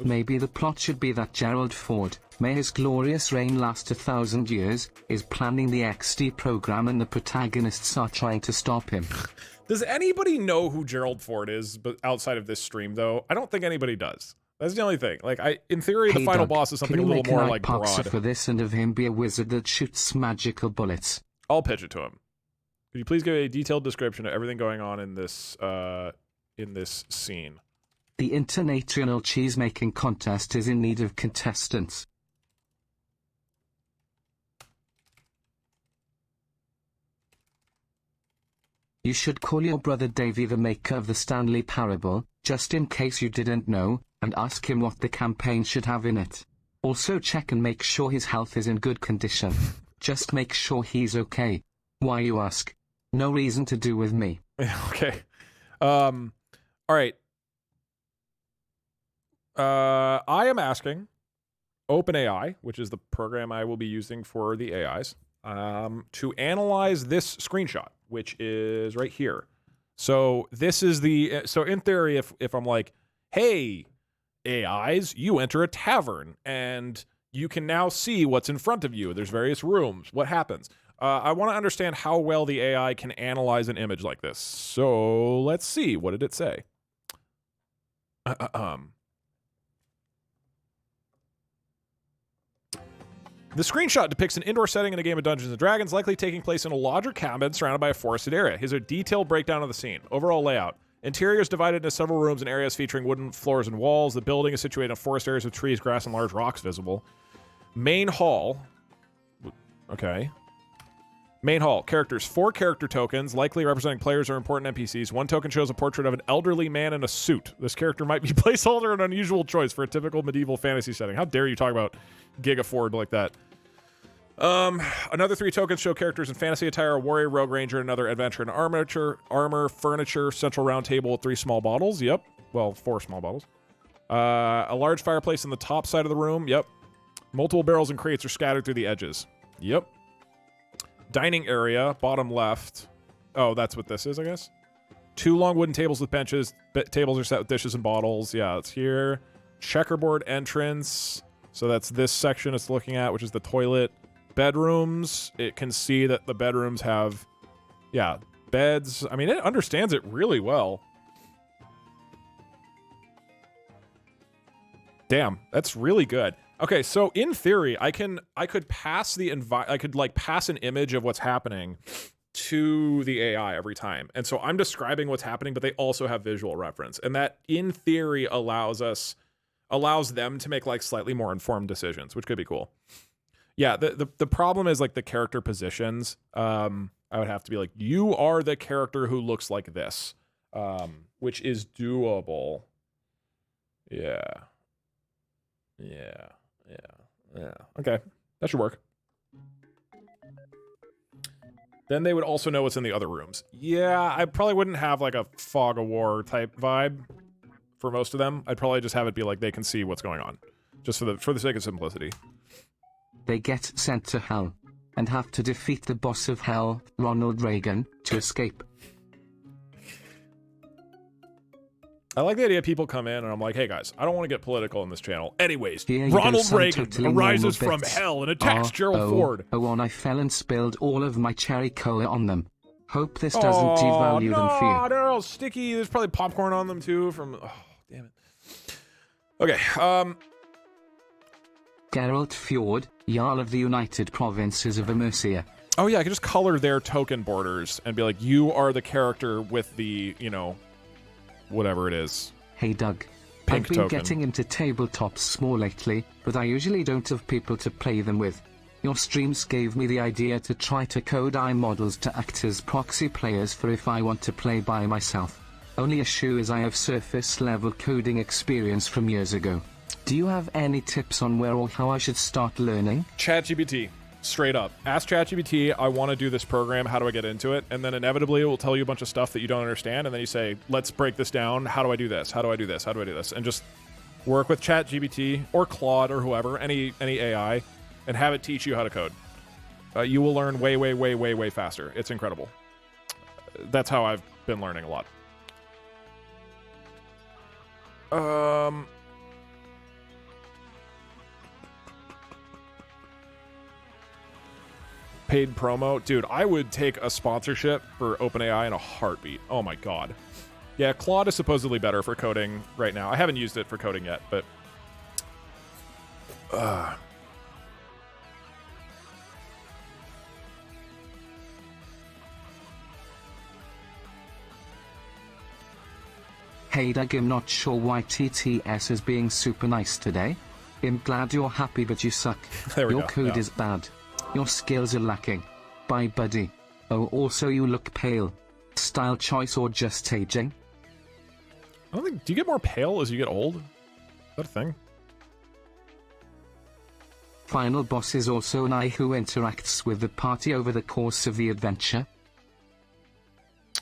Maybe the plot should be that Gerald Ford, may his glorious reign last 1,000 years, is planning the XD program and the protagonists are trying to stop him. Does anybody know who Gerald Ford is, but outside of this stream, though? I don't think anybody does. That's the only thing. Like, in theory, the final boss is something a little more, like, broad. For this and of him be a wizard that shoots magical bullets. I'll pitch it to him. Could you please give a detailed description of everything going on in this scene? The international cheese-making contest is in need of contestants. You should call your brother Davy, the maker of the Stanley Parable, just in case you didn't know, and ask him what the campaign should have in it. Also check and make sure his health is in good condition. Just make sure he's okay. Why, you ask? No reason to do with me. Okay. All right. I am asking OpenAI, which is the program I will be using for the AIs, to analyze this screenshot, which is right here. So this is the, so in theory, if I'm like, hey, AIs, you enter a tavern and you can now see what's in front of you. There's various rooms. What happens? I want to understand how well the AI can analyze an image like this. So let's see. What did it say? The screenshot depicts an indoor setting in a game of Dungeons & Dragons, likely taking place in a lodge or cabin surrounded by a forested area. Here's a detailed breakdown of the scene. Overall layout. Interior is divided into several rooms and areas featuring wooden floors and walls. The building is situated in forest areas with trees, grass, and large rocks visible. Main hall. Okay. Main hall. Characters. 4 character tokens, likely representing players or important NPCs. 1 token shows a portrait of an elderly man in a suit. This character might be placeholder, an unusual choice for a typical medieval fantasy setting. How dare you talk about Giga Ford like that? Another 3 tokens show characters in fantasy attire, a warrior, rogue ranger, another adventure in armor, furniture, central round table with 3 small bottles. Yep. Well, 4 small bottles. A large fireplace in the top side of the room. Yep. Multiple barrels and crates are scattered through the edges. Yep. Dining area, bottom left. Oh, that's what this is, I guess. 2 long wooden tables with benches. Tables are set with dishes and bottles. Yeah, it's here. Checkerboard entrance. So that's this section it's looking at, which is the toilet. Bedrooms. It can see that the bedrooms have, yeah, beds. I mean, it understands it really well. Damn, that's really good. Okay, so in theory, I could pass pass an image of what's happening to the AI every time. And so I'm describing what's happening, but they also have visual reference. And that in theory allows them to make like slightly more informed decisions, which could be cool. Yeah, the problem is like the character positions. I would have to be like, you are the character who looks like this, which is doable. Yeah. Okay, that should work. Then they would also know what's in the other rooms. Yeah, I probably wouldn't have like a fog of war type vibe for most of them. I'd probably just have it be like they can see what's going on, just for the sake of simplicity. They get sent to hell and have to defeat the boss of hell, Ronald Reagan, to escape. I like the idea people come in and I'm like, hey guys, I don't want to get political in this channel. Anyways, Here Ronald go, Reagan totally arises from bits. hell and attacks Gerald Ford. Oh, and I fell and spilled all of my cherry cola on them. Hope this doesn't devalue them for you. They're all sticky. There's probably popcorn on them too from... Oh, damn it. Okay, Geralt Fjord, Jarl of the United Provinces of Emercia. Oh yeah, I could just color their token borders and be like, you are the character with the, you know, whatever it is. Hey Doug. Pink I've been token. getting into tabletops more lately, but I usually don't have people to play them with. Your streams gave me the idea to try to code models to act as proxy players for if I want to play by myself. Only issue is I have surface level coding experience from years ago. Do you have any tips on where or how I should start learning? ChatGPT. Straight up. Ask ChatGPT, I want to do this program, how do I get into it? And then inevitably it will tell you a bunch of stuff that you don't understand, and then you say, let's break this down. How do I do this? How do I do this? How do I do this? And just work with ChatGPT or Claude or whoever, any AI, and have it teach you how to code. You will learn way, way, way, way, way faster. It's incredible. That's how I've been learning a lot. Paid promo. Dude, I would take a sponsorship for OpenAI in a heartbeat. Oh my god. Yeah, Claude is supposedly better for coding right now. I haven't used it for coding yet, but... Hey Doug, I'm not sure why TTS is being super nice today. I'm glad you're happy but you suck. There we Your go, code yeah. is bad. Your skills are lacking. Bye buddy. Oh, also you look pale. Style choice or just aging? I don't think... Do you get more pale as you get old? Is that a thing? Final boss is also an eye who interacts with the party over the course of the adventure.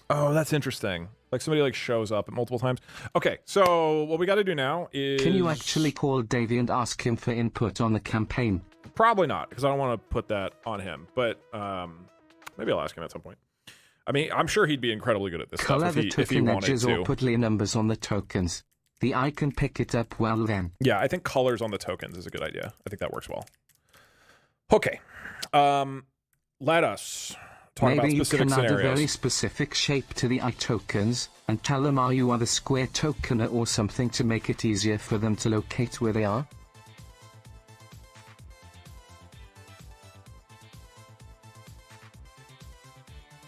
Oh, that's interesting. Like somebody like shows up at multiple times. Okay, so what we got to do now is... Can you actually call Davey and ask him for input on the campaign? Probably not, because I don't want to put that on him. But maybe I'll ask him at some point. I mean, I'm sure he'd be incredibly good at this Color stuff the if he token wanted edges to. or put layer numbers on the tokens. The eye can pick it up well then. Yeah, I think colors on the tokens is a good idea. I think that works well. Okay. Let us talk about Maybe you specific can add a scenarios. very specific shape to the eye tokens, and tell them are you are the square tokener or something to make it easier for them to locate where they are.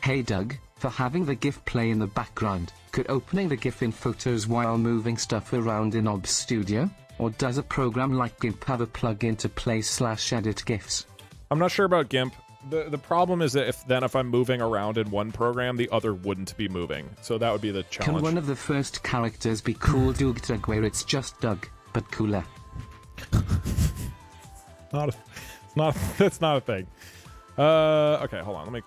Hey Doug, for having the GIF play in the background, could opening the GIF in photos while moving stuff around in OBS Studio? Or does a program like GIMP have a plugin to play/edit GIFs? I'm not sure about GIMP. The problem is that if I'm moving around in one program, the other wouldn't be moving. So that would be the challenge. Can one of the first characters be Cool Doug Doug where it's just Doug, but cooler? That's not a thing. Okay, hold on. Let me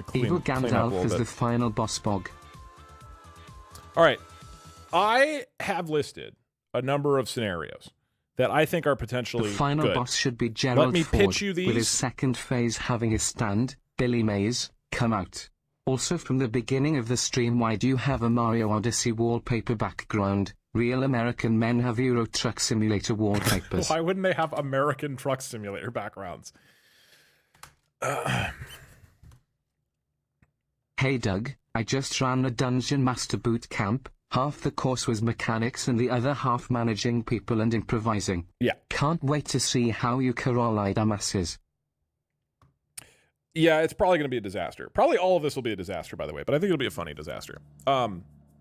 clean Evil up a Gandalf little is bit. the final boss bog. All right. I have listed a number of scenarios that I think are potentially The final good. boss should be Gerald Let me Ford, pitch you with his these. second phase having his stand, Billy Mays, come out. Also from the beginning of the stream, why do you have a Mario Odyssey wallpaper background? Real American men have Euro Truck Simulator wallpapers. Why wouldn't they have American Truck Simulator backgrounds? Hey Doug, I just ran a Dungeon Master boot camp. Half the course was mechanics and the other half managing people and improvising. Yeah. Can't wait to see how you corral masses. Yeah, it's probably going to be a disaster. Probably all of this will be a disaster, by the way, but I think it'll be a funny disaster.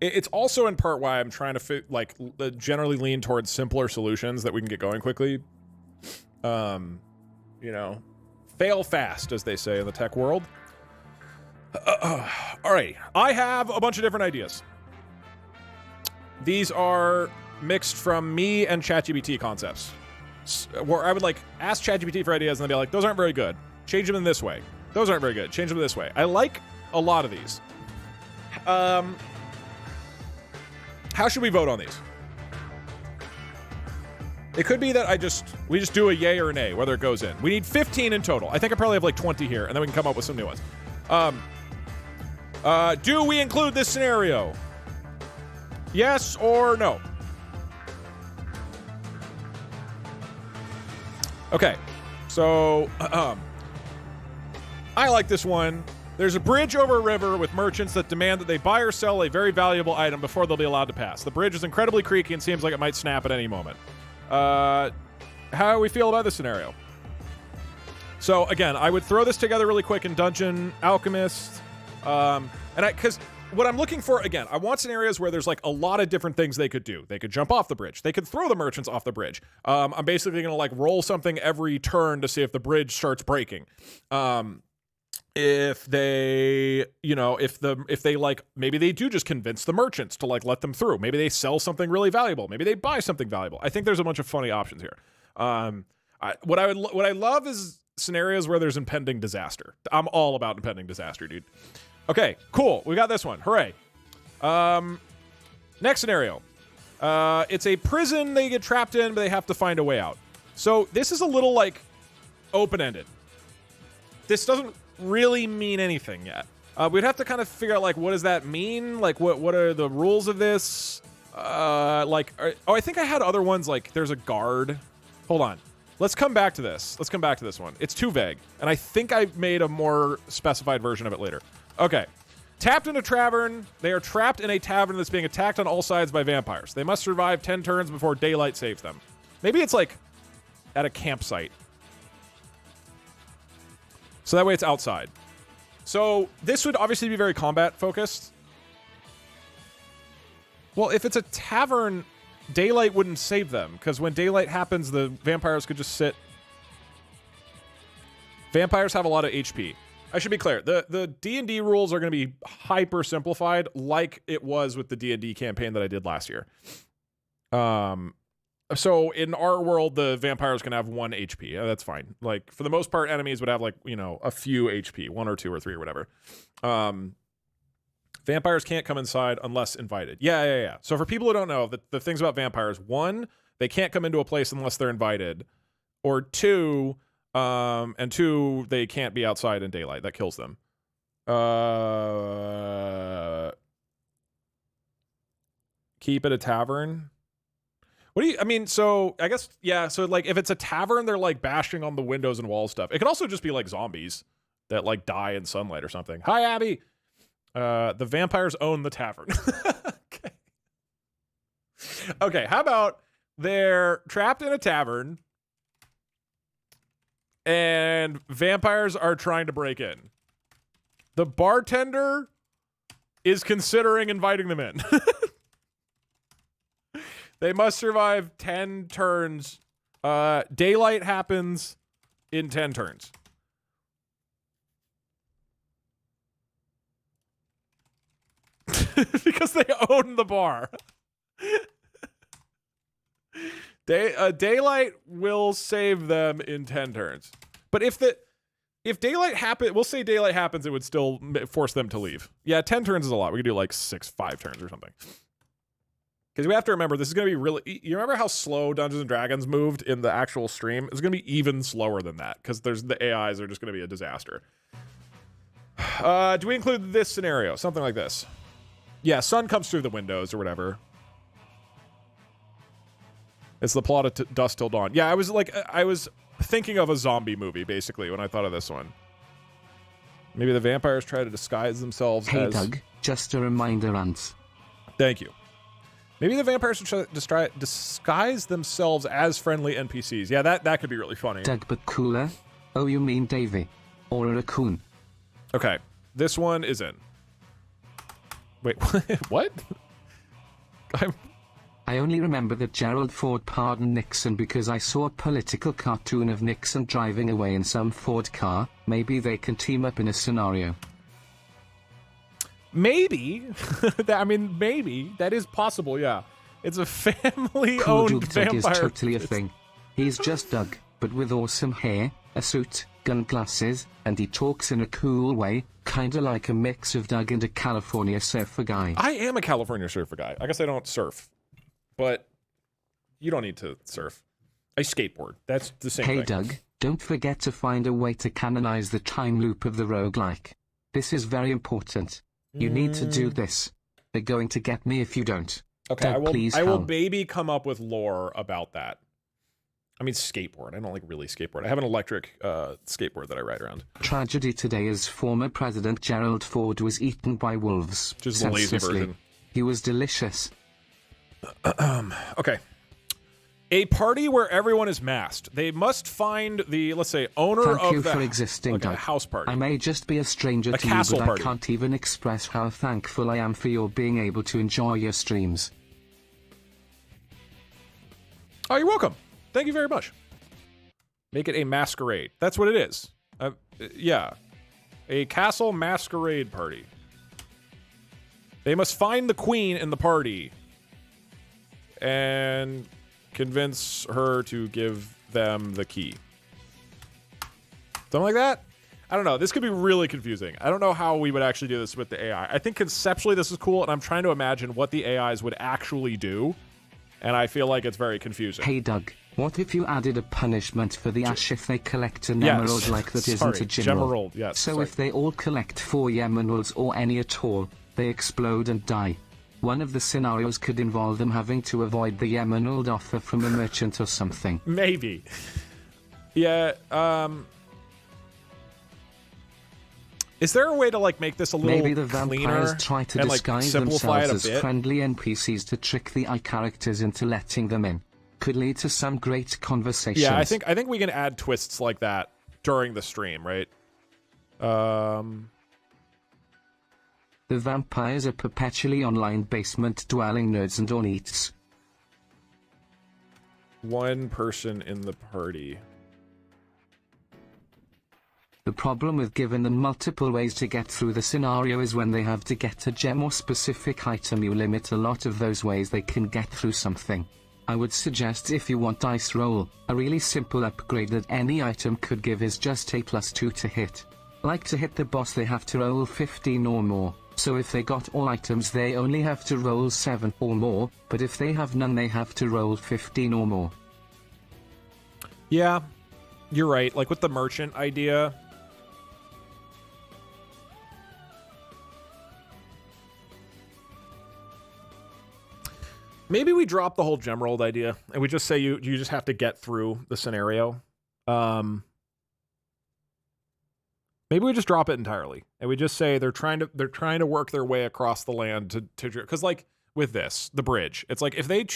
It's also in part why I'm trying to generally lean towards simpler solutions that we can get going quickly. You know, fail fast, as they say in the tech world. All right, I have a bunch of different ideas. These are mixed from me and ChatGPT concepts, where I would ask ChatGPT for ideas and then be like, those aren't very good. Change them in this way. Those aren't very good. Change them this way. I like a lot of these. How should we vote on these? It could be that we just do a yay or a nay, whether it goes in. We need 15 in total. I think I probably have 20 here, and then we can come up with some new ones. Do we include this scenario? Yes or no? Okay, so I like this one. There's a bridge over a river with merchants that demand that they buy or sell a very valuable item before they'll be allowed to pass. The bridge is incredibly creaky and seems like it might snap at any moment. How do we feel about this scenario? So, again, I would throw this together really quick in Dungeon Alchemist. Because what I'm looking for, again, I want scenarios where there's like a lot of different things they could do. They could jump off the bridge. They could throw the merchants off the bridge. I'm basically going to like roll something every turn to see if the bridge starts breaking. If they, if they like, maybe they do just convince the merchants to like let them through. Maybe they sell something really valuable. Maybe they buy something valuable. I think there's a bunch of funny options here. What I love is scenarios where there's impending disaster. I'm all about impending disaster, dude. Okay, cool. We got this one. Hooray. Next scenario. It's a prison they get trapped in, but they have to find a way out. So this is a little like open-ended. This doesn't really mean anything yet. We'd have to kind of figure out like what does that mean? Like what are the rules of this? I think I had other ones like there's a guard. Hold on. Let's come back to this. Let's come back to this one. It's too vague. And I think I made a more specified version of it later. Okay. Tapped in a tavern. They are trapped in a tavern that's being attacked on all sides by vampires. They must survive 10 turns before daylight saves them. Maybe it's like at a campsite. So that way it's outside. So this would obviously be very combat focused. Well, if it's a tavern, daylight wouldn't save them, because when daylight happens, the vampires could just sit. Vampires have a lot of HP. I should be clear. The D&D rules are going to be hyper simplified, like it was with the D&D campaign that I did last year. So in our world, the vampires can have 1 HP. That's fine. Like for the most part, enemies would have like a few HP, 1 or 2 or 3 or whatever. Vampires can't come inside unless invited. Yeah. So for people who don't know, the things about vampires, 1, they can't come into a place unless they're invited, or 2, they can't be outside in daylight. That kills them. Keep it a tavern. What do you, I mean, so I guess, yeah, so like if it's a tavern, they're like bashing on the windows and walls stuff. It could also just be like zombies that like die in sunlight or something. Hi, Abby. The vampires own the tavern. Okay, how about they're trapped in a tavern and vampires are trying to break in. The bartender is considering inviting them in. They must survive 10 turns. Daylight happens in 10 turns. Because they own the bar. Daylight will save them in 10 turns. But if daylight happens, we'll say daylight happens, it would still force them to leave. Yeah, 10 turns is a lot. We could do like 5 turns or something. Because we have to remember, this is going to be really... You remember how slow Dungeons & Dragons moved in the actual stream? It's going to be even slower than that, because the AIs are just going to be a disaster. Do we include this scenario? Something like this. Yeah, sun comes through the windows or whatever. It's the plot of Dusk Till Dawn. Yeah, I was thinking of a zombie movie, basically, when I thought of this one. Maybe the vampires try to disguise themselves as... Hey, Doug, just a reminder, ants. Thank you. Maybe the vampires should disguise themselves as friendly NPCs. Yeah, that could be really funny. Doug, but cooler? Oh, you mean Davy. Or a raccoon. Okay, this one is in. Wait, what? I only remember that Gerald Ford pardoned Nixon because I saw a political cartoon of Nixon driving away in some Ford car. Maybe they can team up in a scenario. Maybe. Maybe. That is possible, yeah. It's a family-owned Cool vampire. Doug is totally a thing. He's just Doug, but with awesome hair, a suit, gun glasses, and he talks in a cool way, kinda like a mix of Doug and a California surfer guy. I am a California surfer guy. I guess I don't surf. But you don't need to surf. I skateboard. That's the same thing. Hey Doug, don't forget to find a way to canonize the time loop of the roguelike. This is very important. You need to do this. They're going to get me if you don't. Okay, Doug, I please will help. maybe come up with lore about that. I mean skateboard. I don't like really skateboard. I have an electric skateboard that I ride around. Tragedy today as former President Gerald Ford was eaten by wolves. Just the lazy senselessly. version. He was delicious. Okay. A party where everyone is masked. They must find the, let's say, owner Thank of you the for existing, like a Doug. house party. I may just be a stranger A to you, castle but party. I can't even express how thankful I am for your being able to enjoy your streams. Oh, you're welcome. Thank you very much. Make it a masquerade. That's what it is. Yeah. A castle masquerade party. They must find the queen in the party and convince her to give them the key. Something like that? I don't know. This could be really confusing. I don't know how we would actually do this with the AI. I think conceptually this is cool, and I'm trying to imagine what the AIs would actually do, and I feel like it's very confusing. Hey Doug, what if you added a punishment for the Ash if they collect an emerald like that isn't a gemerald? Yes. So sorry. if they all collect 4 emeralds or any at all, they explode and die. One of the scenarios could involve them having to avoid the emerald offer from a merchant or something. Maybe. Yeah, is there a way to like make this a little Maybe the cleaner vampires try to and like disguise simplify it themselves a as bit? friendly NPCs to trick the AI characters into letting them in. Could lead to some great conversations. Yeah, I think we can add twists like that during the stream, right? The vampires are perpetually online basement-dwelling nerds and orniths. One person in the party. The problem with giving them multiple ways to get through the scenario is when they have to get a gem or specific item, you limit a lot of those ways they can get through something. I would suggest if you want dice roll, a really simple upgrade that any item could give is just a +2 to hit. Like to hit the boss they have to roll 15 or more, so if they got all items they only have to roll 7 or more, but if they have none they have to roll 15 or more. Yeah, you're right. Like with the merchant idea. Maybe we drop the whole gemerald idea and we just say you just have to get through the scenario. Maybe we just drop it entirely and we just say they're trying to work their way across the land to because like with this, the bridge, it's like if they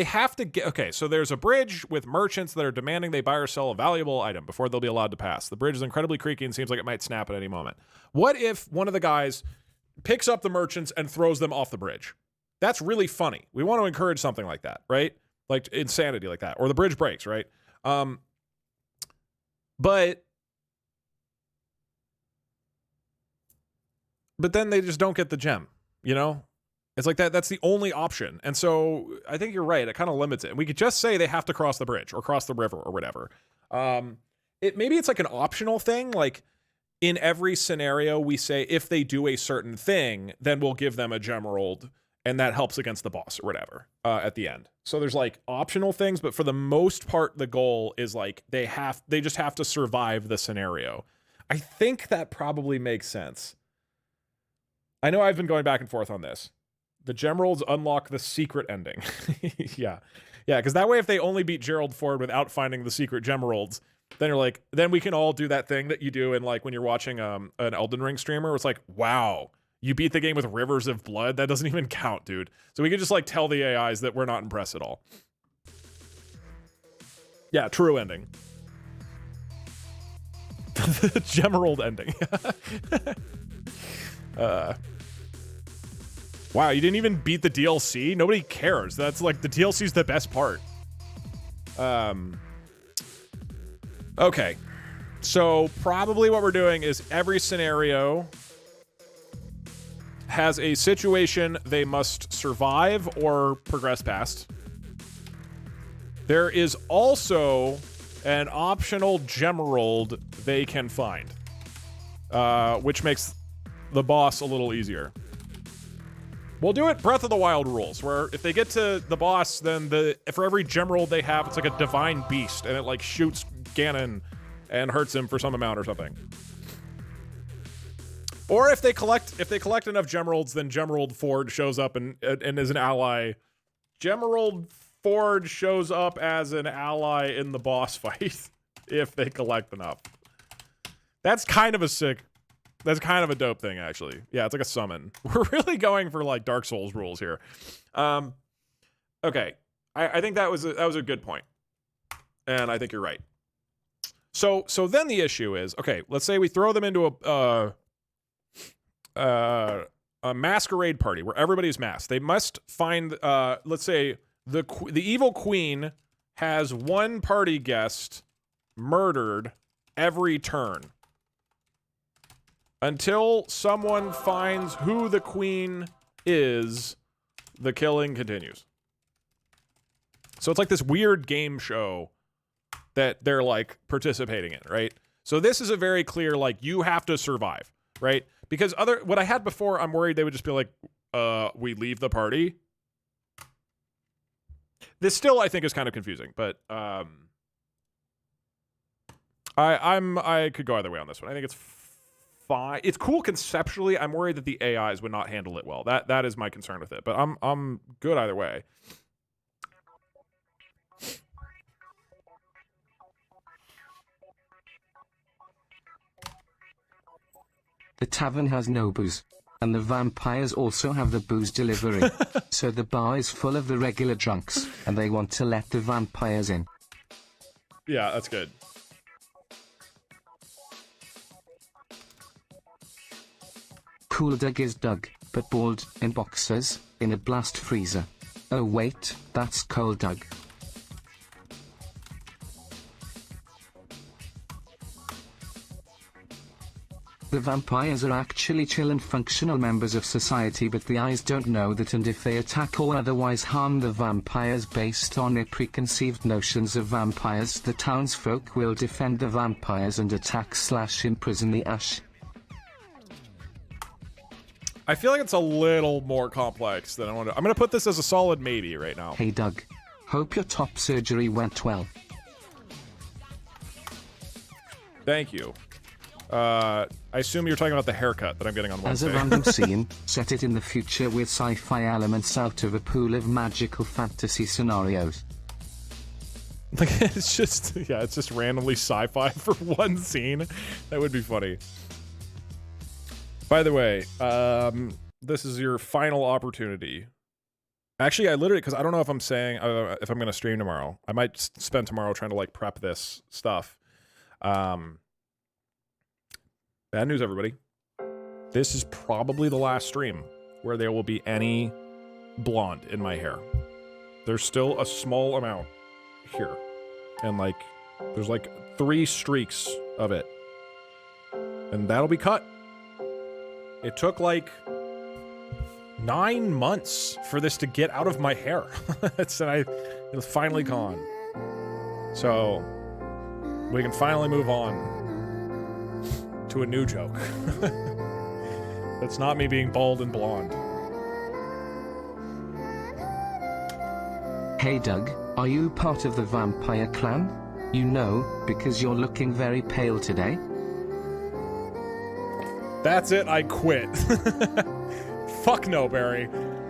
have to get, okay, so there's a bridge with merchants that are demanding they buy or sell a valuable item before they'll be allowed to pass. The bridge is incredibly creaky and seems like it might snap at any moment. What if one of the guys picks up the merchants and throws them off the bridge? That's really funny. We want to encourage something like that, right? Like insanity like that, or the bridge breaks, right? But then they just don't get the gem, you know? It's like that's the only option. And so I think you're right. It kind of limits it. And we could just say they have to cross the bridge or cross the river or whatever. Maybe it's like an optional thing. Like in every scenario, we say if they do a certain thing, then we'll give them a gemerald, and that helps against the boss or whatever at the end. So there's like optional things, but for the most part, the goal is like they just have to survive the scenario. I think that probably makes sense. I know I've been going back and forth on this. The gemeralds unlock the secret ending. Yeah, because that way if they only beat Gerald Ford without finding the secret gemeralds, then you're like, then we can all do that thing that you do in like when you're watching an Elden Ring streamer where it's like, wow, you beat the game with rivers of blood? That doesn't even count, dude. So we could just like tell the AIs that we're not impressed at all. Yeah, true ending. The gemerald ending. Wow, you didn't even beat the DLC? Nobody cares. That's like the DLC's the best part. Okay. So probably what we're doing is every scenario has a situation they must survive or progress past. There is also an optional gemerald they can find, which makes the boss a little easier. We'll do it Breath of the Wild rules, where if they get to the boss, then for every gemerald they have, it's like a divine beast, and it like shoots Ganon and hurts him for some amount or something. Or if they collect enough gemeralds, then Gemerald Ford shows up and is an ally. Gemerald Forge shows up as an ally in the boss fight if they collect enough. That's kind of a sick. That's kind of a dope thing, actually. Yeah, it's like a summon. We're really going for like Dark Souls rules here. Okay, I think that was a good point, and I think you're right. So then the issue is, okay, let's say we throw them into a masquerade party where everybody's masked. They must find, let's say the evil queen has one party guest murdered every turn. Until someone finds who the queen is, the killing continues. So it's like this weird game show that they're like participating in, right? So this is a very clear, like, you have to survive, right? Because what I had before, I'm worried they would just be like, we leave the party. This still, I think, is kind of confusing, but I could go either way on this one. I think it's fine. It's cool conceptually. I'm worried that the AIs would not handle it well. That is my concern with it. But I'm good either way. The tavern has no booze, and the vampires also have the booze delivery. So the bar is full of the regular drunks, and they want to let the vampires in. Yeah, that's good. Cool Doug is Doug, but bald, in boxers, in a blast freezer. Oh wait, that's Cold Doug. The vampires are actually chill and functional members of society, but the eyes don't know that, and if they attack or otherwise harm the vampires based on their preconceived notions of vampires, the townsfolk will defend the vampires and attack/imprison the ash. I feel like it's a little more complex than I want to. I'm going to put this as a solid maybe right now. Hey Doug. Hope your top surgery went well. Thank you. I assume you're talking about the haircut that I'm getting on Wednesday. As a random scene, set it in the future with sci-fi elements out of a pool of magical fantasy scenarios. Like, it's just randomly sci-fi for one scene. That would be funny. By the way, this is your final opportunity. Actually, I literally, because I don't know if I'm saying, if I'm going to stream tomorrow. I might spend tomorrow trying to, like, prep this stuff. Bad news, everybody. This is probably the last stream where there will be any blonde in my hair. There's still a small amount here. And, like, there's, like, 3 streaks of it. And that'll be cut. It took, like, 9 months for this to get out of my hair. It's finally gone. So, we can finally move on to a new joke. That's not me being bald and blonde. Hey Doug, are you part of the vampire clan? You know, because you're looking very pale today. That's it, I quit. Fuck no, Barry.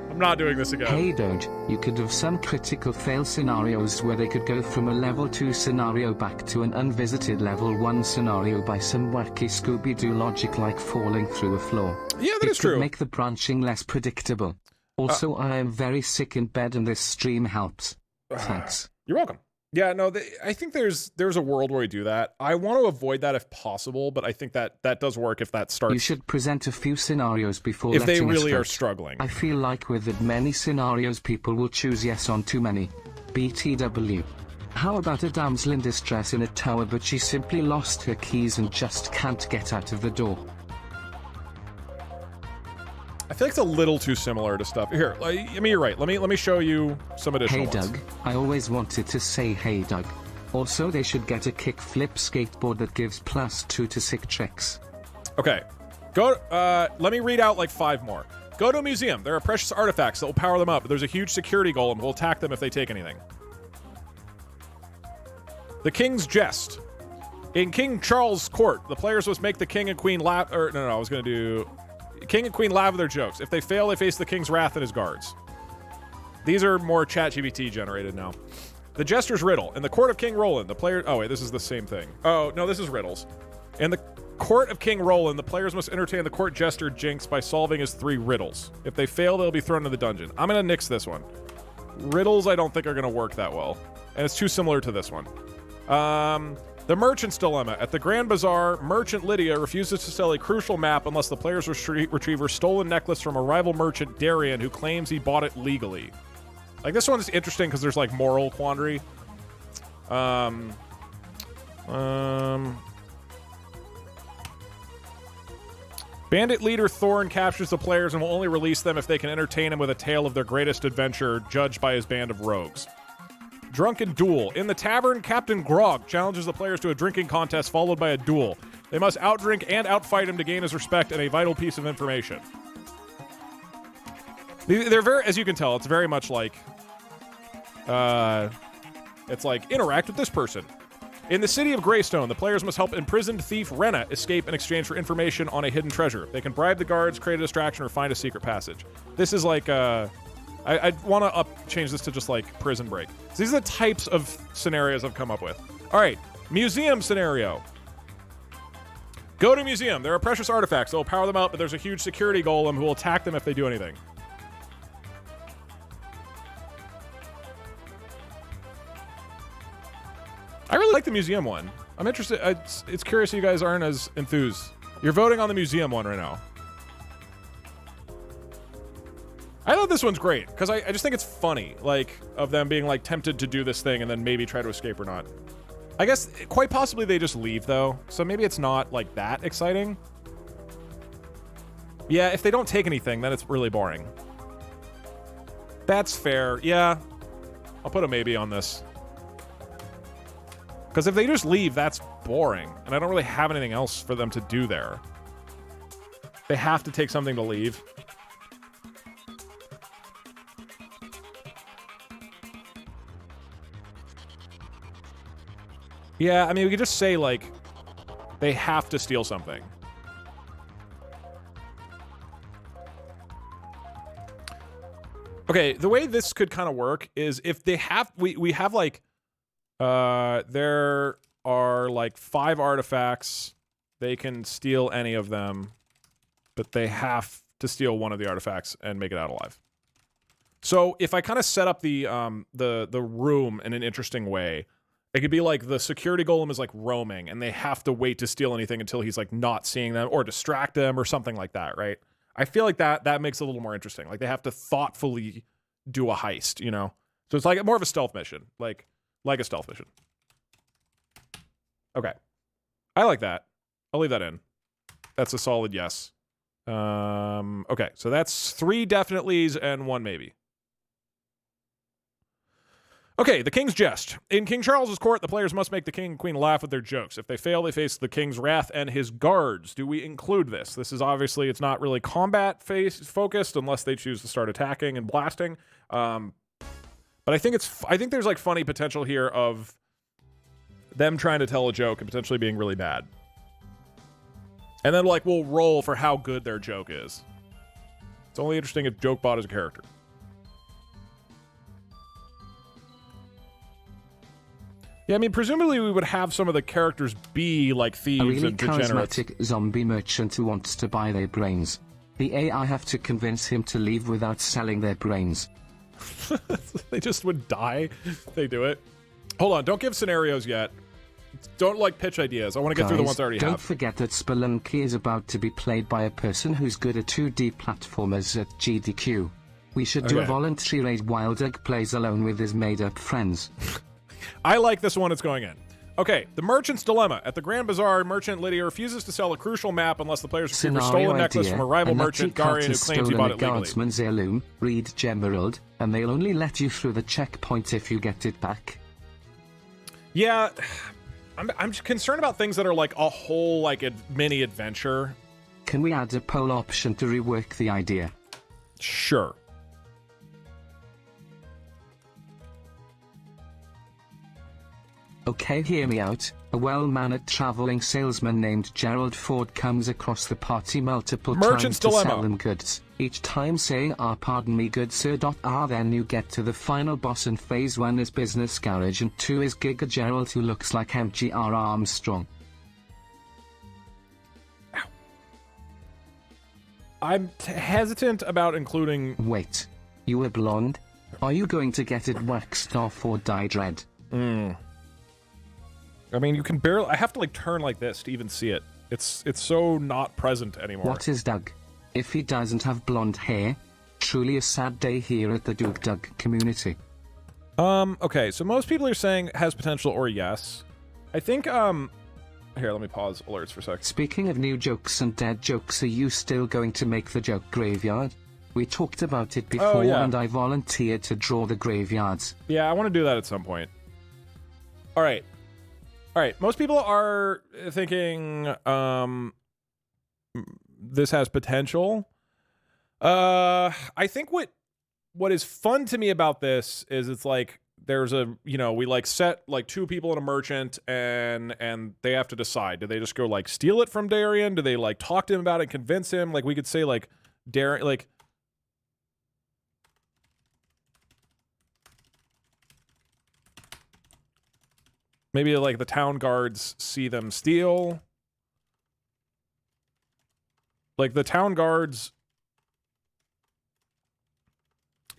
I'm not doing this again. Hey Doge, you could have some critical fail scenarios where they could go from a level 2 scenario back to an unvisited level 1 scenario by some wacky Scooby-Doo logic like falling through a floor. Yeah, that is true. It could make the branching less predictable. Also, I am very sick in bed and this stream helps. Thanks. You're welcome. Yeah, no, I think there's a world where we do that. I want to avoid that if possible, but I think that does work if that starts. You should present a few scenarios before if they letting really us are struggling. I feel like with that many scenarios people will choose yes on too many. BTW. How about a damsel in distress in a tower but she simply lost her keys and just can't get out of the door? I feel like it's a little too similar to stuff. Here, I mean, you're right. Let me show you some additional Hey ones. Doug, I always wanted to say hey Doug. Also, they should get a kickflip skateboard that gives +2 to sick tricks. Okay. Let me read out like 5 more. Go to a museum. There are precious artifacts that will power them up. There's a huge security golem who will attack them if they take anything. The King's Jest. In King Charles' court, the players must make the king and queen laugh. Or no, I was going to do... King and queen laugh at their jokes. If they fail, they face the king's wrath and his guards. These are more ChatGPT generated now. The Jester's Riddle. In the Court of King Roland, the player... Oh, wait, this is the same thing. Oh, no, this is riddles. In the Court of King Roland, the players must entertain the court jester Jinx by solving his 3 riddles. If they fail, they'll be thrown into the dungeon. I'm going to nix this one. Riddles I don't think are going to work that well. And it's too similar to this one. The Merchant's Dilemma. At the Grand Bazaar, merchant Lydia refuses to sell a crucial map unless the players retrieve her stolen necklace from a rival merchant, Darian, who claims he bought it legally. Like, this one's interesting because there's, like, moral quandary. Bandit leader Thorn captures the players and will only release them if they can entertain him with a tale of their greatest adventure, judged by his band of rogues. Drunken Duel. In the tavern, Captain Grog challenges the players to a drinking contest followed by a duel. They must outdrink and outfight him to gain his respect and a vital piece of information. They're very, as you can tell, it's very much like, it's like, interact with this person. In the city of Greystone, the players must help imprisoned thief Rena escape in exchange for information on a hidden treasure. They can bribe the guards, create a distraction, or find a secret passage. This is like, I'd want to change this to just like Prison Break. So these are the types of scenarios I've come up with. All right, museum scenario. Go to museum. There are precious artifacts that will power them up, but there's a huge security golem who will attack them if they do anything. I really like the museum one. I'm interested. It's curious you guys aren't as enthused. You're voting on the museum one right now. I thought this one's great because I just think it's funny, like, of them being like tempted to do this thing and then maybe try to escape or not. I guess quite possibly they just leave though, so maybe it's not like that exciting. Yeah, if they don't take anything, then it's really boring. That's fair. Yeah, I'll put a maybe on this. Because if they just leave, that's boring. And I don't really have anything else for them to do there. They have to take something to leave. Yeah, I mean, we could just say, like, they have to steal something. Okay, the way this could kind of work is if they have... We have, like... there are like 5 artifacts. They can steal any of them, but they have to steal one of the artifacts and make it out alive. So if I kind of set up the room in an interesting way, it could be like the security golem is like roaming and they have to wait to steal anything until he's like not seeing them or distract them or something like that, right? I feel like that makes it a little more interesting. Like they have to thoughtfully do a heist, you know? So it's like more of a stealth mission, like a stealth mission. Okay. I like that. I'll leave that in. That's a solid yes. Okay, so that's 3 definitelys and 1 maybe. Okay, the King's Jest. In King Charles's court, the players must make the king and queen laugh with their jokes. If they fail, they face the king's wrath and his guards. Do we include this? This is obviously, it's not really combat focused unless they choose to start attacking and blasting. But I think there's like funny potential here of them trying to tell a joke and potentially being really bad. And then like we'll roll for how good their joke is. It's only interesting if JokeBot is a character. Yeah, I mean, presumably we would have some of the characters be like thieves a really and degenerates. charismatic zombie merchant who wants to buy their brains. The AI have to convince him to leave without selling their brains. They just would die if they do it. Hold on, don't give scenarios yet. Don't like pitch ideas. I want to get through the ones I already have. Don't forget that Spelunky is about to be played by a person who's good at 2D platformers at GDQ. We should do a voluntary raid while Doug plays alone with his made-up friends. I like this one. It's going in. Okay, the Merchant's Dilemma. At the Grand Bazaar, merchant Lydia refuses to sell a crucial map unless the players retrieve a stolen necklace from a rival merchant, Darian, who claims he bought it legally. Guardsman's heirloom, read Gemerald, and they'll only let you through the checkpoint if you get it back. Yeah, I'm concerned about things that are like a whole like a mini adventure. Can we add a poll option to rework the idea? Sure. Okay, hear me out. A well-mannered traveling salesman named Gerald Ford comes across the party multiple Merchant's times to Dilemma. sell them goods. Each time saying, pardon me good sir. Then you get to the final boss, and phase 1 is Business Garage and 2 is Giga Gerald, who looks like MGR Armstrong. I'm hesitant about including... Wait. You were blonde? Are you going to get it waxed off or dyed red? I mean, you can barely... I have to, like, turn like this to even see it. It's so not present anymore. What is Doug? If he doesn't have blonde hair, truly a sad day here at the Doug community. Okay, so most people are saying has potential or yes. I think, here, let me pause alerts for a sec. Speaking of new jokes and dead jokes, are you still going to make the joke graveyard? We talked about it before, yeah. and I volunteered to draw the graveyards. Yeah, I want to do that at some point. All right. Most people are thinking this has potential. I think what is fun to me about this is it's like there's a, we like set like 2 people in a merchant and they have to decide. Do they just go like steal it from Darian? Do they like talk to him about it, convince him? Like we could say like Darian, like maybe like the town guards see them steal. Like the town guards,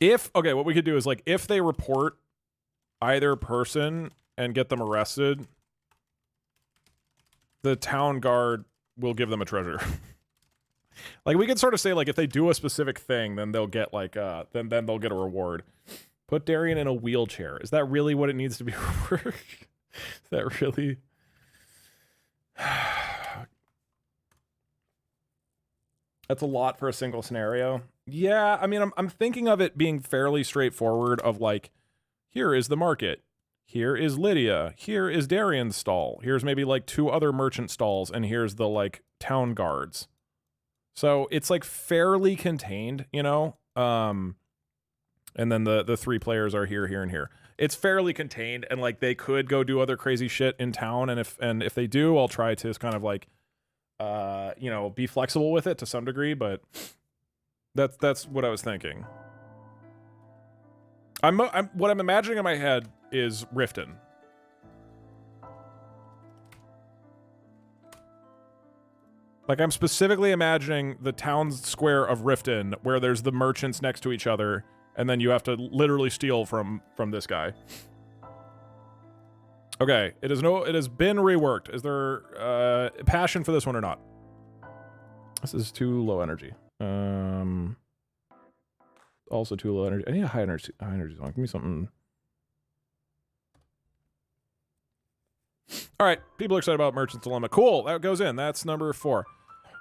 what we could do is like if they report either person and get them arrested, the town guard will give them a treasure. Like we could sort of say like if they do a specific thing, then they'll get like then they'll get a reward. Put Darian in a wheelchair. Is that really what it needs to be? Is that really? That's a lot for a single scenario. Yeah, I mean, I'm thinking of it being fairly straightforward of like, here is the market. Here is Lydia. Here is Darian's stall. Here's maybe like 2 other merchant stalls, and here's the like town guards. So it's like fairly contained, and then the 3 players are here, here, and here. It's fairly contained, and like they could go do other crazy shit in town, and if they do, I'll try to kind of like be flexible with it to some degree, but that's what I was thinking. What I'm imagining in my head is Riften. Like I'm specifically imagining the town square of Riften where there's the merchants next to each other, and then you have to literally steal from this guy. Okay, it has been reworked. Is there passion for this one or not? This is too low energy. Also too low energy. I need a high energy song. Give me something. All right, people are excited about Merchant's Dilemma. Cool, that goes in. That's number 4.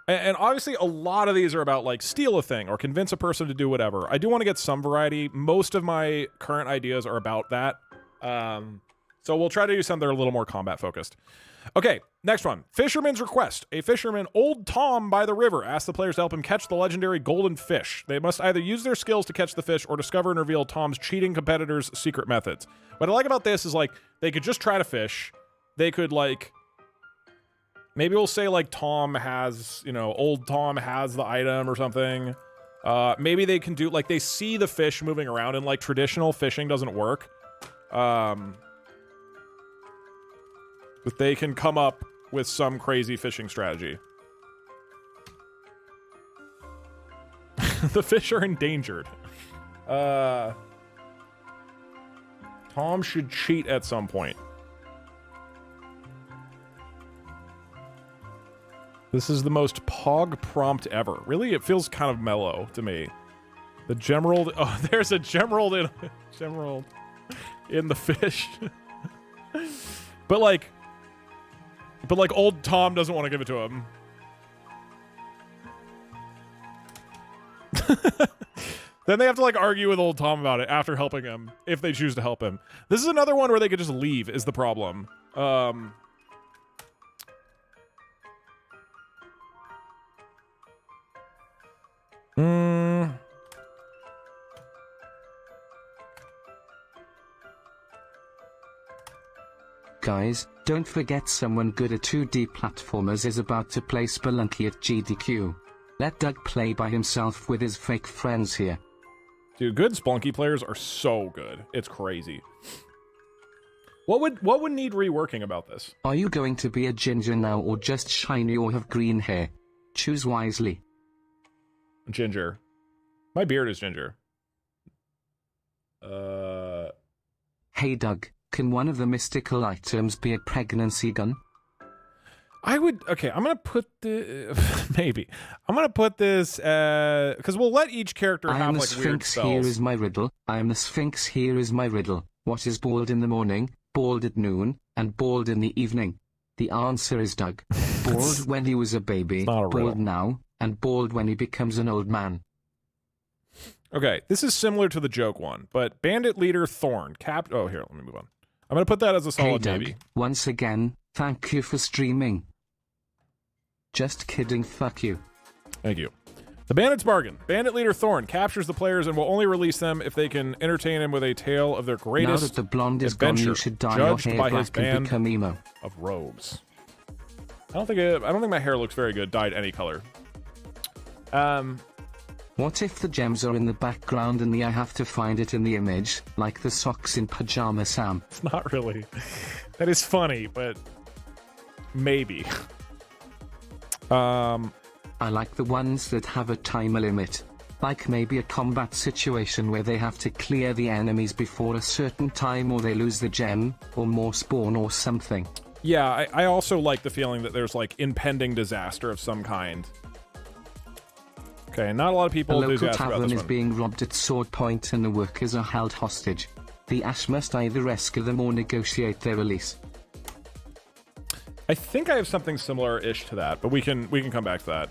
And obviously a lot of these are about like steal a thing or convince a person to do whatever. I do want to get some variety. Most of my current ideas are about that. So we'll try to do some that are a little more combat focused. Okay, next one. Fisherman's Request. A fisherman, Old Tom by the river, asks the players to help him catch the legendary golden fish. They must either use their skills to catch the fish or discover and reveal Tom's cheating competitors' secret methods. What I like about this is like they could just try to fish. They could like maybe we'll say like Tom has, Old Tom has the item or something. Maybe they can do like they see the fish moving around and like traditional fishing doesn't work. But they can come up with some crazy fishing strategy. The fish are endangered. Tom should cheat at some point. This is the most pog prompt ever. Really, it feels kind of mellow to me. The Gemerald... Oh, there's a Gemerald in the fish. But like Old Tom doesn't want to give it to him. Then they have to like argue with Old Tom about it after helping him, if they choose to help him. This is another one where they could just leave is the problem. guys, don't forget someone good at 2D platformers is about to play Spelunky at GDQ. Let Doug play by himself with his fake friends here. Dude, good Spelunky players are so good. It's crazy. What would need reworking about this? Are you going to be a ginger now or just shiny or have green hair? Choose wisely. Ginger. My beard is ginger. Hey Doug, can one of the mystical items be a pregnancy gun? I would... Okay, I'm gonna put the... maybe. I'm gonna put this... because we'll let each character I have, am the like, weird Sphinx, spells. here is my riddle. I am the Sphinx, here is my riddle. What is bald in the morning, bald at noon, and bald in the evening? The answer is Doug. Bald when he was a baby, not a riddle. bald now, and bald when he becomes an old man. Okay, this is similar to the joke one, but Bandit Leader Thorn, Oh, here, let me move on. I'm gonna put that as a Hey solid Doug, maybe. once again, thank you for streaming. Just kidding, fuck you. Thank you. The Bandit's Bargain. Bandit Leader Thorn captures the players and will only release them if they can entertain him with a tale of their Now greatest that the blonde is adventure, gone, you should dye your judged hair by his black and band become emo. of rogues. I don't think my hair looks very good dyed any color. What if the gems are in the background and I have to find it in the image, like the socks in Pajama Sam? It's not really. That is funny, but maybe. I like the ones that have a time limit. Like maybe a combat situation where they have to clear the enemies before a certain time or they lose the gem, or more spawn or something. Yeah, I also like the feeling that there's, like, impending disaster of some kind. Okay, not a lot of A people local enthusiastic about tavern this is one. being robbed at sword point and the workers are held hostage. The Ash must either rescue them or negotiate their release. I think I have something similar-ish to that, but we can come back to that.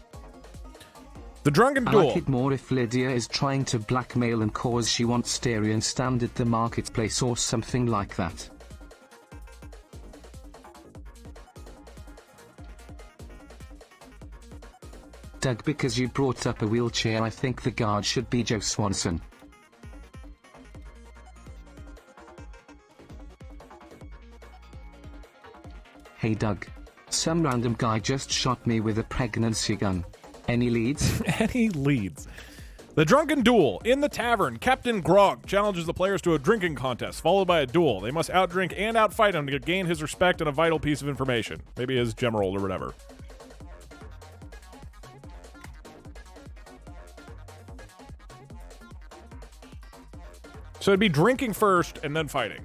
The Drunken I Duel. like it more if Lydia is trying to blackmail and cause she wants Styrian stand at the marketplace or something like that. Doug, because you brought up a wheelchair, I think the guard should be Joe Swanson. Hey Doug. Some random guy just shot me with a pregnancy gun. Any leads? Any leads? The Drunken Duel. In the tavern, Captain Grog challenges the players to a drinking contest, followed by a duel. They must outdrink and outfight him to gain his respect and a vital piece of information. Maybe his general or whatever. So it'd be drinking first and then fighting.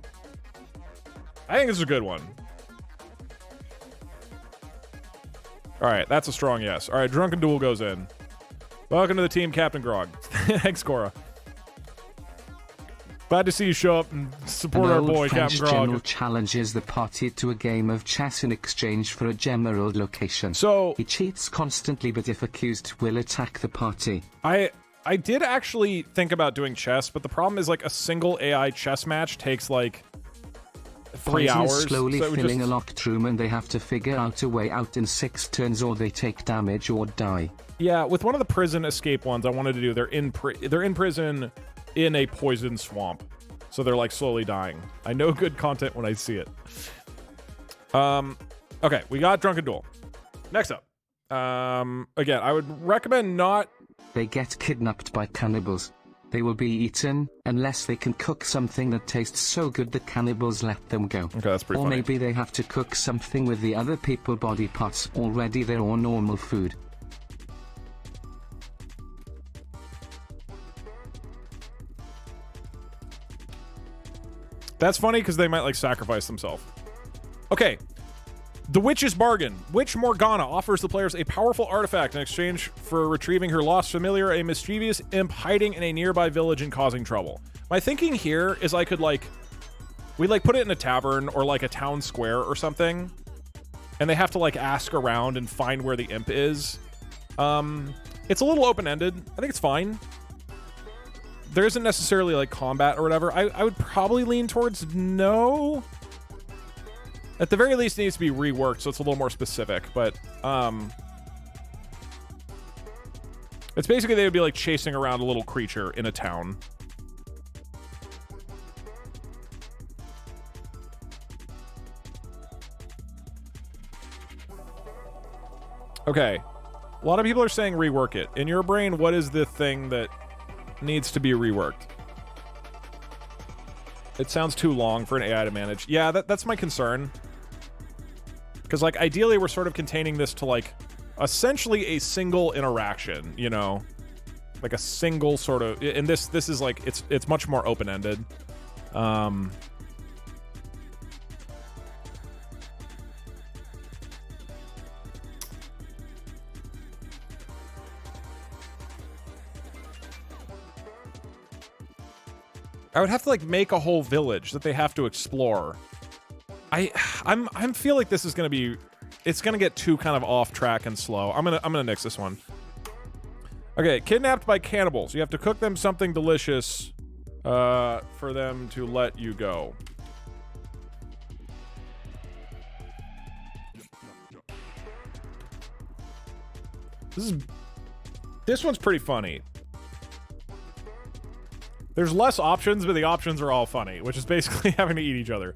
I think this is a good one. All right, that's a strong yes. All right, Drunken Duel goes in. Welcome to the team, Captain Grog. Thanks, Cora. Glad to see you show up and support An our old boy, French Captain general Grog. challenges the party to a game of chess in exchange for a gemerald location. So He cheats constantly, but if accused, will attack the party. I did actually think about doing chess, but the problem is, like, a single AI chess match takes like 3 Poison hours. is slowly so it would filling just- a locked room and they have to figure out a way out in 6 turns or they take damage or die. Yeah, with one of the prison escape ones I wanted to do, they're in prison in a poison swamp. So they're like slowly dying. I know good content when I see it. Okay, we got Drunken Duel. Next up. Again, I would recommend not... They get kidnapped by cannibals. They will be eaten, unless they can cook something that tastes so good the cannibals let them go. Okay, that's pretty Or funny. maybe they have to cook something with the other people body parts already there or normal food. That's funny because they might like sacrifice themselves. Okay. The Witch's Bargain. Witch Morgana offers the players a powerful artifact in exchange for retrieving her lost familiar, a mischievous imp hiding in a nearby village and causing trouble. My thinking here is I could we put it in a tavern or like a town square or something, and they have to like ask around and find where the imp is. It's a little open-ended. I think it's fine. There isn't necessarily like combat or whatever. I would probably lean towards no. At the very least, it needs to be reworked, so it's a little more specific. But it's basically they would be like chasing around a little creature in a town. Okay. A lot of people are saying rework it. In your brain, what is the thing that needs to be reworked? It sounds too long for an AI to manage. Yeah, that's my concern. Because, like, ideally, we're sort of containing this to, like, essentially a single interaction, you know? Like a single sort of... And this is, like, it's much more open-ended. I would have to, like, make a whole village that they have to explore. I'm feel like this is gonna be... It's gonna get too kind of off track and slow. I'm gonna nix this one. Okay, kidnapped by cannibals. You have to cook them something delicious for them to let you go. This one's pretty funny. There's less options, but the options are all funny, which is basically having to eat each other.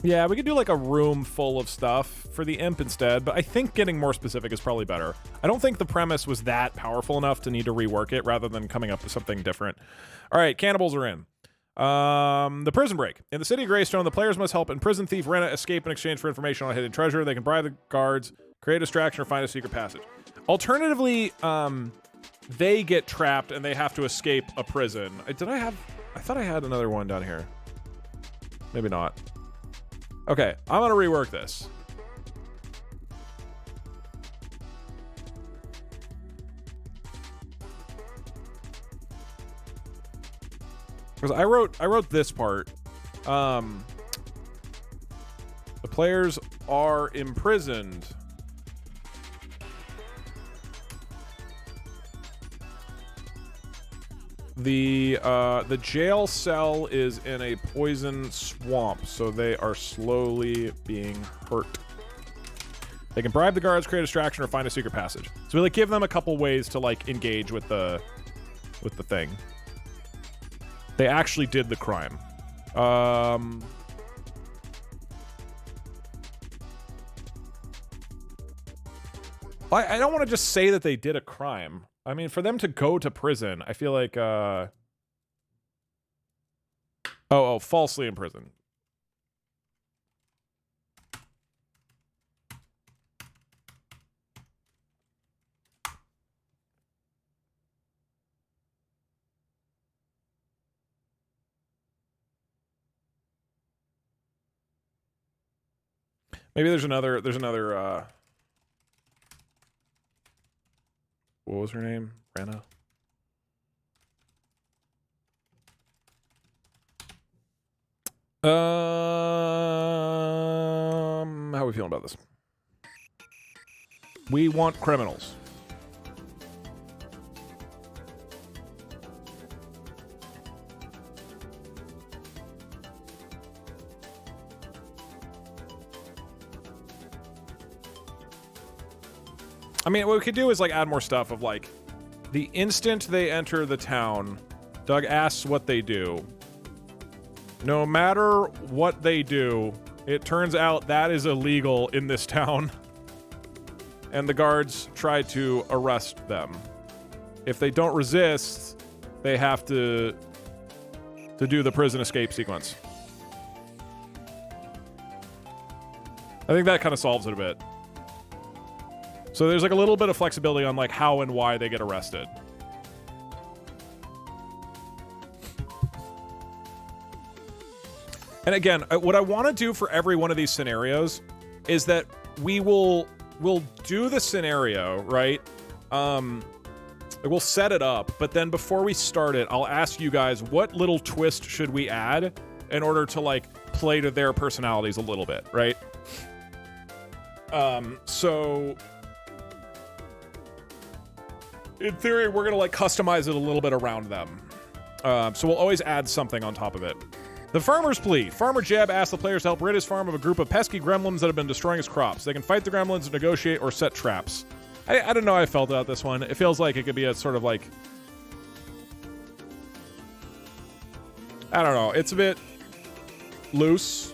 Yeah, we could do like a room full of stuff for the imp instead, but I think getting more specific is probably better. I don't think the premise was that powerful enough to need to rework it rather than coming up with something different. All right, cannibals are in. The prison break. In the city of Greystone, the players must help imprisoned thief Rena escape in exchange for information on a hidden treasure. They can bribe the guards, create a distraction, or find a secret passage. Alternatively, they get trapped and they have to escape a prison. I thought I had another one down here. Maybe not. Okay, I'm gonna rework this. Because I wrote this part. The players are imprisoned. The jail cell is in a poison swamp, so they are slowly being hurt. They can bribe the guards, create a distraction, or find a secret passage. So we like give them a couple ways to like engage with the thing. They actually did the crime. I don't want to just say that they did a crime. I mean, for them to go to prison, I feel like, falsely in prison. Maybe there's another, what was her name? Rena? How are we feeling about this? We want criminals. I mean, what we could do is like add more stuff of like the instant they enter the town, Doug asks what they do. No matter what they do, it turns out that is illegal in this town. And the guards try to arrest them. If they don't resist, they have to do the prison escape sequence. I think that kind of solves it a bit. So there's like a little bit of flexibility on like how and why they get arrested. And again, what I want to do for every one of these scenarios is that we'll do the scenario, right? We'll set it up, but then before we start it, I'll ask you guys what little twist should we add in order to like play to their personalities a little bit, right? So in theory, we're gonna like customize it a little bit around them. So we'll always add something on top of it. The Farmer's Plea. Farmer Jeb asks the players to help rid his farm of a group of pesky gremlins that have been destroying his crops. They can fight the gremlins, negotiate, or set traps. I don't know how I felt about this one. It feels like it could be a sort of like... I don't know. It's a bit loose.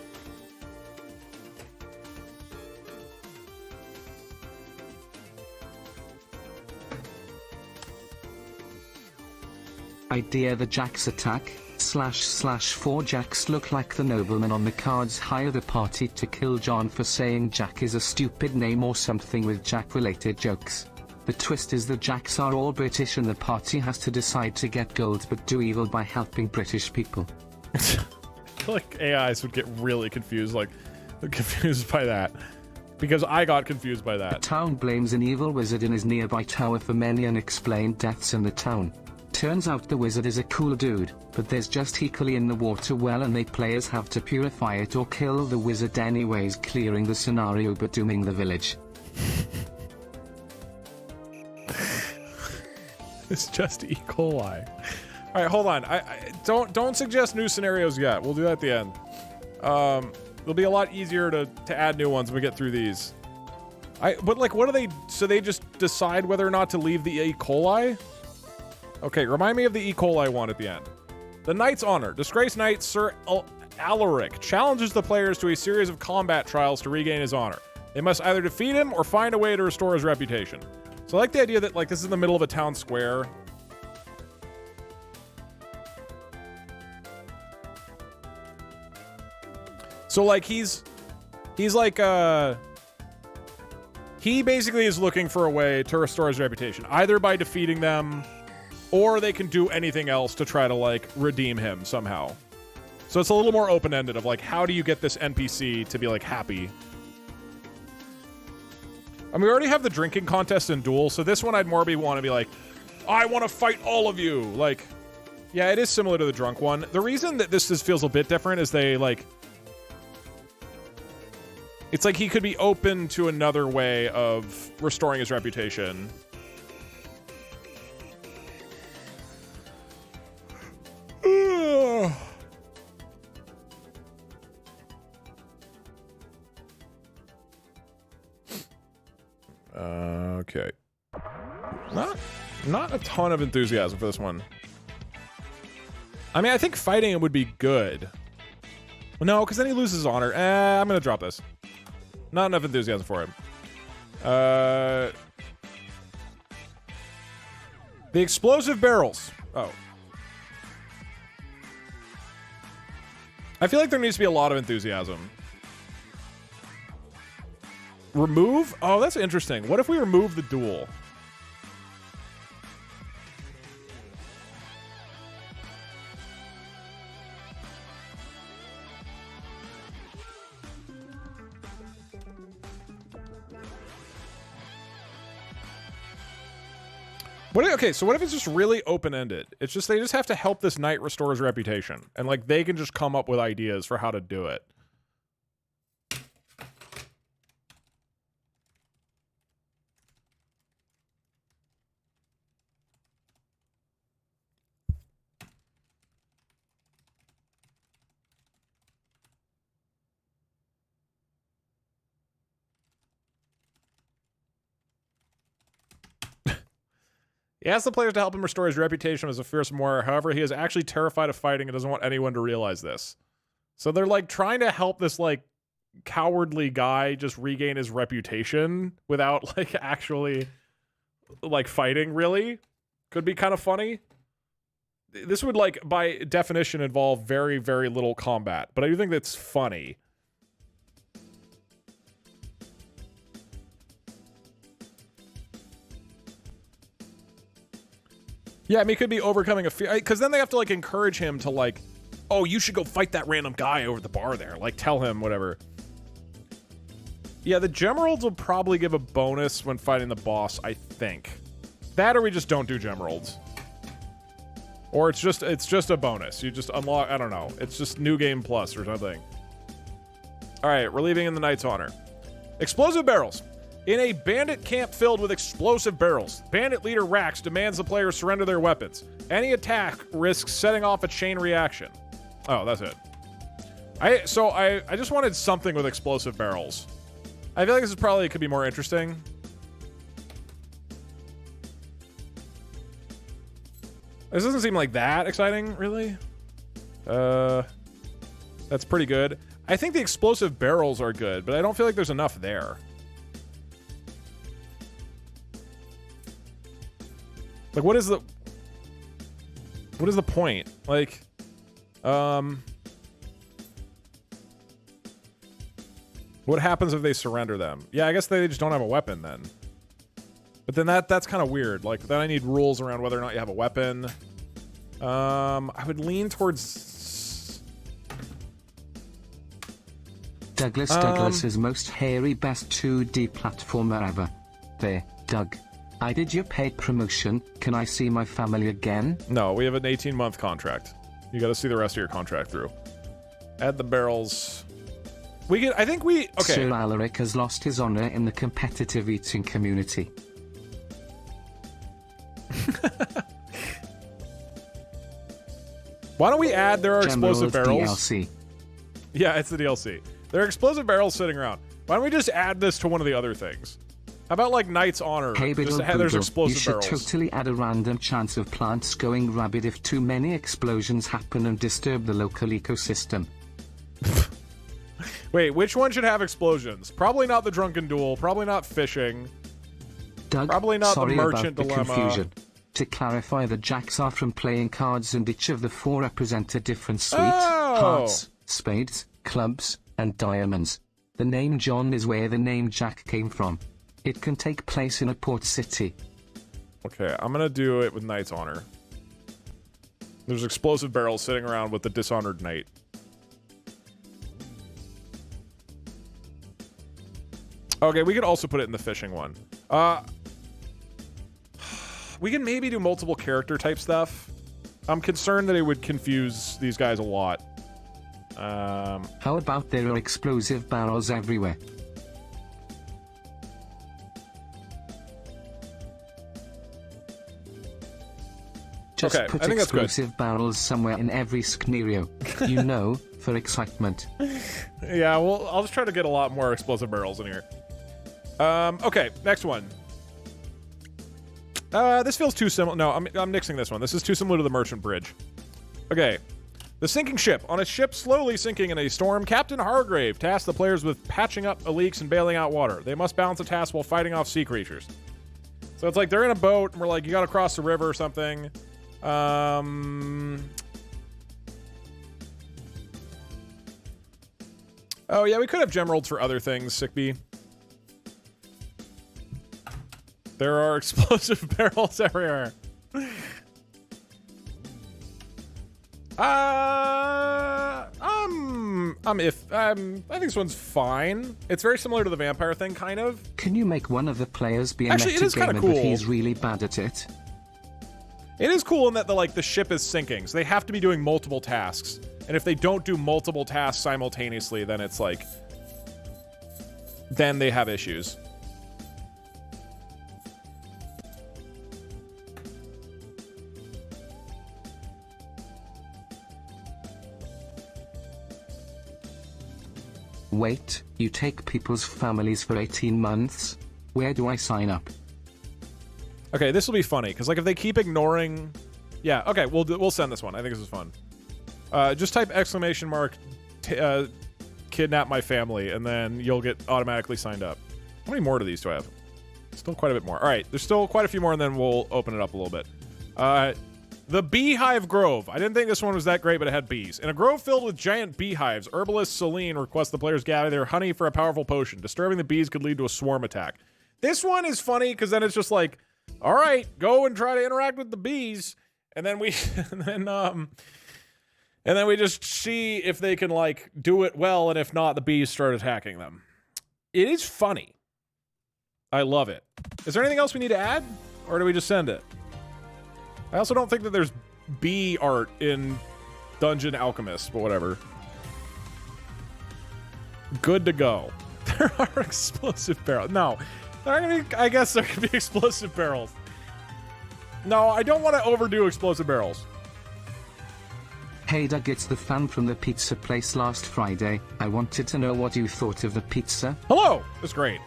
idea the Jacks attack, / 4 Jacks look like the nobleman on the cards hired a party to kill John for saying Jack is a stupid name or something with Jack-related jokes. The twist is the Jacks are all British and the party has to decide to get gold but do evil by helping British people. I feel like AIs would get really confused by that. Because I got confused by that. The town blames an evil wizard in his nearby tower for many unexplained deaths in the town. Turns out the wizard is a cool dude, but there's just Hickory in the water well and they players have to purify it or kill the wizard anyways, clearing the scenario but dooming the village. It's just E. coli. Alright, hold on. I don't suggest new scenarios yet. We'll do that at the end. It'll be a lot easier to add new ones when we get through these. But like, what do they... So they just decide whether or not to leave the E. coli? Okay, remind me of the E. coli one at the end. The Knight's Honor. Disgraced Knight Sir Alaric challenges the players to a series of combat trials to regain his honor. They must either defeat him or find a way to restore his reputation. So I like the idea that, like, this is in the middle of a town square. So, like, he's like, he basically is looking for a way to restore his reputation, either by defeating them, or they can do anything else to try to, like, redeem him somehow. So it's a little more open-ended of, like, how do you get this NPC to be, like, happy? I mean, we already have the drinking contest and duel, so this one I'd more want to be like, I want to fight all of you! Like, yeah, it is similar to the drunk one. The reason that this feels a bit different is they, like... It's like he could be open to another way of restoring his reputation. Okay. Not a ton of enthusiasm for this one. I mean, I think fighting it would be good. Well, no, because then he loses honor. I'm gonna drop this. Not enough enthusiasm for him. The explosive barrels. Oh. I feel like there needs to be a lot of enthusiasm. Remove? Oh, that's interesting. What if we remove the duel? Okay, so what if it's just really open-ended? It's just they just have to help this knight restore his reputation. And, like, they can just come up with ideas for how to do it. He asks the players to help him restore his reputation as a fearsome warrior. However, he is actually terrified of fighting and doesn't want anyone to realize this. So they're, like, trying to help this, like, cowardly guy just regain his reputation without, like, actually, like, fighting, really. Could be kind of funny. This would, like, by definition involve very, very little combat. But I do think that's funny. Yeah, I mean, it could be overcoming a fear, because then they have to, like, encourage him to, like, oh, you should go fight that random guy over the bar there. Like, tell him, whatever. Yeah, the Gemeralds will probably give a bonus when fighting the boss, I think. That or we just don't do Gemeralds. Or it's just a bonus. You just unlock, I don't know. It's just New Game Plus or something. Alright, we're leaving in the Knight's Honor. Explosive barrels. In a bandit camp filled with explosive barrels, bandit leader Rax demands the players surrender their weapons. Any attack risks setting off a chain reaction. Oh, that's it. I just wanted something with explosive barrels. I feel like this is probably could be more interesting. This doesn't seem like that exciting, really. That's pretty good. I think the explosive barrels are good, but I don't feel like there's enough there. Like, what is the... What is the point? Like, what happens if they surrender them? Yeah, I guess they just don't have a weapon then. But then that's kind of weird. Like, then I need rules around whether or not you have a weapon. I would lean towards... Douglas's most hairy best 2D platformer ever. There, Doug. I did your paid promotion. Can I see my family again? No, we have an 18-month contract. You got to see the rest of your contract through. Add the barrels. We get. I think we. Okay. Sir Alaric has lost his honor in the competitive eating community. Why don't we add there are explosive barrels? DLC. Yeah, it's the DLC. There are explosive barrels sitting around. Why don't we just add this to one of the other things? How about like Knight's Honor? Hey, just there's explosive you should barrels. totally add a random chance of plants going rabid if too many explosions happen and disturb the local ecosystem. Wait, which one should have explosions? Probably not the Drunken Duel. Probably not fishing. Doug, probably not sorry the Merchant about the Dilemma. Confusion. To clarify, the jacks are from playing cards, and each of the 4 represent a different suite: hearts, spades, clubs, and diamonds. The name John is where the name Jack came from. It can take place in a port city. Okay, I'm gonna do it with Knight's Honor. There's explosive barrels sitting around with the Dishonored Knight. Okay, we could also put it in the fishing one. We can maybe do multiple character type stuff. I'm concerned that it would confuse these guys a lot. How about there are explosive barrels everywhere? Just okay, put I think explosive barrels somewhere in every scenario. You know, for excitement. Yeah, well, I'll just try to get a lot more explosive barrels in here. Okay, next one. This feels too similar. No, I'm nixing this one. This is too similar to the Merchant Bridge. Okay. The sinking ship. On a ship slowly sinking in a storm, Captain Hargrave tasks the players with patching up leaks and bailing out water. They must balance a task while fighting off sea creatures. So it's like they're in a boat, and we're like, you gotta cross the river or something. Oh, yeah, we could have Gemeralds for other things, Sickbee. There are explosive barrels everywhere. I think this one's fine. It's very similar to the vampire thing, kind of. Can you make one of the players be a Actually, it is meta kinda gamer, but cool. he's really bad at it? It is cool in that the ship is sinking, so they have to be doing multiple tasks. And if they don't do multiple tasks simultaneously, then it's like, then they have issues. Wait, you take people's families for 18 months? Where do I sign up? Okay, this will be funny, because like if they keep ignoring... Yeah, okay, we'll send this one. I think this is fun. Just type exclamation mark kidnap my family, and then you'll get automatically signed up. How many more of these do I have? Still quite a bit more. All right, there's still quite a few more, and then we'll open it up a little bit. The Beehive Grove. I didn't think this one was that great, but it had bees. In a grove filled with giant beehives, herbalist Celine requests the players gather their honey for a powerful potion. Disturbing the bees could lead to a swarm attack. This one is funny, because then it's just like, all right, go and try to interact with the bees, and then we... And then we just see if they can, like, do it well, and if not, the bees start attacking them. It is funny. I love it. Is there anything else we need to add? Or do we just send it? I also don't think that there's bee art in Dungeon Alchemist, but whatever. Good to go. There are explosive barrels. No. There are gonna be, I guess there could be explosive barrels. No, I don't want to overdo explosive barrels. Hey Doug, it's the fan from the pizza place last Friday. I wanted to know what you thought of the pizza. Hello! It's great.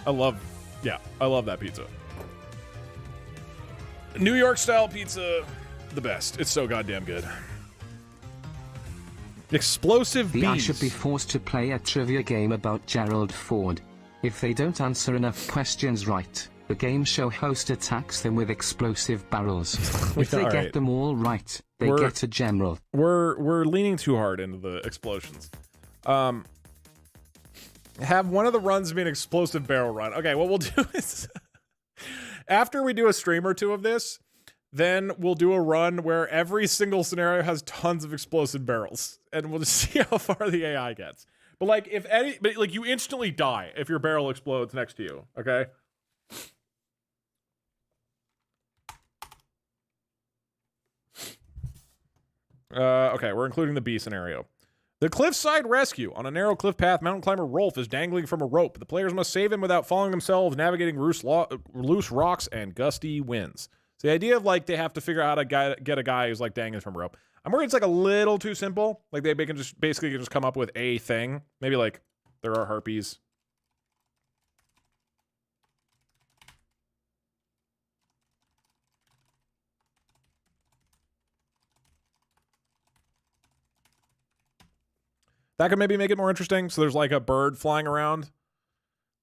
I love that pizza. New York style pizza, the best. It's so goddamn good. Explosive bees. I should be forced to play a trivia game about Gerald Ford. If they don't answer enough questions right, The game show host attacks them with explosive barrels. If they All get right. them all right, they get a general. We're leaning too hard into the explosions. Have one of the runs be an explosive barrel run. Okay, what we'll do is after we do a stream or two of this, then we'll do a run where every single scenario has tons of explosive barrels, and we'll just see how far the AI gets. But like, but you instantly die if your barrel explodes next to you. Okay. Okay, we're including the B scenario. The cliffside rescue. On a narrow cliff path, mountain climber Rolf is dangling from a rope. The players must save him without falling themselves, navigating loose rocks and gusty winds. So the idea of like they have to figure out how to get a guy who's like dangling from a rope. I'm worried it's like a little too simple. Like they can just basically just come up with a thing. Maybe like there are harpies. That could maybe make it more interesting. So there's like a bird flying around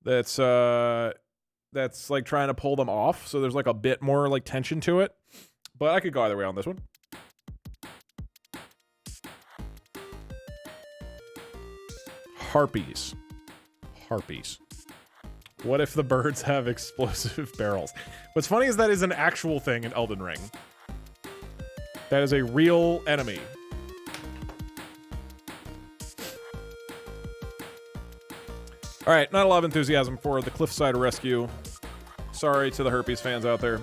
that's like trying to pull them off. So there's like a bit more like tension to it. But I could go either way on this one. Harpies. Harpies. What if the birds have explosive barrels? What's funny is that is an actual thing in Elden Ring. That is a real enemy. All right, not a lot of enthusiasm for the cliffside rescue. Sorry to the herpes fans out there.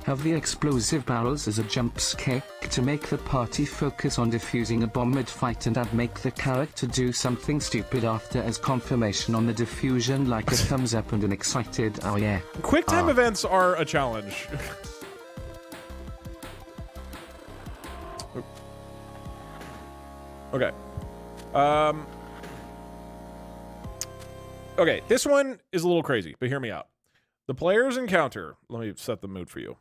Have the explosive barrels as a jump scare to make the party focus on defusing a bomb mid-fight and make the character do something stupid after as confirmation on the diffusion, like a thumbs up and an excited oh yeah. Quick time events are a challenge. Okay. Okay, this one is a little crazy, but hear me out. The players encounter... Let me set the mood for you.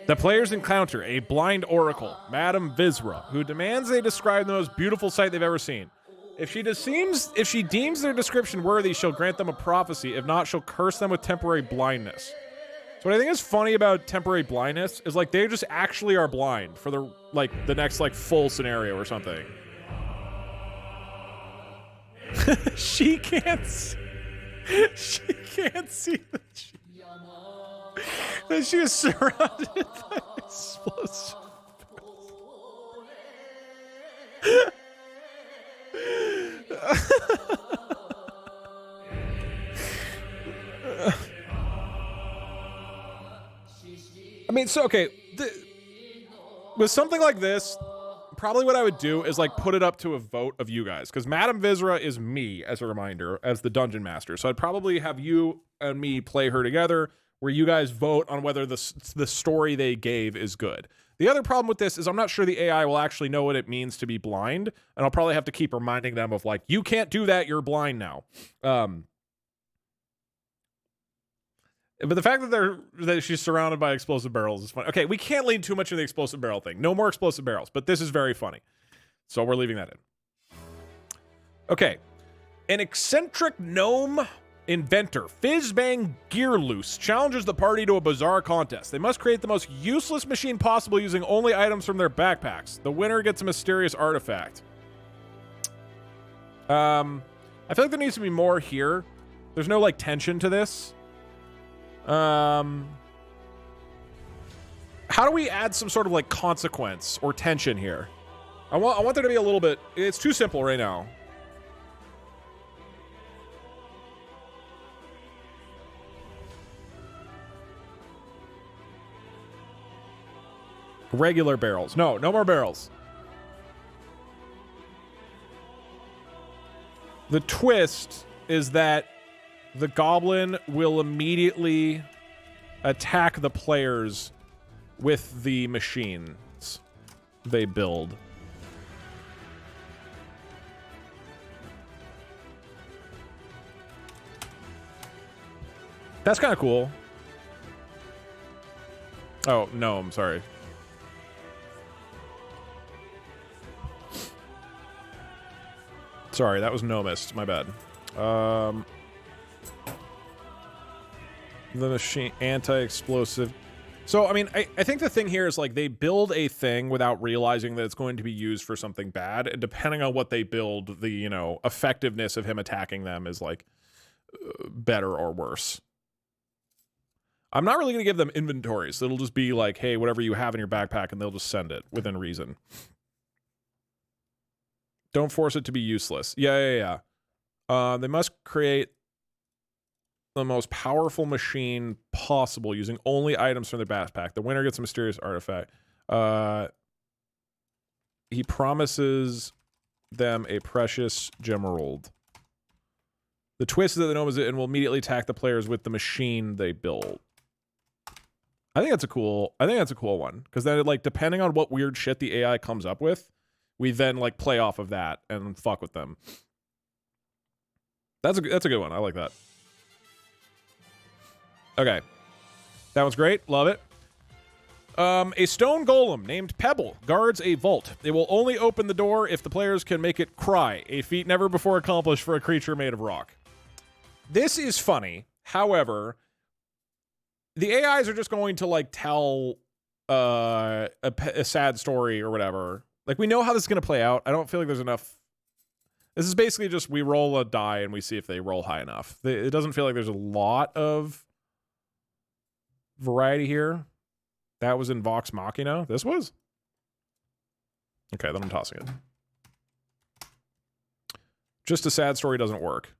The players encounter a blind oracle, Madame Visra, who demands they describe the most beautiful sight they've ever seen. If she deems their description worthy, she'll grant them a prophecy. If not, she'll curse them with temporary blindness. So what I think is funny about temporary blindness is like they just actually are blind for the next like full scenario or something. She can't see that she is surrounded by explosives. I mean, so okay, with something like this, probably what I would do is like put it up to a vote of you guys, because Madame Visra is me, as a reminder, as the dungeon master. So I'd probably have you and me play her together, where you guys vote on whether the story they gave is good. The other problem with this is I'm not sure the AI will actually know what it means to be blind, and I'll probably have to keep reminding them of like, you can't do that, you're blind now. But the fact that she's surrounded by explosive barrels is funny. Okay, we can't lean too much into the explosive barrel thing. No more explosive barrels, but this is very funny. So we're leaving that in. Okay. An eccentric gnome inventor, Fizzbang Gearloose, challenges the party to a bizarre contest. They must create the most useless machine possible using only items from their backpacks. The winner gets a mysterious artifact. I feel like there needs to be more here. There's no like tension to this. How do we add some sort of like consequence or tension here? I want there to be a little bit. It's too simple right now. Regular barrels. No more barrels. The twist is that the goblin will immediately attack the players with the machines they build. That's kind of cool. Oh, no, I'm sorry. Sorry, that was Nomist. My bad. The machine, anti-explosive. So, I mean, I think the thing here is, like, they build a thing without realizing that it's going to be used for something bad, and depending on what they build, the, you know, effectiveness of him attacking them is, like, better or worse. I'm not really going to give them inventories, so it'll just be like, hey, whatever you have in your backpack, and they'll just send it within reason. Don't force it to be useless. Yeah. They must create the most powerful machine possible using only items from their backpack. The winner gets a mysterious artifact. He promises them a precious gemerald. The twist is that the gnome is it and will immediately attack the players with the machine they build. I think that's a cool one, because then, like, depending on what weird shit the AI comes up with, we then, like, play off of that and fuck with them. That's a good one. I like that. Okay. That one's great. Love it. A stone golem named Pebble guards a vault. It will only open the door if the players can make it cry, a feat never before accomplished for a creature made of rock. This is funny. However, the AIs are just going to, like, tell a sad story or whatever. Like, we know how this is going to play out. I don't feel like there's enough. This is basically just we roll a die and we see if they roll high enough. It doesn't feel like there's a lot of variety here. That was in Vox Machina. This was? Okay, then I'm tossing it. Just a sad story doesn't work.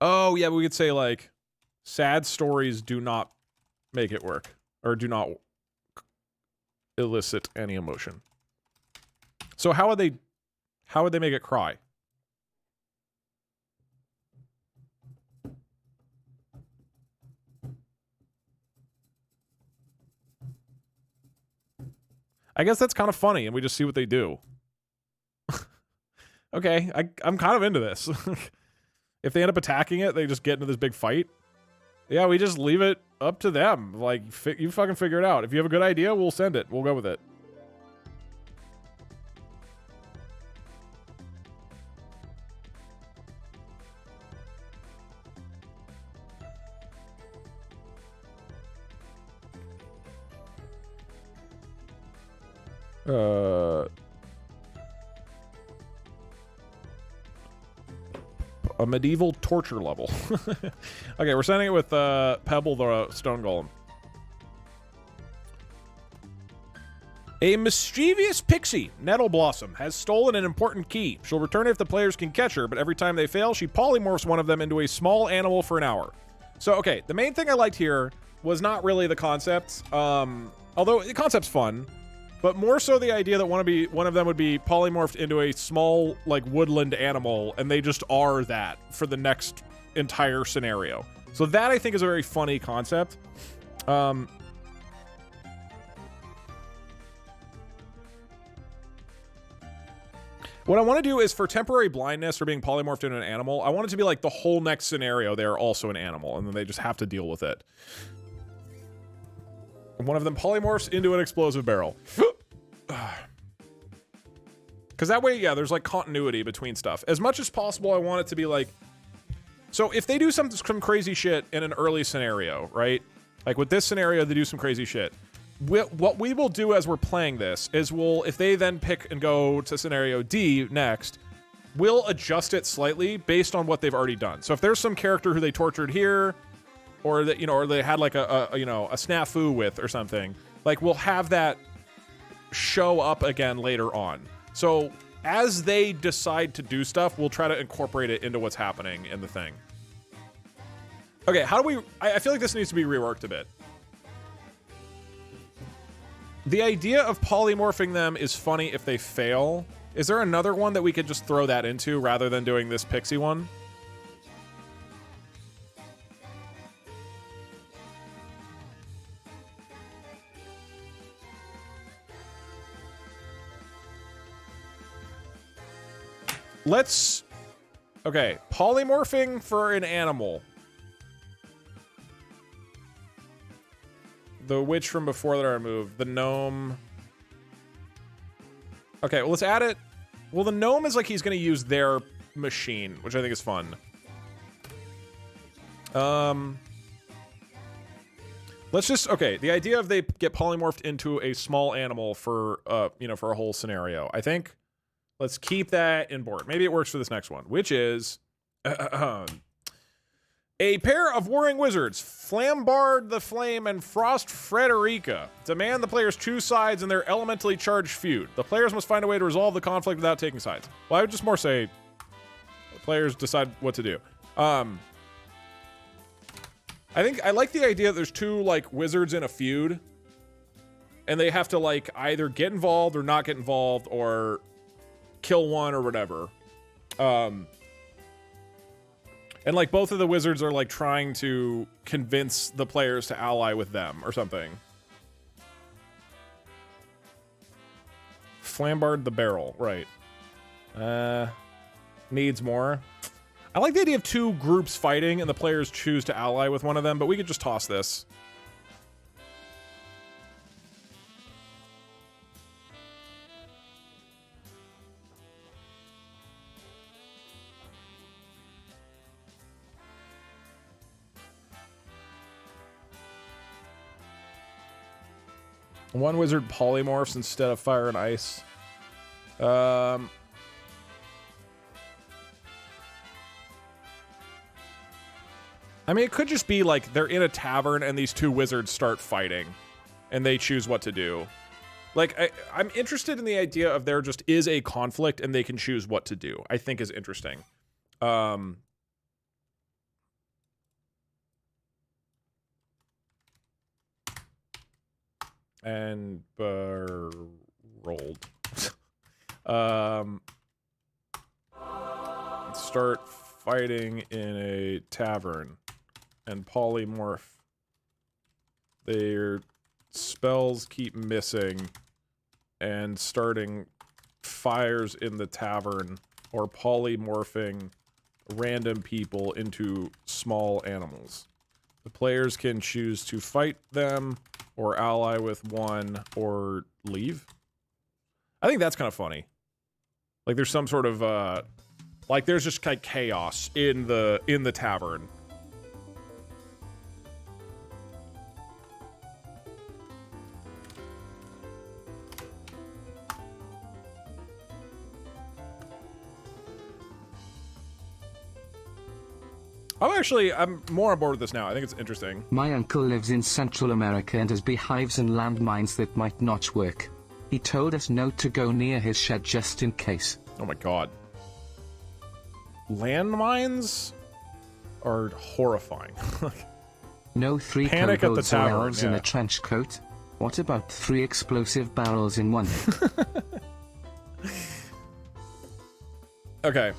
Oh, yeah, we could say, like, sad stories do not make it work. Or do not elicit any emotion. So how would they make it cry? I guess that's kind of funny, and we just see what they do. Okay, I'm kind of into this. If they end up attacking it, they just get into this big fight. Yeah, we just leave it up to them. Like, you fucking figure it out. If you have a good idea, we'll send it. We'll go with it. A medieval torture level. Okay, we're sending it with Pebble the Stone Golem. A mischievous pixie, Nettle Blossom, has stolen an important key. She'll return it if the players can catch her, but every time they fail, she polymorphs one of them into a small animal for an hour. So, okay, the main thing I liked here was not really the concept, although the concept's fun, but more so the idea that one of them would be polymorphed into a small, like, woodland animal, and they just are that for the next entire scenario. So that, I think, is a very funny concept. What I want to do is, for temporary blindness or being polymorphed into an animal, I want it to be like the whole next scenario they're also an animal, and then they just have to deal with it. One of them polymorphs into an explosive barrel. Because that way, yeah, there's, like, continuity between stuff. As much as possible, I want it to be like... So if they do some crazy shit in an early scenario, right? Like, with this scenario, they do some crazy shit. What we will do as we're playing this is if they then pick and go to scenario D next, we'll adjust it slightly based on what they've already done. So if there's some character who they tortured here, or that, you know, or they had, like, a snafu with or something, like, we'll have that show up again later on. So as they decide to do stuff, we'll try to incorporate it into what's happening in the thing. Okay, how do we... I feel like this needs to be reworked a bit. The idea of polymorphing them is funny if they fail. Is there another one that we could just throw that into rather than doing this pixie one? Let's... Okay, polymorphing for an animal. The witch from before that I removed. The gnome. Okay, well, let's add it. Well, the gnome is like he's going to use their machine, which I think is fun. Let's just, okay, the idea of they get polymorphed into a small animal for, for a whole scenario. I think let's keep that in board. Maybe it works for this next one, which is a pair of warring wizards, Flambard the Flame and Frost Frederica, demand the players choose sides in their elementally charged feud. The players must find a way to resolve the conflict without taking sides. Well, I would just more say the players decide what to do. I think I like the idea that there's two, like, wizards in a feud, and they have to, like, either get involved or not get involved or kill one or whatever. And, like, both of the wizards are, like, trying to convince the players to ally with them or something. Flambard the Barrel, right. Needs more. I like the idea of two groups fighting and the players choose to ally with one of them, but we could just toss this. One wizard polymorphs instead of fire and ice. I mean, it could just be like they're in a tavern and these two wizards start fighting and they choose what to do. Like, I'm interested in the idea of there just is a conflict and they can choose what to do. I think is interesting. And rolled. Start fighting in a tavern and polymorph. Their spells keep missing and starting fires in the tavern or polymorphing random people into small animals. The players can choose to fight them or ally with one or leave. I think that's kind of funny. Like there's some sort of like there's just kind of chaos in the tavern. I'm more on board with this now. I think it's interesting. My uncle lives in Central America and has beehives and landmines that might not work. He told us not to go near his shed just in case. Oh my god. Landmines are horrifying. No 3 Panic at the kobolds or tavern, elves in a trench coat? What about 3 explosive barrels in one? Okay.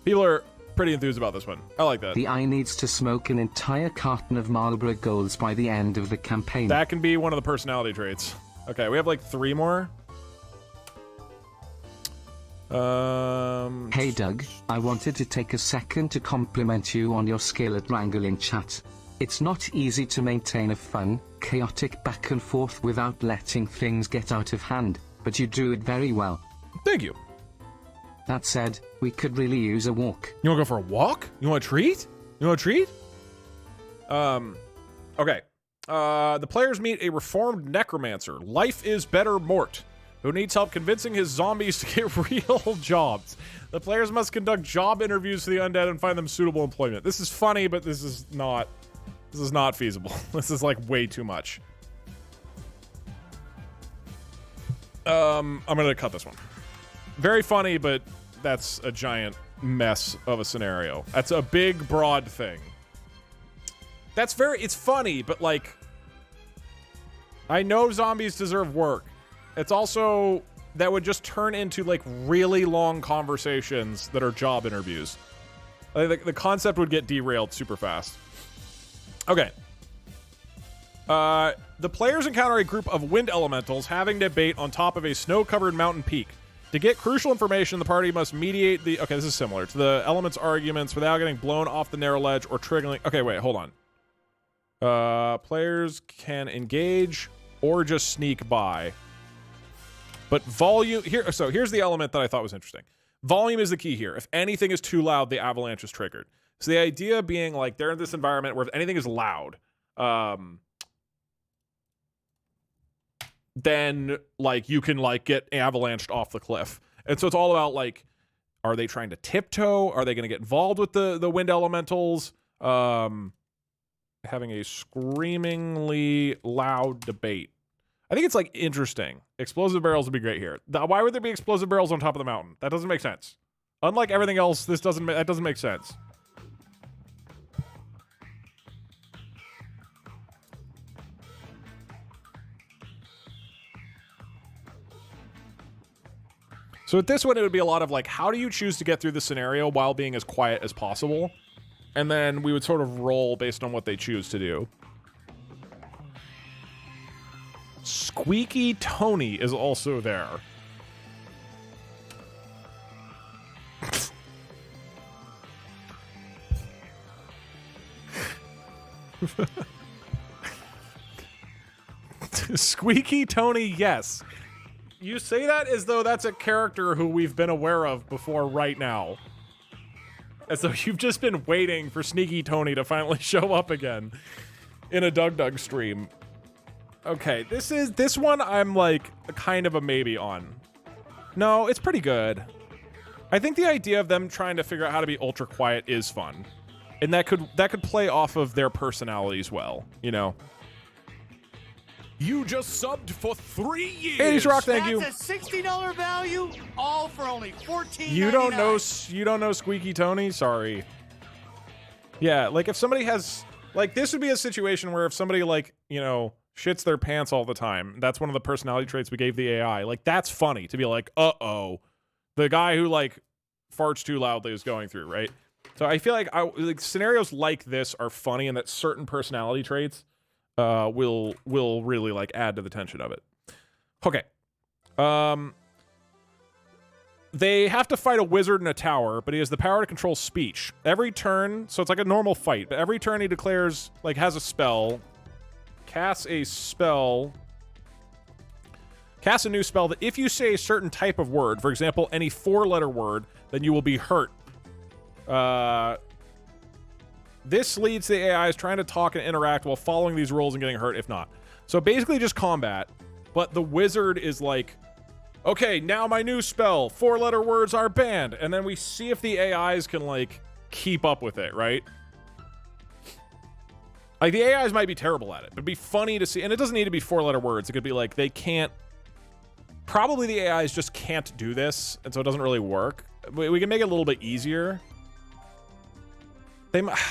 People are pretty enthused about this one. I like that. The eye needs to smoke an entire carton of Marlboro Golds by the end of the campaign. That can be one of the personality traits. Okay, we have like 3 more. Hey Doug, I wanted to take a second to compliment you on your skill at wrangling chat. It's not easy to maintain a fun, chaotic back and forth without letting things get out of hand, but you do it very well. Thank you. That said, we could really use a walk. You want to go for a walk? You want a treat? You want a treat? Okay. The players meet a reformed necromancer, Life is Better Mort, who needs help convincing his zombies to get real jobs. The players must conduct job interviews for the undead and find them suitable employment. This is funny, but this is not feasible. This is like way too much. I'm gonna cut this one. Very funny, but that's a giant mess of a scenario. That's a big, broad thing. It's funny, but like, I know zombies deserve work. It's also, that would just turn into like really long conversations that are job interviews. I think the concept would get derailed super fast. Okay. The players encounter a group of wind elementals having debate on top of a snow-covered mountain peak. To get crucial information, the party must mediate the... Okay, this is similar to the elements' arguments without getting blown off the narrow ledge or triggering... Okay, wait, hold on. Players can engage or just sneak by. But volume... So here's the element that I thought was interesting. Volume is the key here. If anything is too loud, the avalanche is triggered. So the idea being like they're in this environment where if anything is loud, then like you can like get avalanched off the cliff. And so it's all about like, are they trying to tiptoe? Are they going to get involved with the wind elementals? Having a screamingly loud debate. I think it's like interesting. Explosive barrels would be great here. Why would there be explosive barrels on top of the mountain? That doesn't make sense. Unlike everything else, that doesn't make sense. So with this one, it would be a lot of like, how do you choose to get through the scenario while being as quiet as possible? And then we would sort of roll based on what they choose to do. Squeaky Tony is also there. Squeaky Tony, yes. You say that as though that's a character who we've been aware of before right now. As though you've just been waiting for Sneaky Tony to finally show up again in a Doug stream. Okay, this one I'm like kind of a maybe on. No, it's pretty good. I think the idea of them trying to figure out how to be ultra quiet is fun. And that could play off of their personalities well, you know. You just subbed for 3 years. 80s Rock, thank you. That's a $60 value, all for only $14.99. You don't know Squeaky Tony? Sorry. Yeah, like if somebody has like this would be a situation where if somebody like, you know, shits their pants all the time. That's one of the personality traits we gave the AI. Like that's funny to be like, "Uh-oh. The guy who like farts too loudly is going through," right? So I feel like like scenarios like this are funny and that certain personality traits will really like add to the tension of it. Okay. They have to fight a wizard in a tower, but he has the power to control speech. Every turn, so it's like a normal fight, but every turn he declares, like has a spell, casts a new spell that if you say a certain type of word, for example, any 4-letter word, then you will be hurt. This leads to the AIs trying to talk and interact while following these rules and getting hurt if not. So basically just combat, but the wizard is like, okay, now my new spell, 4-letter words are banned. And then we see if the AIs can like keep up with it, right? Like the AIs might be terrible at it, but it'd be funny to see. And it doesn't need to be 4-letter words. It could be like, they can't, probably the AIs just can't do this. And so it doesn't really work. We can make it a little bit easier.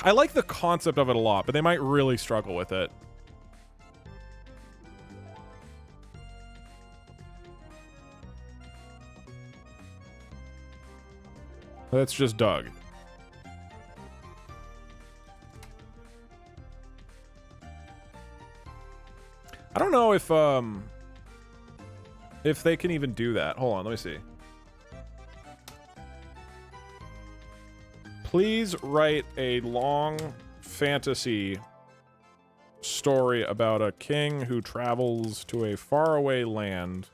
I like the concept of it a lot, but they might really struggle with it. That's just Doug. I don't know if they can even do that. Hold on, let me see. Please write a long fantasy story about a king who travels to a faraway land,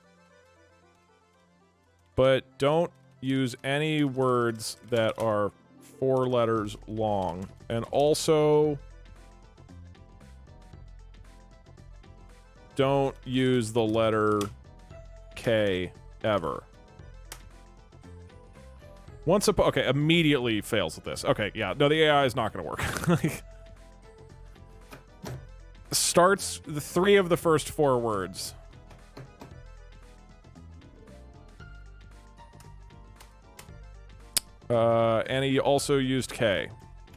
but don't use any words that are 4 letters long, and also don't use the letter K ever. Okay, immediately fails at this. Okay, yeah, no, the AI is not going to work. Starts the 3 of the first 4 words. And he also used K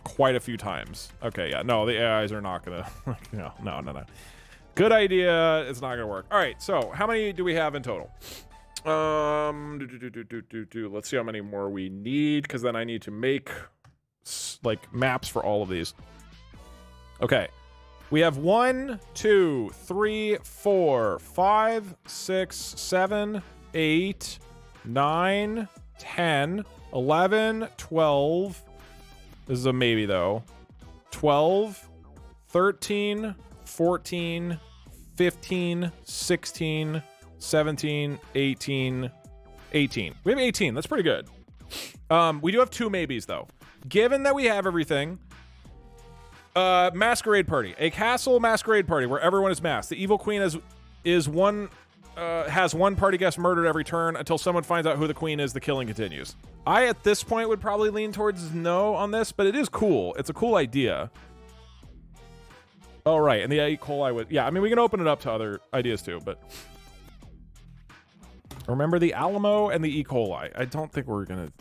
quite a few times. Okay, yeah, no, the AIs are not going to... No. Good idea. It's not going to work. All right, so how many do we have in total? Let's see how many more we need, because then I need to make like maps for all of these. Okay, we have 1, 2, 3, 4, 5, 6, 7, 8, 9, 10, 11, 12. This is a maybe though. 12, 13, 14, 15, 16, 17, 18. We have 18. That's pretty good. We do have 2 maybes though. given that we have everything, masquerade party, a castle masquerade party where everyone is masked. The evil queen has one party guest murdered every turn until someone finds out who the queen is. The killing continues. I at this point would probably lean towards no on this, but it is cool. It's a cool idea. All right, and the E. coli would, yeah. I mean, we can open it up to other ideas too, but remember the Alamo and the E. coli. I don't think we're gonna.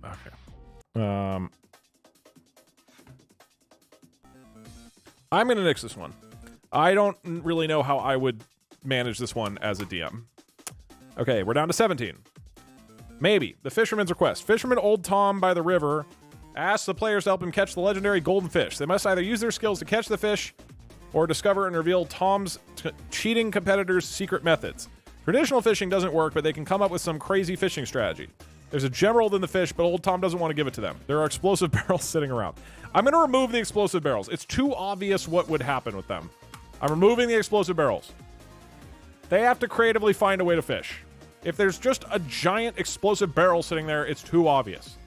Okay. I'm gonna nix this one. I don't really know how I would manage this one as a DM. Okay, we're down to 17. Maybe. The fisherman's request. Fisherman Old Tom by the river asks the players to help him catch the legendary golden fish. They must either use their skills to catch the fish or discover and reveal Tom's cheating competitors' secret methods. Traditional fishing doesn't work, but they can come up with some crazy fishing strategy. There's a gemerald in the fish, but Old Tom doesn't want to give it to them. There are explosive barrels sitting around. I'm going to remove the explosive barrels. It's too obvious what would happen with them. I'm removing the explosive barrels. They have to creatively find a way to fish. If there's just a giant explosive barrel sitting there, it's too obvious.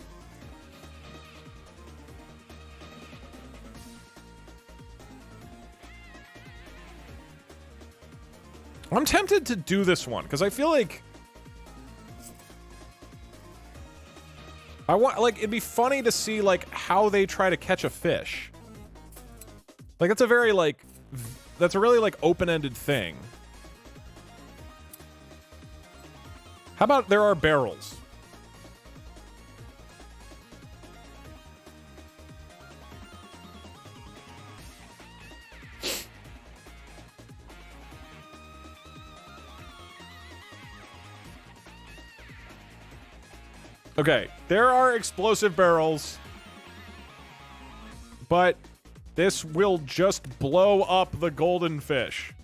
I'm tempted to do this one because I feel like it'd be funny to see like how they try to catch a fish. Like it's a very that's a really like open-ended thing. How about there are barrels? Okay, there are explosive barrels, but this will just blow up the golden fish.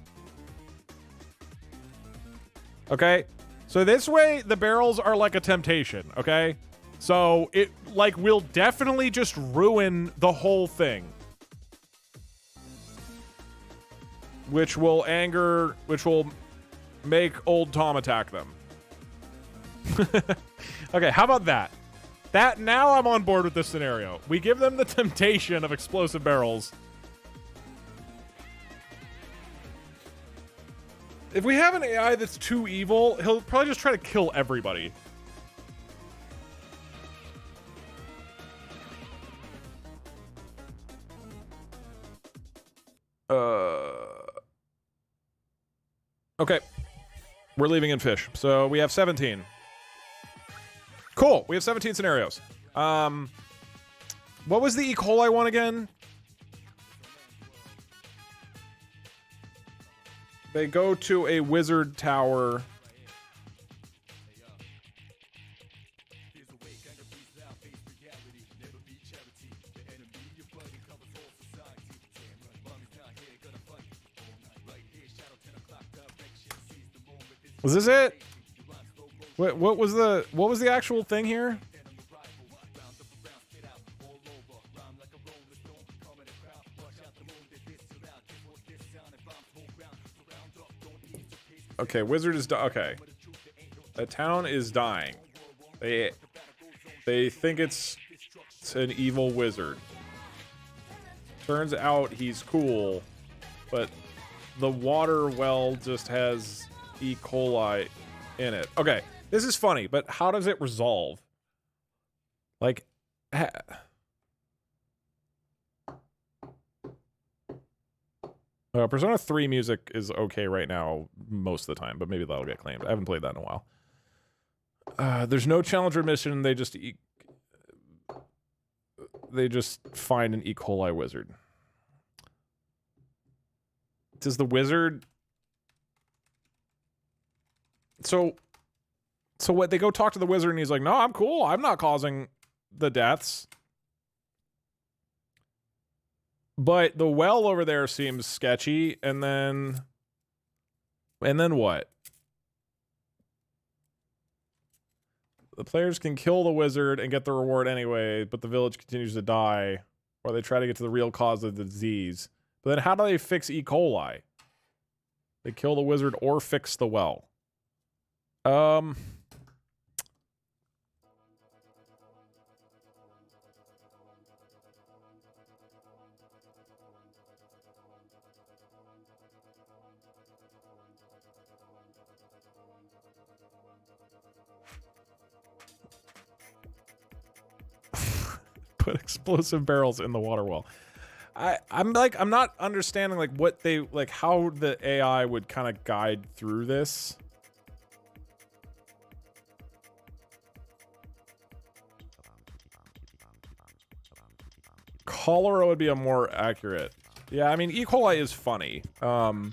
Okay? So this way, the barrels are like a temptation, okay? So it, will definitely just ruin the whole thing. Which will make Old Tom attack them. Okay, how about that? Now I'm on board with this scenario. We give them the temptation of explosive barrels. If we have an AI that's too evil, he'll probably just try to kill everybody. Okay. We're leaving in fish. So we have 17. Cool. We have 17 scenarios. What was the E. coli one again? They go to a wizard tower. Was this it? What was the actual thing here? Okay, wizard is okay. A town is dying. They think it's an evil wizard. Turns out he's cool, but the water well just has E. coli in it. Okay, this is funny, but how does it resolve? Like, Persona 3 music is okay right now most of the time, but maybe that'll get claimed. I haven't played that in a while. There's no challenger mission. They just find an E. coli wizard. Does the wizard... So what, they go talk to the wizard and he's like, no, I'm cool. I'm not causing the deaths. But the well over there seems sketchy, and then what? The players can kill the wizard and get the reward anyway, but the village continues to die, or they try to get to the real cause of the disease. But then how do they fix E. coli? They kill the wizard or fix the well. Put explosive barrels in the water well. I'm not understanding like what they like how the AI would kind of guide through this. Cholera would be a more accurate. Yeah, I mean E. coli is funny. I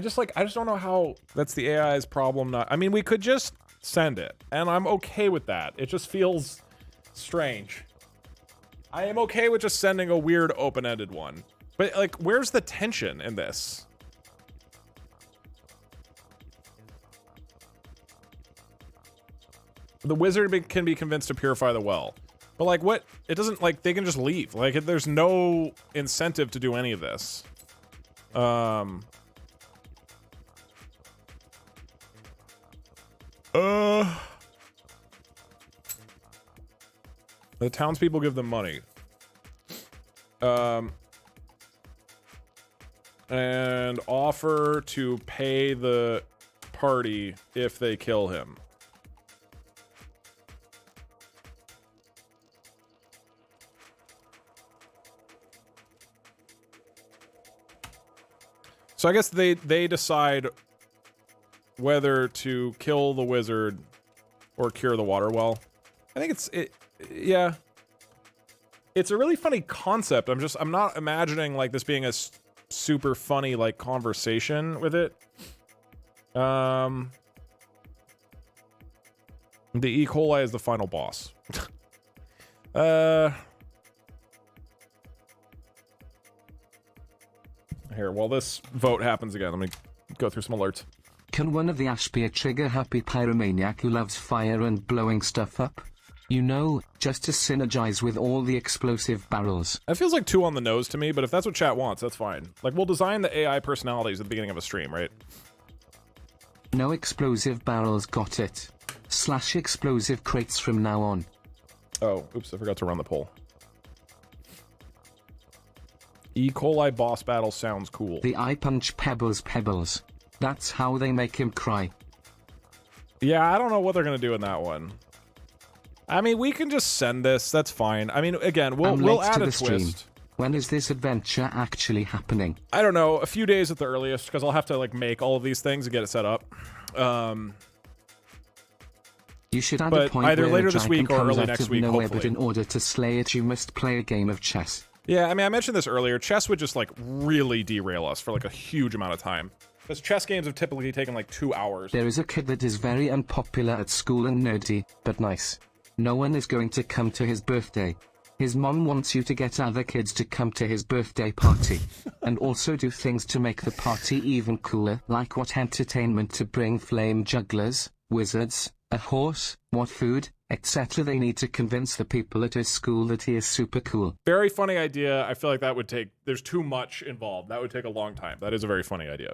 just don't know how that's the AI's problem. Not, I mean, we could just send it, and I'm okay with that. It just feels strange. I am okay with just sending a weird open-ended one. But, like, where's the tension in this? The wizard can be convinced to purify the well. But, like, what? It doesn't, like, they can just leave. Like, there's no incentive to do any of this. The townspeople give them money. And offer to pay the party if they kill him. So I guess they decide whether to kill the wizard or cure the water well. I think yeah. It's a really funny concept. I'm not imagining like this being a super funny like conversation with it. The E. coli is the final boss. Here, while this vote happens again, let me go through some alerts. Can one of the Ash be a trigger-happy pyromaniac who loves fire and blowing stuff up? You know, just to synergize with all the explosive barrels. That feels like too on the nose to me, but if that's what chat wants, that's fine. Like, we'll design the AI personalities at the beginning of a stream, right? No explosive barrels, got it. / explosive crates from now on. Oh, oops, I forgot to run the poll. E. coli boss battle sounds cool. The eye punch pebbles. That's how they make him cry. Yeah, I don't know what they're gonna do in that one. I mean, we can just send this. That's fine. I mean, again, we'll add a twist. When is this adventure actually happening? I don't know. A few days at the earliest, because I'll have to like make all of these things and get it set up. You should add a point either where later the this week dragon or comes early out next of week. nowhere, Hopefully. but in order to slay it, you must play a game of chess. Yeah, I mean, I mentioned this earlier. Chess would just like really derail us for like a huge amount of time. Because chess games have typically taken like 2 hours. There is a kid that is very unpopular at school and nerdy, but nice. No one is going to come to his birthday. His mom wants you to get other kids to come to his birthday party. And also do things to make the party even cooler, like what entertainment to bring, flame jugglers, wizards, a horse, what food, etc. They need to convince the people at his school that he is super cool. Very funny idea. I feel like that would take... There's too much involved. That would take a long time. That is a very funny idea.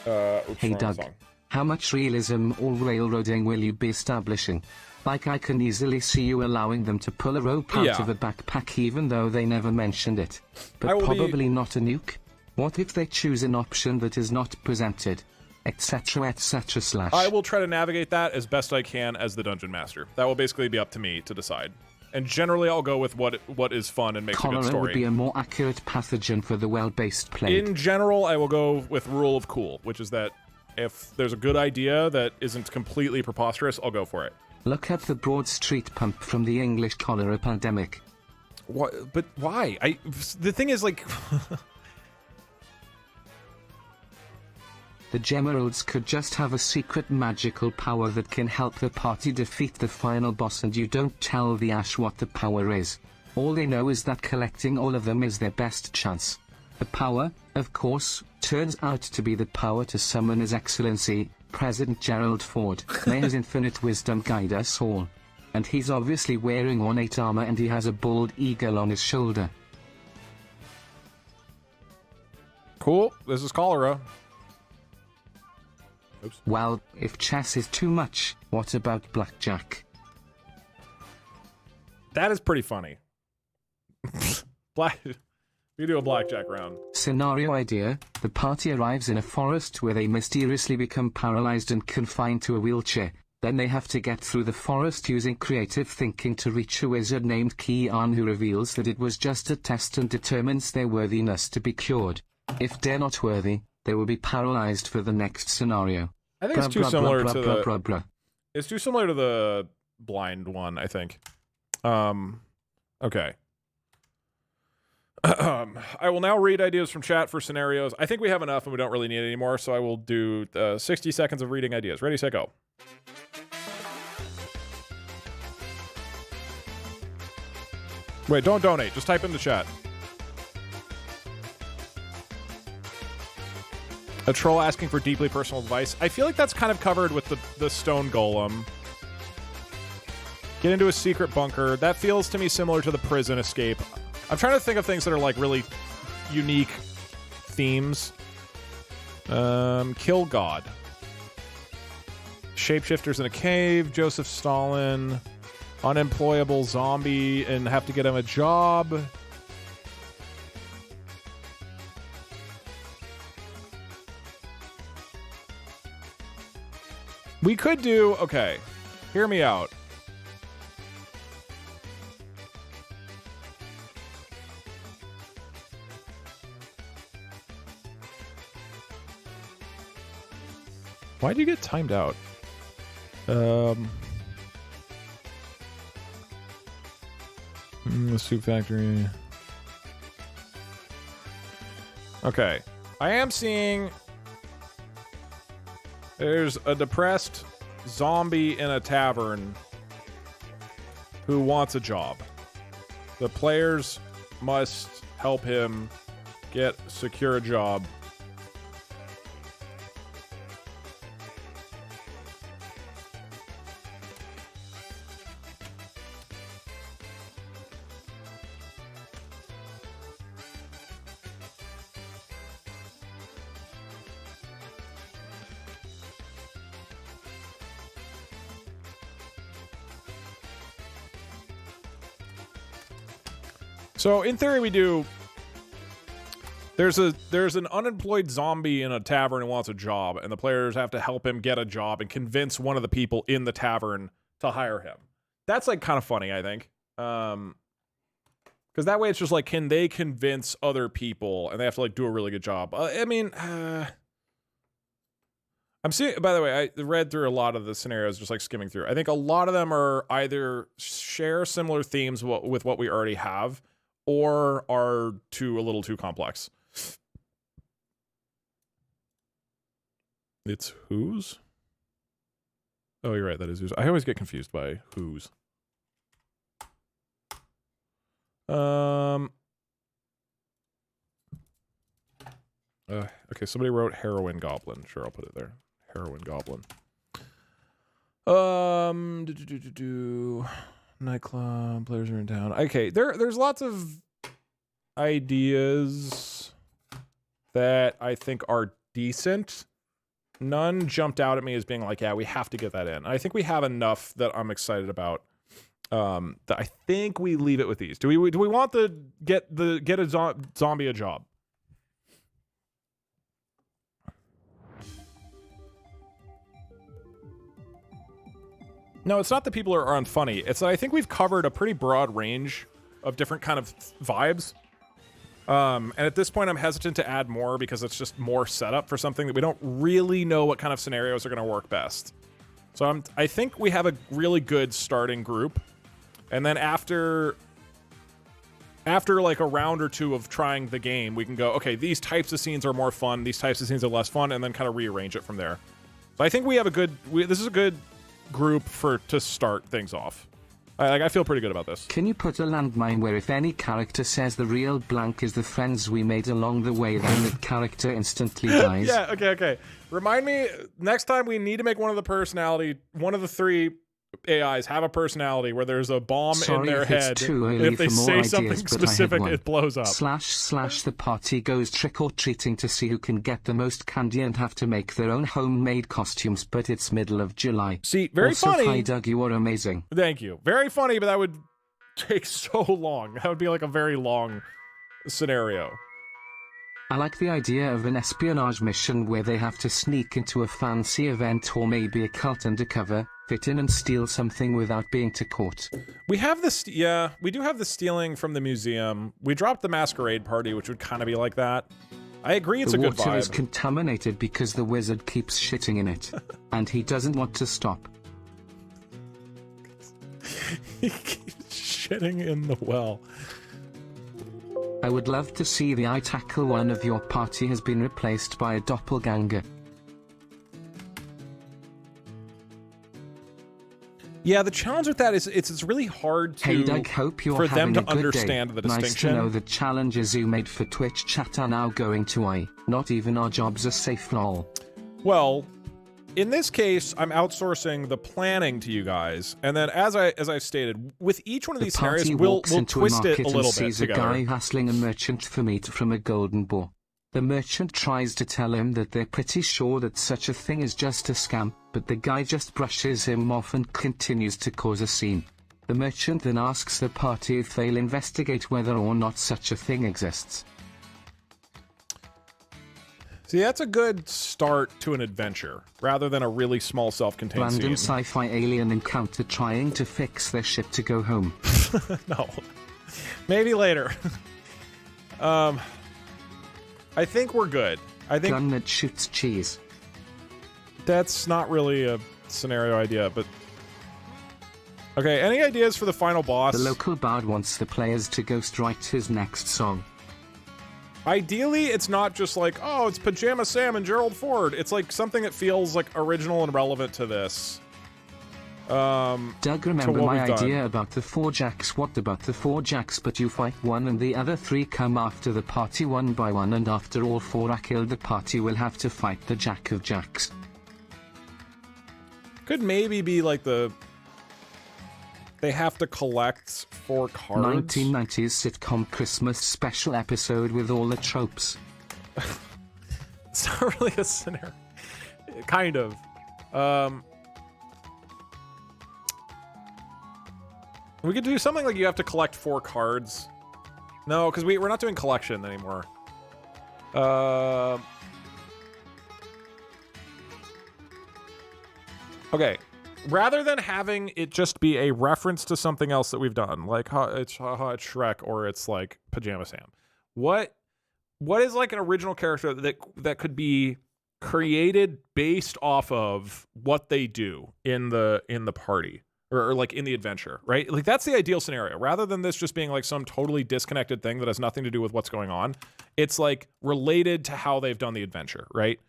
Oops, Hey wrong Doug, song. how much realism or railroading will you be establishing? Like, I can easily see you allowing them to pull a rope out of a backpack even though they never mentioned it. But probably not a nuke? What if they choose an option that is not presented? Etc. etc. I will try to navigate that as best I can as the dungeon master. That will basically be up to me to decide. And generally I'll go with what is fun and makes a good Cholera story. would be a more accurate pathogen for the well-based plague. In general, I will go with rule of cool, which is that if there's a good idea that isn't completely preposterous, I'll go for it. Look up the Broad Street pump from the English cholera pandemic. What? But why? The thing is, like... The Gemeralds could just have a secret magical power that can help the party defeat the final boss, and you don't tell the Ash what the power is. All they know is that collecting all of them is their best chance. The power, of course, turns out to be the power to summon His Excellency, President Gerald Ford. May his infinite wisdom guide us all. And he's obviously wearing ornate armor and he has a bald eagle on his shoulder. Cool. This is cholera. Oops. Well, if chess is too much, what about blackjack? That is pretty funny. You do a blackjack round. Scenario idea: the party arrives in a forest where they mysteriously become paralyzed and confined to a wheelchair. Then they have to get through the forest using creative thinking to reach a wizard named Kian who reveals that it was just a test and determines their worthiness to be cured. If they're not worthy, they will be paralyzed for the next scenario. I think it's too similar to the... It's too similar to the blind one, I think. Okay. I will now read ideas from chat for scenarios. I think we have enough and we don't really need any more, so I will do 60 seconds of reading ideas. Ready, set, go. Wait, don't donate. Just type in the chat. A troll asking for deeply personal advice. I feel like that's kind of covered with the stone golem. Get into a secret bunker. That feels to me similar to the prison escape. I'm trying to think of things that are like really unique themes. Kill God. Shapeshifters in a cave. Joseph Stalin. Unemployable zombie and have to get him a job. We could do... Okay. Hear me out. Why do you get timed out? The soup factory. Okay. I am seeing... There's a depressed zombie in a tavern who wants a job. The players must help him secure a job. So in theory, we do. There's an unemployed zombie in a tavern who wants a job, and the players have to help him get a job and convince one of the people in the tavern to hire him. That's like kind of funny, I think, because that way it's just like, can they convince other people, and they have to like do a really good job. I mean, I'm seeing. By the way, I read through a lot of the scenarios, just like skimming through. I think a lot of them are either share similar themes with what we already have, or are a little too complex. It's whose? Oh, you're right. That is whose. I always get confused by whose. Okay, somebody wrote heroin goblin. Sure, I'll put it there. Heroin goblin. Nightclub, players are in town. Okay, there's lots of ideas that I think are decent. None jumped out at me as being like, yeah, we have to get that in. I think we have enough that I'm excited about. That I think we leave it with these. Do we want to get a zombie a job? No, it's not that people are unfunny. It's that I think we've covered a pretty broad range of different kind of vibes. And at this point, I'm hesitant to add more because it's just more setup for something that we don't really know what kind of scenarios are going to work best. So I think we have a really good starting group. And then after like a round or two of trying the game, we can go, okay, these types of scenes are more fun, these types of scenes are less fun, and then kind of rearrange it from there. So I think we have this is a good group to start things off. I feel pretty good about this. Can you put a landmine where if any character says the real blank is the friends we made along the way, then the character instantly dies? Yeah, okay. Remind me, next time we need to make one of the three AIs have a personality where there's a bomb in their head. If they say something specific, it blows up. / the party goes trick-or-treating to see who can get the most candy and have to make their own homemade costumes, but it's middle of July. See, very funny. Hi, Doug, you are amazing. Thank you. Very funny, but that would take so long. That would be like a very long scenario. I like the idea of an espionage mission where they have to sneak into a fancy event or maybe a cult undercover, fit in and steal something without being caught. We have this, yeah, we do have the stealing from the museum. We dropped the masquerade party, which would kind of be like that. I agree it's a good vibe. The water is contaminated because the wizard keeps shitting in it, and he doesn't want to stop. He keeps shitting in the well. I would love to see the I tackle one of your party has been replaced by a doppelganger. Yeah, the challenge with that is it's really hard to Hey Doug, hope you're for them having to a good understand day. the distinction. Nice to know the challenges you made for Twitch chat are now going to I. Not even our jobs are safe, lol. Well, in this case, I'm outsourcing the planning to you guys, and then as I stated, with each one of these scenarios, we'll twist it a little bit sees together. A guy hassling a merchant for meat from a golden boar. The merchant tries to tell him that they're pretty sure that such a thing is just a scam, but the guy just brushes him off and continues to cause a scene. The merchant then asks the party if they'll investigate whether or not such a thing exists. See, that's a good start to an adventure, rather than a really small self-contained scene. Random sci-fi alien encounter trying to fix their ship to go home. No. Maybe later. I think we're good. I think gun that shoots cheese. That's not really a scenario idea, but... Okay, any ideas for the final boss? The local bard wants the players to ghostwrite his next song. Ideally, it's not just like, oh, it's Pajama Sam and Gerald Ford. It's like something that feels like original and relevant to this. Doug, remember my idea about the 4 jacks? What about the 4 jacks but you fight one and the other 3 come after the party one by one, and after all 4 are killed the party will have to fight the jack of jacks. Could maybe be like they have to collect 4 cards. 1990s sitcom Christmas special episode with all the tropes. It's not really a scenario. Kind of. We could do something like you have to collect 4 cards. No, because we're not doing collection anymore. Okay. Rather than having it just be a reference to something else that we've done, like it's Shrek or it's like Pajama Sam, what is like an original character that could be created based off of what they do in the party or like in the adventure, right? Like that's the ideal scenario. Rather than this just being like some totally disconnected thing that has nothing to do with what's going on, it's like related to how they've done the adventure, right?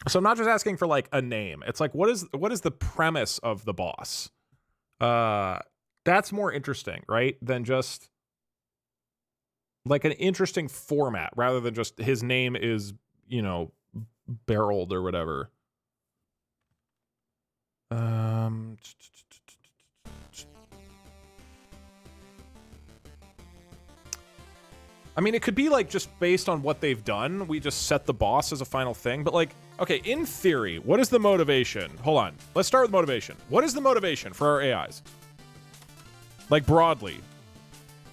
So I'm not just asking for like a name. It's like what is the premise of the boss? That's more interesting, right? Than just like an interesting format rather than just his name is, you know, barreled or whatever. I mean, it could be like just based on what they've done. We just set the boss as a final thing. But like, okay, in theory, what is the motivation? Hold on. Let's start with motivation. What is the motivation for our AIs? Like broadly.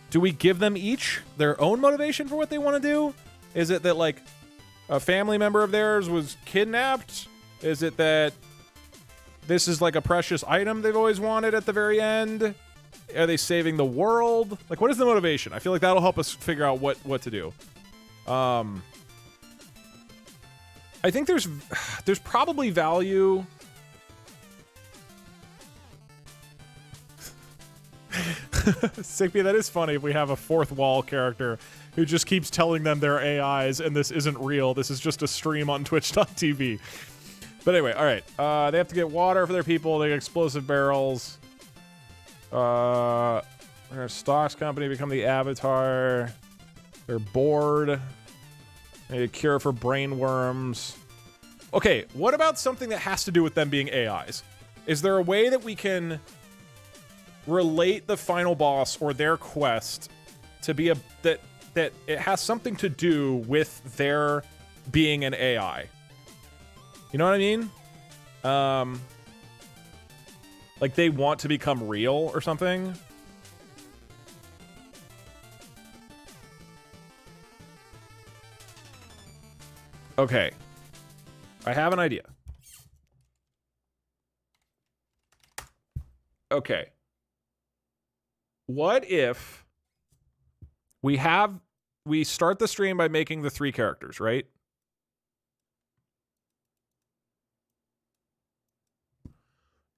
Do we give them each their own motivation for what they want to do? Is it that like a family member of theirs was kidnapped? Is it that this is like a precious item they've always wanted at the very end? Are they saving the world? Like, what is the motivation? I feel like that'll help us figure out what to do. I think there's probably value. Sigby, that is funny if we have a fourth wall character who just keeps telling them they're AIs and this isn't real. This is just a stream on twitch.tv. But anyway, all right. They have to get water for their people. They get explosive barrels. Their stocks company become the avatar. They're bored. They need a cure for brain worms. Okay, what about something that has to do with them being AIs? Is there a way that we can relate the final boss or their quest to be that it has something to do with their being an AI? You know what I mean? Like they want to become real or something. Okay. I have an idea. Okay. What if we start the stream by making the 3 characters, right?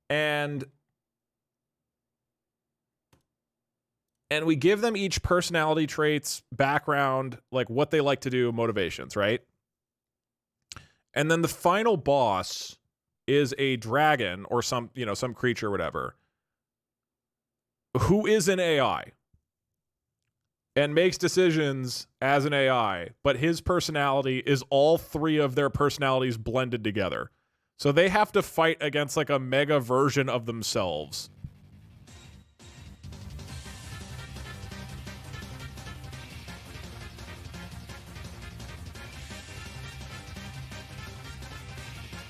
And we give them each personality traits, background, like what they like to do, motivations, right? And then the final boss is a dragon or some creature or whatever who is an AI and makes decisions as an AI, but his personality is all 3 of their personalities blended together. So they have to fight against like a mega version of themselves.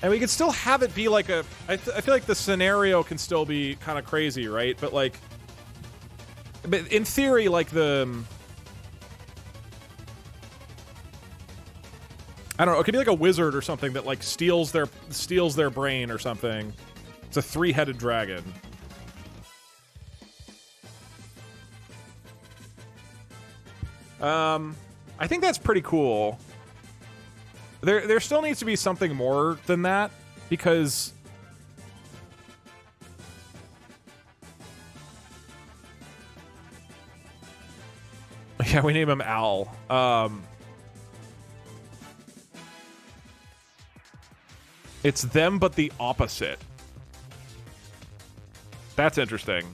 And we could still have it be like I feel like the scenario can still be kind of crazy, right? But in theory, like I don't know, it could be like a wizard or something that like steals their brain or something. It's a 3-headed dragon. I think that's pretty cool. There still needs to be something more than that, because yeah, we name him Al. It's them, but the opposite. That's interesting.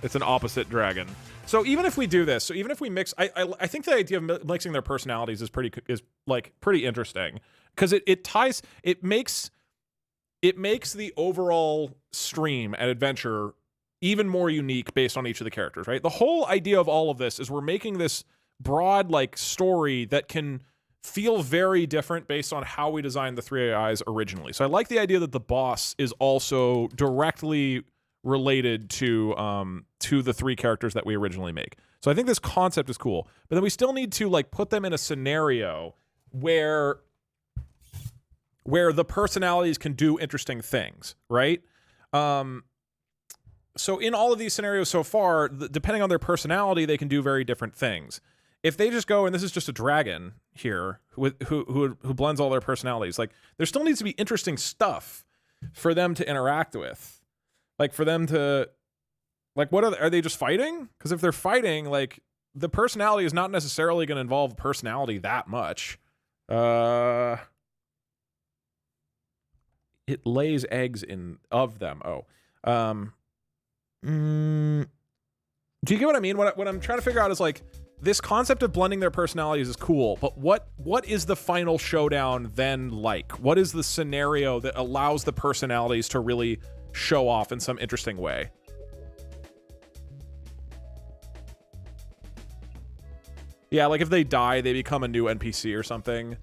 It's an opposite dragon. So even if we do this, so even if we mix, I think the idea of mixing their personalities is pretty interesting, because it makes the overall stream and adventure even more unique based on each of the characters, right? The whole idea of all of this is we're making this broad like story that can feel very different based on how we designed the 3 AIs originally. So I like the idea that the boss is also directly related to the 3 characters that we originally make. So I think this concept is cool, but then we still need to like put them in a scenario where the personalities can do interesting things, right? So in all of these scenarios so far, depending on their personality, they can do very different things. If they just go, and this is just a dragon here who blends all their personalities, like there still needs to be interesting stuff for them to interact with. Like for them to, like, what are they just fighting? Because if they're fighting, like the personality is not necessarily going to involve personality that much. It lays eggs of them. Do you get what I mean? What I'm trying to figure out is like this concept of blending their personalities is cool, but what is the final showdown then like? What is the scenario that allows the personalities to really show off in some interesting way? Yeah, like if they die, they become a new NPC or something.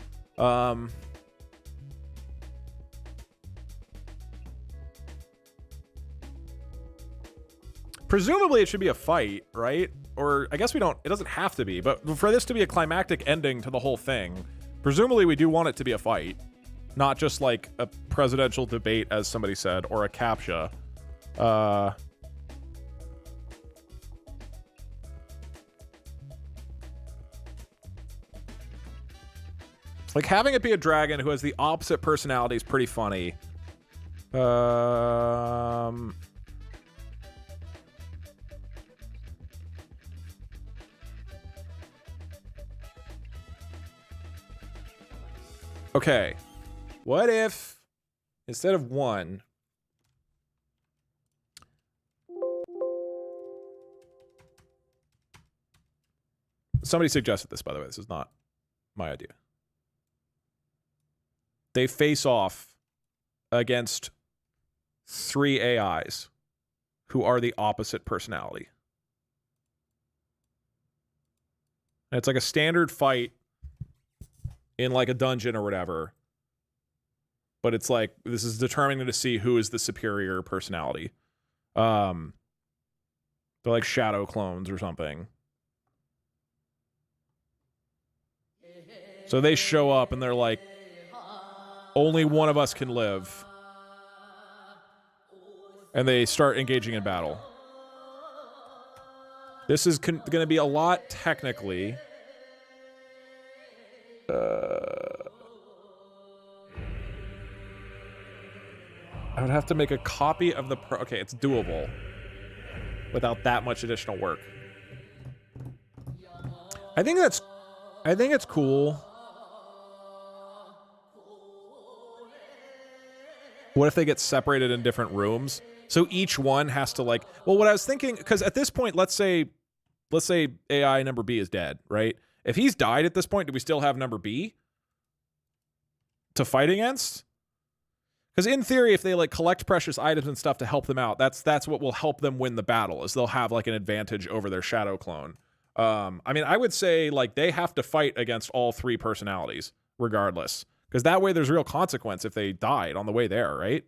Presumably it should be a fight, right? Or I guess it doesn't have to be, but for this to be a climactic ending to the whole thing, presumably we do want it to be a fight, not just like a presidential debate, as somebody said, or a CAPTCHA. Like having it be a dragon who has the opposite personality is pretty funny. Okay, what if instead of 1, somebody suggested this, by the way, this is not my idea. They face off against 3 AIs who are the opposite personality. And it's like a standard fight in like a dungeon or whatever, but it's like this is determining to see who is the superior personality. They're like shadow clones or something. So they show up and they're like only one of us can live. And they start engaging in battle. This is going to be a lot technically. I would have to make a copy of the okay, it's doable without that much additional work. I think it's cool. What if they get separated in different rooms? So each one has to like, well, what I was thinking, because at this point, let's say AI number B is dead, right? If he's died at this point, do we still have number B to fight against? Because in theory, if they like collect precious items and stuff to help them out, that's what will help them win the battle, is they'll have like an advantage over their shadow clone. I mean, I would say like they have to fight against all three personalities regardless, because that way there's real consequence if they died on the way there, right?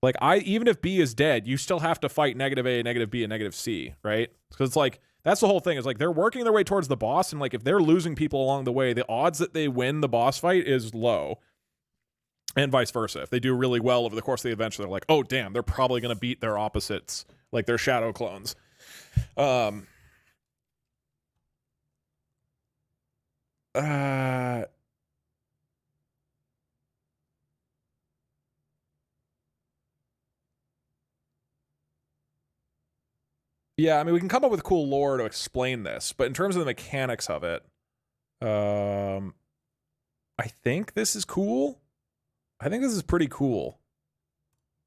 Like even if B is dead, you still have to fight negative A, negative B, and negative C, right? Because it's like, that's the whole thing, is like they're working their way towards the boss, and like if they're losing people along the way, the odds that they win the boss fight is low. And vice versa. If they do really well over the course of the adventure, they're like, oh damn, they're probably gonna beat their opposites, like their shadow clones. Yeah, I mean, we can come up with cool lore to explain this, but in terms of the mechanics of it, I think this is cool. I think this is pretty cool.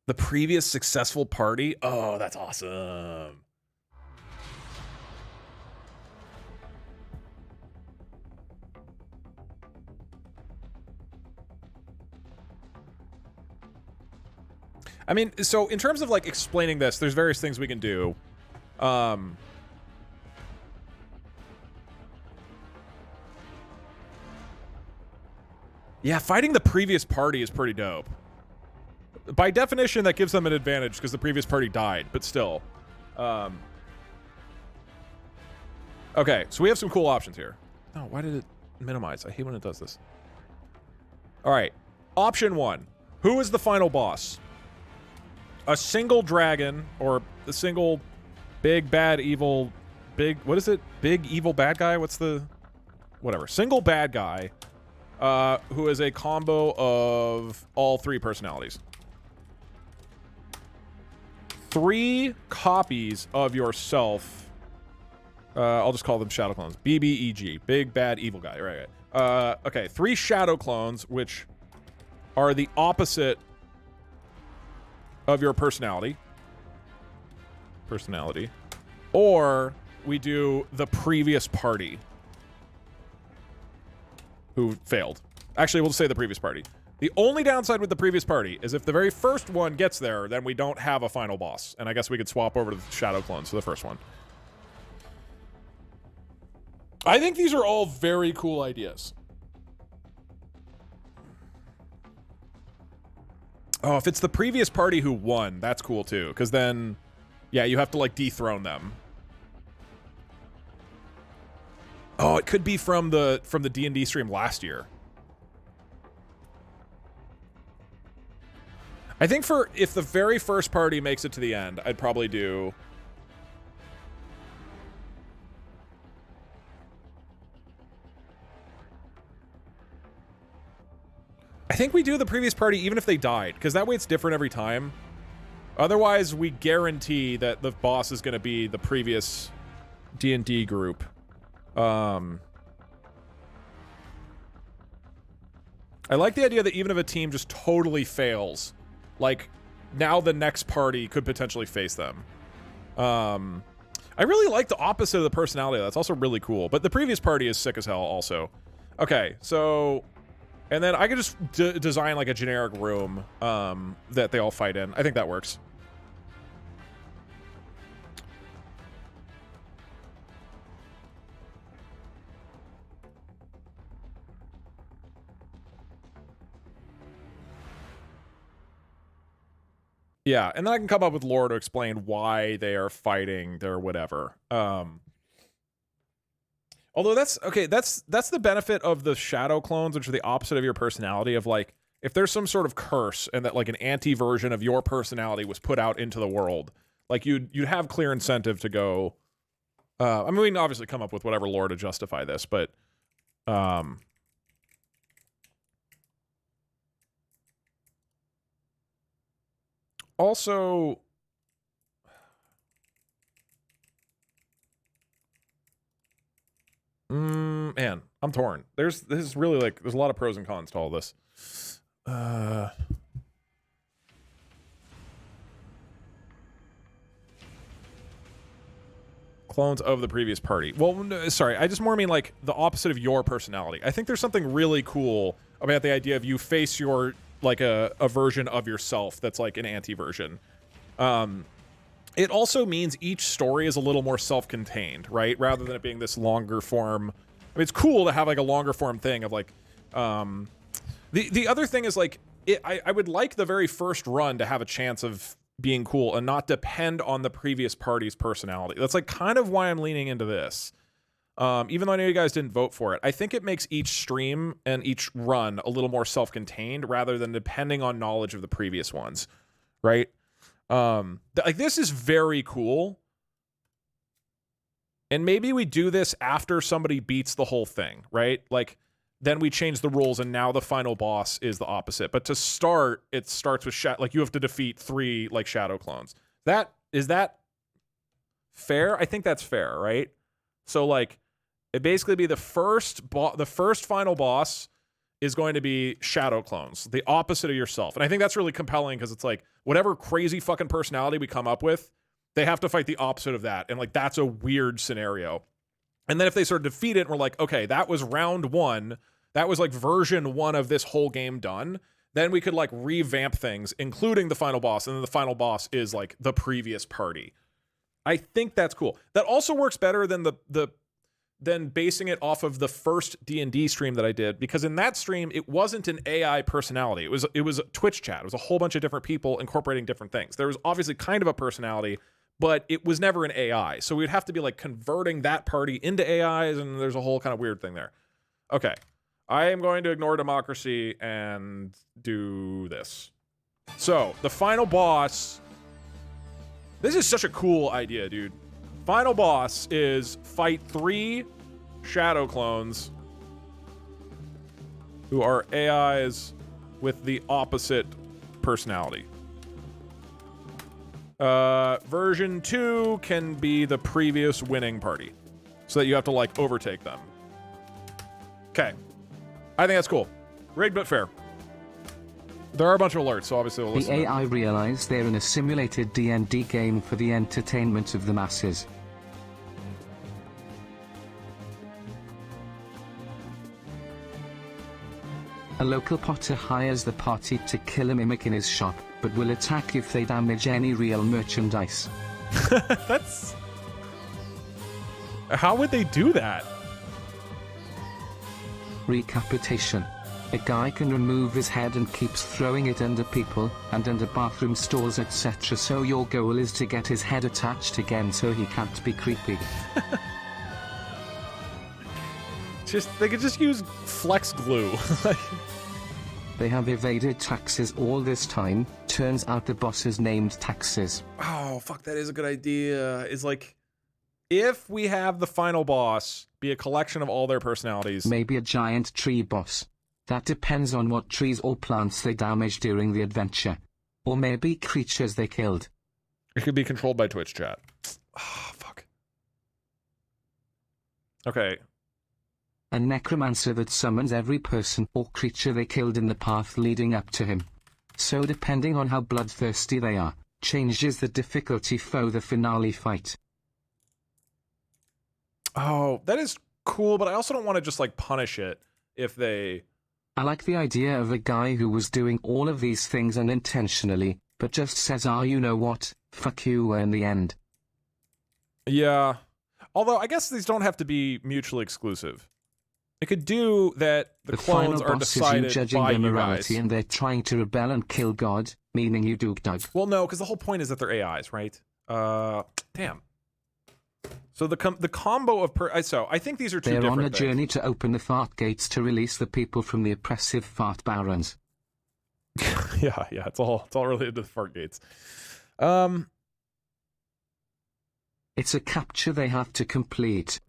The previous successful party. Oh, that's awesome. I mean, so in terms of like explaining this, there's various things we can do. Yeah, fighting the previous party is pretty dope. By definition, that gives them an advantage because the previous party died, but still. Okay, so we have some cool options here. Oh, why did it minimize? I hate when it does this. All right, option 1. Who is the final boss? A single dragon, or a single big, bad, evil, big, what is it? Big, evil, bad guy? What's the, whatever. Single bad guy, who is a combo of all three personalities. 3 copies of yourself. I'll just call them shadow clones. BBEG. Big, bad, evil guy. Right. Okay, 3 shadow clones, which are the opposite of your personality. Or we do the previous party who failed. Actually, we'll say the previous party. The only downside with the previous party is if the very first one gets there, then we don't have a final boss. And I guess we could swap over to the shadow clones for the first one. I think these are all very cool ideas. Oh, if it's the previous party who won, that's cool too. Because then, yeah, you have to like dethrone them. Oh, it could be from the D&D stream last year. I think if the very first party makes it to the end, I'd probably do. I think we do the previous party even if they died, because that way it's different every time. Otherwise, we guarantee that the boss is going to be the previous D&D group. I like the idea that even if a team just totally fails, like, now the next party could potentially face them. I really like the opposite of the personality. That's also really cool. But the previous party is sick as hell also. Okay, so... And then I could just design, like, a generic room that they all fight in. I think that works. Yeah, and then I can come up with lore to explain why they are fighting their whatever. Although that's okay, that's the benefit of the shadow clones, which are the opposite of your personality. Of like, if there's some sort of curse and that like an anti-version of your personality was put out into the world, like you'd have clear incentive to go. I mean, we can obviously come up with whatever lore to justify this, but also. Man, I'm torn. This is really like, there's a lot of pros and cons to all this. Clones of the previous party. Well, no, sorry, I just more mean like the opposite of your personality. I think there's something really cool about the idea of you face your, like a version of yourself that's like an anti-version. It also means each story is a little more self-contained, right? Rather than it being this longer form. I mean, it's cool to have like a longer form thing of like, the other thing is like, I would like the very first run to have a chance of being cool and not depend on the previous party's personality. That's like kind of why I'm leaning into this. Even though I know you guys didn't vote for it, I think it makes each stream and each run a little more self-contained rather than depending on knowledge of the previous ones, right? Like this is very cool. And maybe we do this after somebody beats the whole thing, right? Like then we change the rules and now the final boss is the opposite. But to start, it starts with like you have to defeat 3 like shadow clones. Is that fair? I think that's fair, right? So like it basically be the first final boss is going to be shadow clones, the opposite of yourself. And I think that's really compelling because it's like whatever crazy fucking personality we come up with, they have to fight the opposite of that. And like, that's a weird scenario. And then if they sort of defeat it and we're like, okay, that was round 1. That was like version 1 of this whole game done. Then we could like revamp things, including the final boss. And then the final boss is like the previous party. I think that's cool. That also works better than than basing it off of the first D&D stream that I did, because in that stream it wasn't an AI personality. It was Twitch chat. It was a whole bunch of different people incorporating different things. There was obviously kind of a personality, but it was never an AI. So we'd have to be like converting that party into AIs, and there's a whole kind of weird thing there. Okay, I am going to ignore democracy and do this. So the final boss. This is such a cool idea, dude. Final boss is fight 3 shadow clones who are AIs with the opposite personality. Version 2 can be the previous winning party, so that you have to like overtake them. Okay, I think that's cool. Rigged but fair. There are a bunch of alerts, so obviously we'll listen. The AI realize they're in a simulated D&D game for the entertainment of the masses. A local potter hires the party to kill a mimic in his shop, but will attack if they damage any real merchandise. That's... How would they do that? Recapitation. A guy can remove his head and keeps throwing it under people, and under bathroom stalls etc. So your goal is to get his head attached again so he can't be creepy. They could just use flex glue. They have evaded taxes all this time. Turns out the boss is named Taxes. Oh, fuck, that is a good idea. It's like, if we have the final boss be a collection of all their personalities. Maybe a giant tree boss. That depends on what trees or plants they damaged during the adventure. Or maybe creatures they killed. It could be controlled by Twitch chat. Oh, fuck. Okay. A necromancer that summons every person or creature they killed in the path leading up to him. So depending on how bloodthirsty they are, changes the difficulty for the finale fight. Oh, that is cool, but I also don't want to just like punish it if they... I like the idea of a guy who was doing all of these things unintentionally, but just says, you know what, fuck you in the end. Yeah. Although, I guess these don't have to be mutually exclusive. It could do that the clones are decided judging by their you morality guys. And they're trying to rebel and kill God, meaning you Doug. Well, no, because the whole point is that they're AIs, right? Damn. So the combo of so I think these are two They're different on a things. journey to open the fart gates to release the people from the oppressive fart barons. yeah, it's all related to the fart gates. It's a capture they have to complete.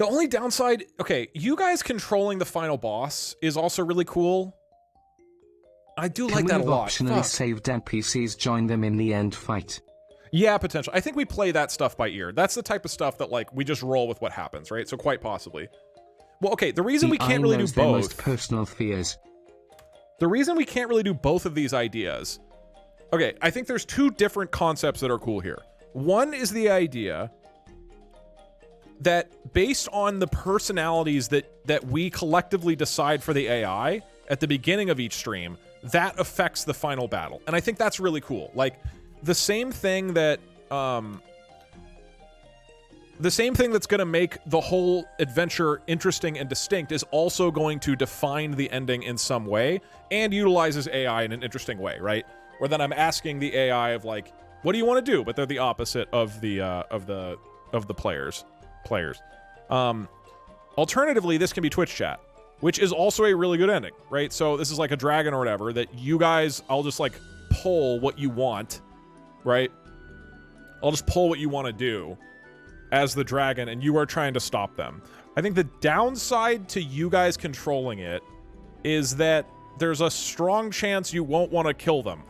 The only downside, okay, you guys controlling the final boss is also really cool. I do like that a lot. Optionally Fuck. saved NPCs join them in the end fight. Yeah, potential. I think we play that stuff by ear. That's the type of stuff that, like, we just roll with what happens, right? So quite possibly. Well, okay, the reason we can't really do their both... most personal fears. The reason we can't really do both of these ideas... Okay, I think there's two different concepts that are cool here. One is the idea that based on the personalities that we collectively decide for the AI at the beginning of each stream, that affects the final battle. And I think that's really cool. Like, the same thing that that's going to make the whole adventure interesting and distinct is also going to define the ending in some way and utilizes AI in an interesting way, right? Where then I'm asking the AI of, like, what do you want to do? But they're the opposite of the players. Alternatively, this can be Twitch chat, which is also a really good ending, right? So this is like a dragon or whatever that you guys, I'll just like pull what you want, right? I'll just pull what you want to do as the dragon, and you are trying to stop them. I think the downside to you guys controlling it is that there's a strong chance you won't want to kill them.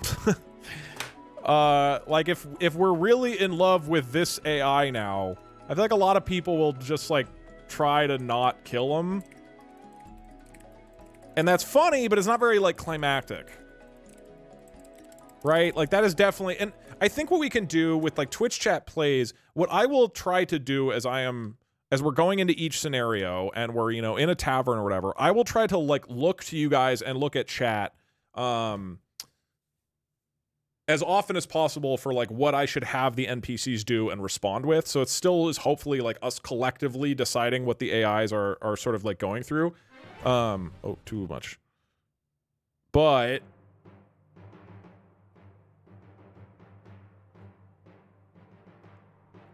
Like if we're really in love with this AI now, I feel like a lot of people will just like try to not kill them. And that's funny, but it's not very like climactic. Right? Like that is definitely, and I think what we can do with like Twitch chat plays, what I will try to do as we're going into each scenario and we're, you know, in a tavern or whatever, I will try to like look to you guys and look at chat as often as possible for like what I should have the NPCs do and respond with. So it still is hopefully like us collectively deciding what the AIs are sort of like going through. Oh, too much. But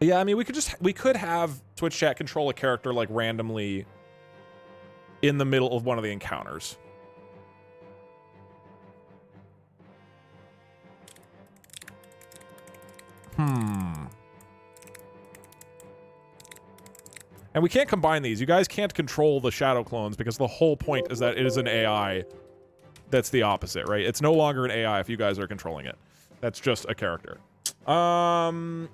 yeah, I mean, we could have Twitch chat control a character like randomly in the middle of one of the encounters. And we can't combine these. You guys can't control the shadow clones because the whole point is that it is an AI that's the opposite, right? It's no longer an AI if you guys are controlling it. That's just a character. Damn,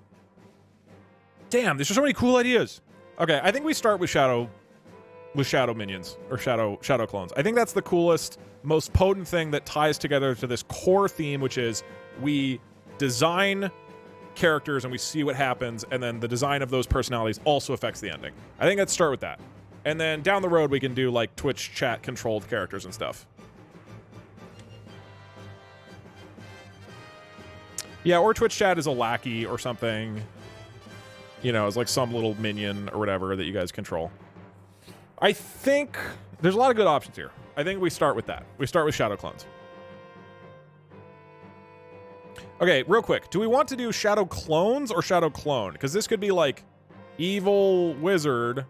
there's just so many cool ideas. Okay, I think we start with shadow minions or shadow clones. I think that's the coolest, most potent thing that ties together to this core theme, which is we design characters and we see what happens, and then the design of those personalities also affects the ending. I think let's start with that. And then down the road we can do like Twitch chat controlled characters and stuff. Yeah, or Twitch chat is a lackey or something. You know, it's like some little minion or whatever that you guys control. I think there's a lot of good options here. I think we start with that. We start with shadow clones. Okay, real quick. Do we want to do shadow clones or shadow clone? Because this could be like evil wizard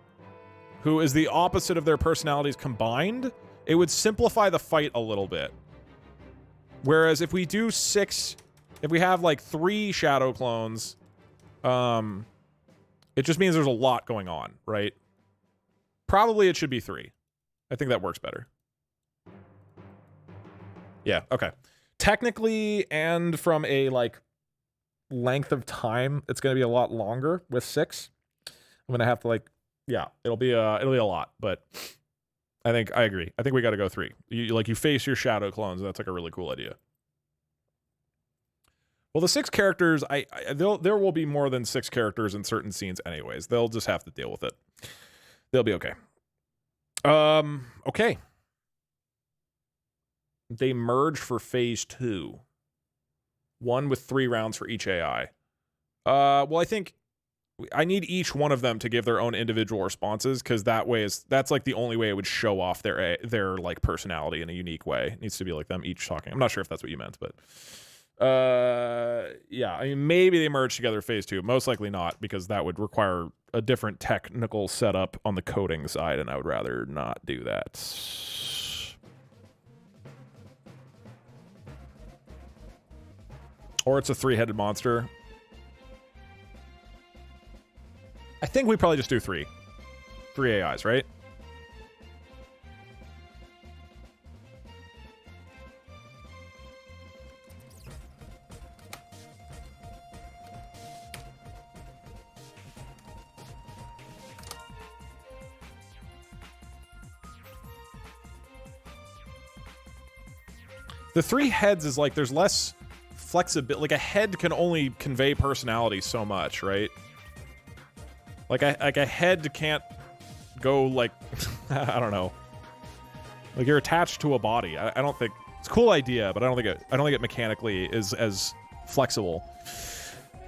who is the opposite of their personalities combined. It would simplify the fight a little bit. Whereas if we do if we have like 3 shadow clones, it just means there's a lot going on, right? Probably it should be 3. I think that works better. Yeah, okay. Technically, and from a like length of time, it's going to be a lot longer with 6. I'm going to have to like, yeah, it'll be a lot, but I agree. I think we got to go 3. You face your shadow clones. And that's like a really cool idea. Well, the 6 characters, there will be more than 6 characters in certain scenes anyways. They'll just have to deal with it. They'll be okay. Okay. They merge for phase 2. 1 with 3 rounds for each AI. Well, I think I need each one of them to give their own individual responses, because that's like the only way it would show off their like personality in a unique way. It needs to be like them each talking. I'm not sure if that's what you meant, but Yeah, I mean, maybe they merge together phase 2. Most likely not, because that would require a different technical setup on the coding side, and I would rather not do that. Or it's a 3-headed monster. I think we probably just do 3. 3 AIs, right? The 3 heads is like there's less flexibility. Like a head can only convey personality so much, right? Like a head can't go like I don't know. Like you're attached to a body. I don't think it's a cool idea, but I don't think it mechanically is as flexible.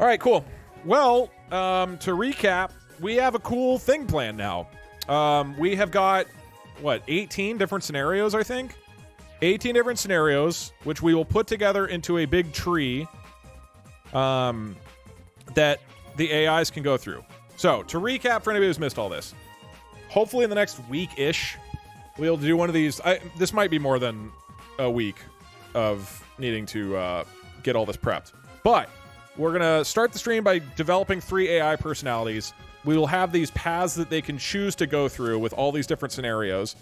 All right, cool. Well, to recap, we have a cool thing planned now. We have got what 18 different scenarios, I think. 18 different scenarios, which we will put together into a big tree that the AIs can go through. So, to recap for anybody who's missed all this, hopefully in the next week-ish, we'll do one of these. This might be more than a week of needing to get all this prepped. But we're going to start the stream by developing 3 AI personalities. We will have these paths that they can choose to go through with all these different scenarios.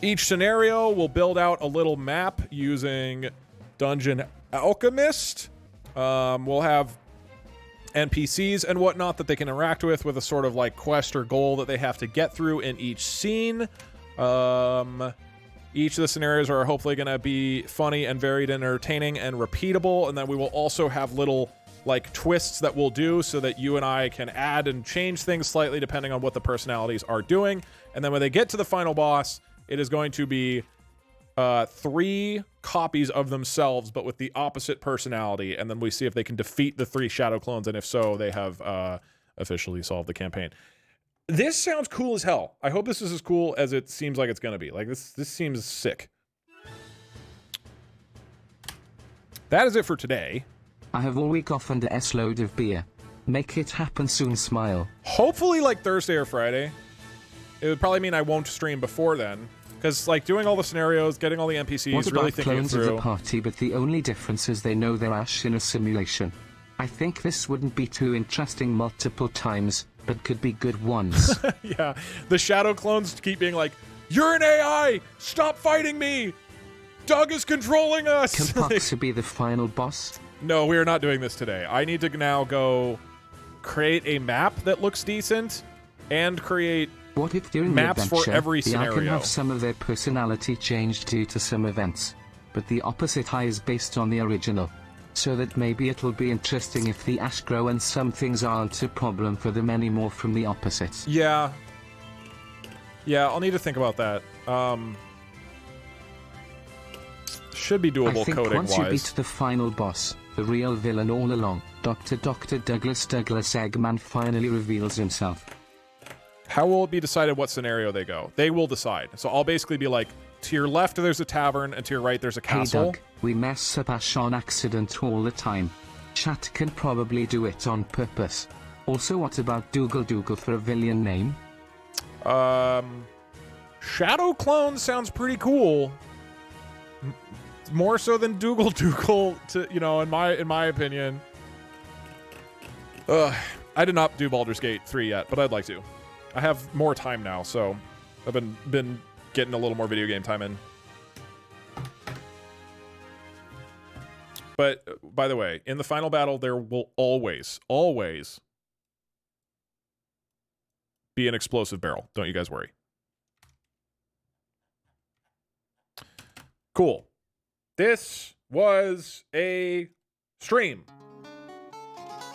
Each scenario will build out a little map using Dungeon Alchemist. We'll have NPCs and whatnot that they can interact with a sort of like quest or goal that they have to get through in each scene. Each of the scenarios are hopefully going to be funny and varied and entertaining and repeatable. And then we will also have little like twists that we'll do so that you and I can add and change things slightly depending on what the personalities are doing. And then when they get to the final boss, it is going to be 3 copies of themselves, but with the opposite personality. And then we see if they can defeat the 3 shadow clones. And if so, they have officially solved the campaign. This sounds cool as hell. I hope this is as cool as it seems like it's going to be. Like, this seems sick. That is it for today. I have all week off and a S-load of beer. Make it happen soon, smile. Hopefully, like, Thursday or Friday. It would probably mean I won't stream before then. Because, like, doing all the scenarios, getting all the NPCs, what really about thinking it clones through. of the party, but the only difference is they know they're Ash in a simulation. I think this wouldn't be too interesting multiple times, but could be good ones. Yeah, the shadow clones keep being like, "You're an AI! Stop fighting me! Doug is controlling us!" Can Poxy be the final boss? No, we are not doing this today. I need to now go create a map that looks decent and create what if during maps the adventure, for every the scenario. eye can have some of their personality changed due to some events, but the opposite eye is based on the original. So that maybe it'll be interesting if the Ash grow and some things aren't a problem for them anymore from the opposites. Yeah. Yeah, I'll need to think about that. Should be doable I think coding-wise. once you beat the final boss, the real villain all along, Dr. Douglas Eggman finally reveals himself. How will it be decided what scenario they go? They will decide. So I'll basically be like, to your left there's a tavern, and to your right there's a castle. Hey Doug, we mess up Ash on accident all the time. Chat can probably do it on purpose. Also, what about Dougal for a villain name? Shadow Clone sounds pretty cool. More so than Dougal, to in my opinion. I did not do Baldur's Gate 3 yet, but I'd like to. I have more time now, so I've been getting a little more video game time in. But by the way, in the final battle, there will always be an explosive barrel. Don't you guys worry. Cool. This was a stream.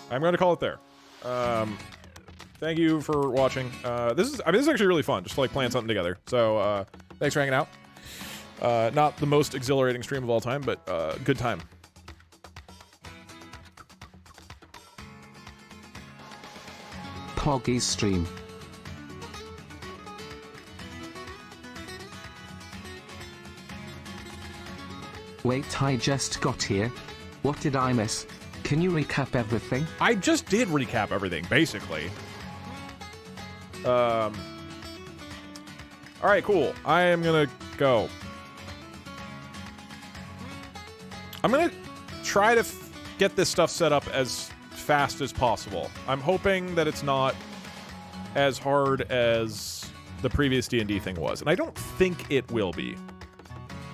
I'm going to call it there. Thank you for watching. This is actually really fun, just to like plan something together. So thanks for hanging out. Not the most exhilarating stream of all time, but good time. Poggy's stream. Wait, I just got here. What did I miss? Can you recap everything? I just did recap everything, basically. All right, cool. I am gonna go. I'm gonna try to get this stuff set up as fast as possible. I'm hoping that it's not as hard as the previous D&D thing was, and I don't think it will be.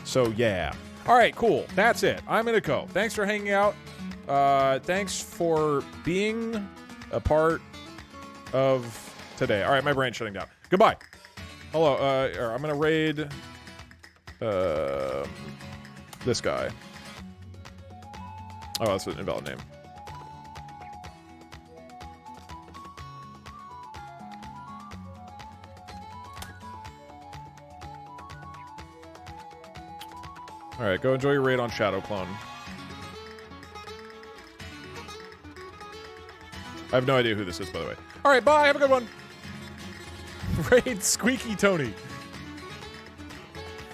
So yeah. All right, cool. That's it. I'm gonna go. Thanks for hanging out. Thanks for being a part of today. All right, my brain's shutting down. Goodbye. Hello. I'm gonna raid this guy. Oh, that's an invalid name. All right, go enjoy your raid on Shadow Clone. I have no idea who this is, by the way. All right, bye. Have a good one. Raid Squeaky Tony.